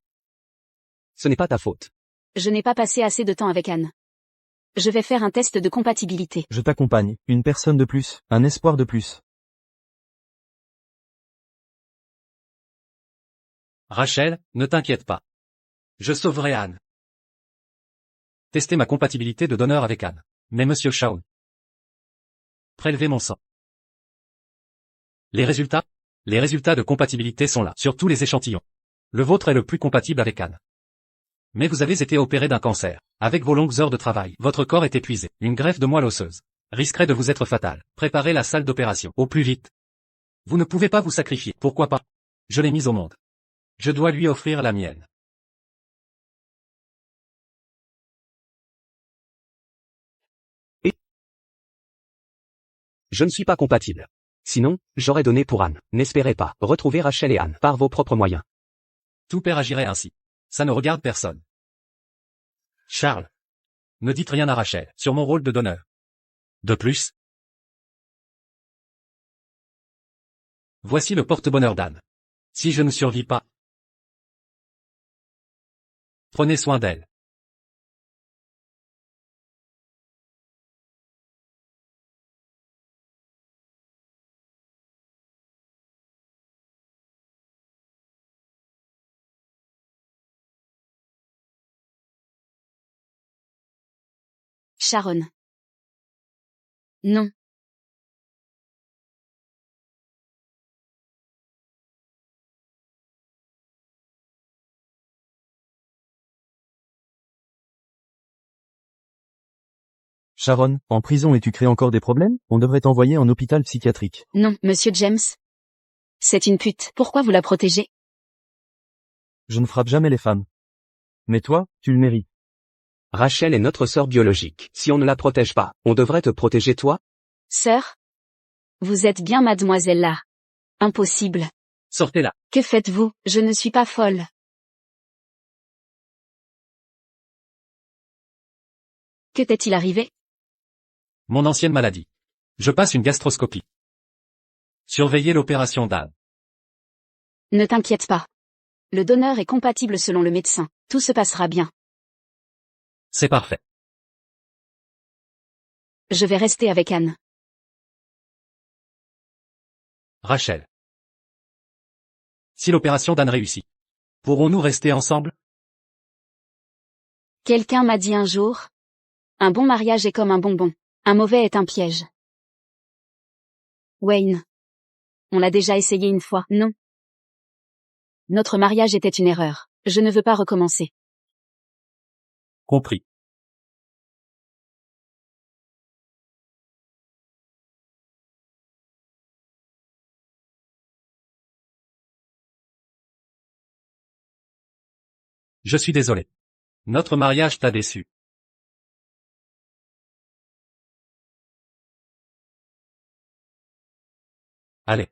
Ce n'est pas ta faute. Je n'ai pas passé assez de temps avec Anne. Je vais faire un test de compatibilité. Je t'accompagne. Une personne de plus, un espoir de plus. Rachel, ne t'inquiète pas. Je sauverai Anne. Testez ma compatibilité de donneur avec Anne. Mais monsieur Shawn. Prélevez mon sang. Les résultats? Les résultats de compatibilité sont là, sur tous les échantillons. Le vôtre est le plus compatible avec Anne. Mais vous avez été opéré d'un cancer. Avec vos longues heures de travail, votre corps est épuisé. Une greffe de moelle osseuse risquerait de vous être fatale. Préparez la salle d'opération au plus vite. Vous ne pouvez pas vous sacrifier. Pourquoi pas? Je l'ai mise au monde. Je dois lui offrir la mienne. Je ne suis pas compatible. Sinon, j'aurais donné pour Anne. N'espérez pas retrouver Rachel et Anne par vos propres moyens. Tout père agirait ainsi. Ça ne regarde personne. Charles. Ne dites rien à Rachel sur mon rôle de donneur. De plus. Voici le porte-bonheur d'Anne. Si je ne survis pas, prenez soin d'elle. Sharon. Non. Sharon, en prison et tu crées encore des problèmes? On devrait t'envoyer en hôpital psychiatrique. Non, monsieur James. C'est une pute. Pourquoi vous la protégez? Je ne frappe jamais les femmes. Mais toi, tu le mérites. Rachel est notre sœur biologique. Si on ne la protège pas, on devrait te protéger toi? Sœur? Vous êtes bien mademoiselle là. Impossible. Sortez-la. Que faites-vous? Je ne suis pas folle. Que t'est-il arrivé? Mon ancienne maladie. Je passe une gastroscopie. Surveillez l'opération d'Anne. Ne t'inquiète pas. Le donneur est compatible selon le médecin. Tout se passera bien. C'est parfait. Je vais rester avec Anne. Rachel. Si l'opération d'Anne réussit, pourrons-nous rester ensemble? Quelqu'un m'a dit un jour, un bon mariage est comme un bonbon, un mauvais est un piège. Wayne. On l'a déjà essayé une fois, non? Notre mariage était une erreur. Je ne veux pas recommencer. Compris. Je suis désolé. Notre mariage t'a déçu. Allez.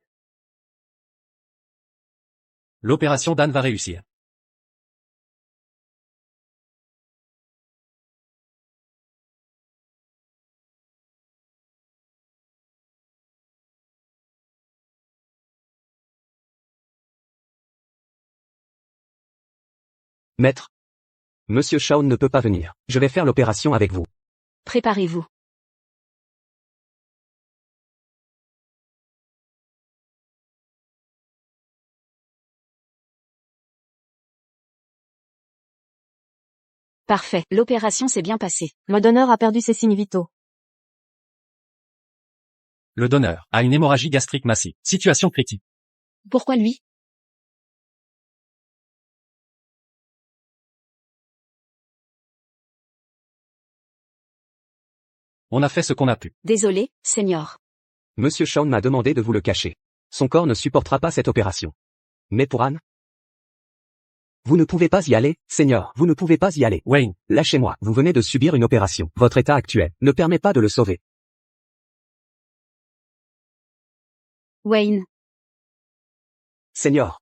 L'opération d'Anne va réussir. Maître. Monsieur Shawn ne peut pas venir. Je vais faire l'opération avec vous. Préparez-vous. Parfait. L'opération s'est bien passée. Le donneur a perdu ses signes vitaux. Le donneur a une hémorragie gastrique massive. Situation critique. Pourquoi lui? On a fait ce qu'on a pu. Désolé, Seigneur. Monsieur Shawn m'a demandé de vous le cacher. Son corps ne supportera pas cette opération. Mais pour Anne? Vous ne pouvez pas y aller, Seigneur. Vous ne pouvez pas y aller. Wayne. Lâchez-moi. Vous venez de subir une opération. Votre état actuel ne permet pas de le sauver. Wayne. Seigneur.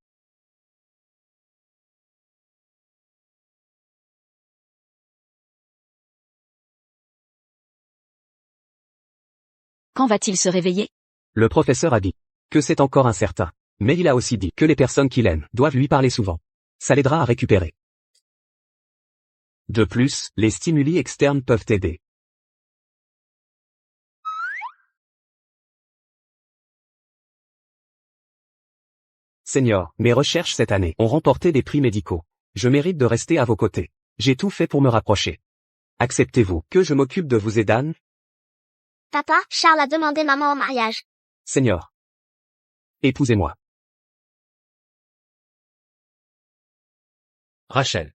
Quand va-t-il se réveiller? Le professeur a dit que c'est encore incertain. Mais il a aussi dit que les personnes qu'il aime doivent lui parler souvent. Ça l'aidera à récupérer. De plus, les stimuli externes peuvent aider. Seigneur, mes recherches cette année ont remporté des prix médicaux. Je mérite de rester à vos côtés. J'ai tout fait pour me rapprocher. Acceptez-vous que je m'occupe de vous et d'Anne? Papa, Charles a demandé maman en mariage. Seigneur. Épousez-moi. Rachel.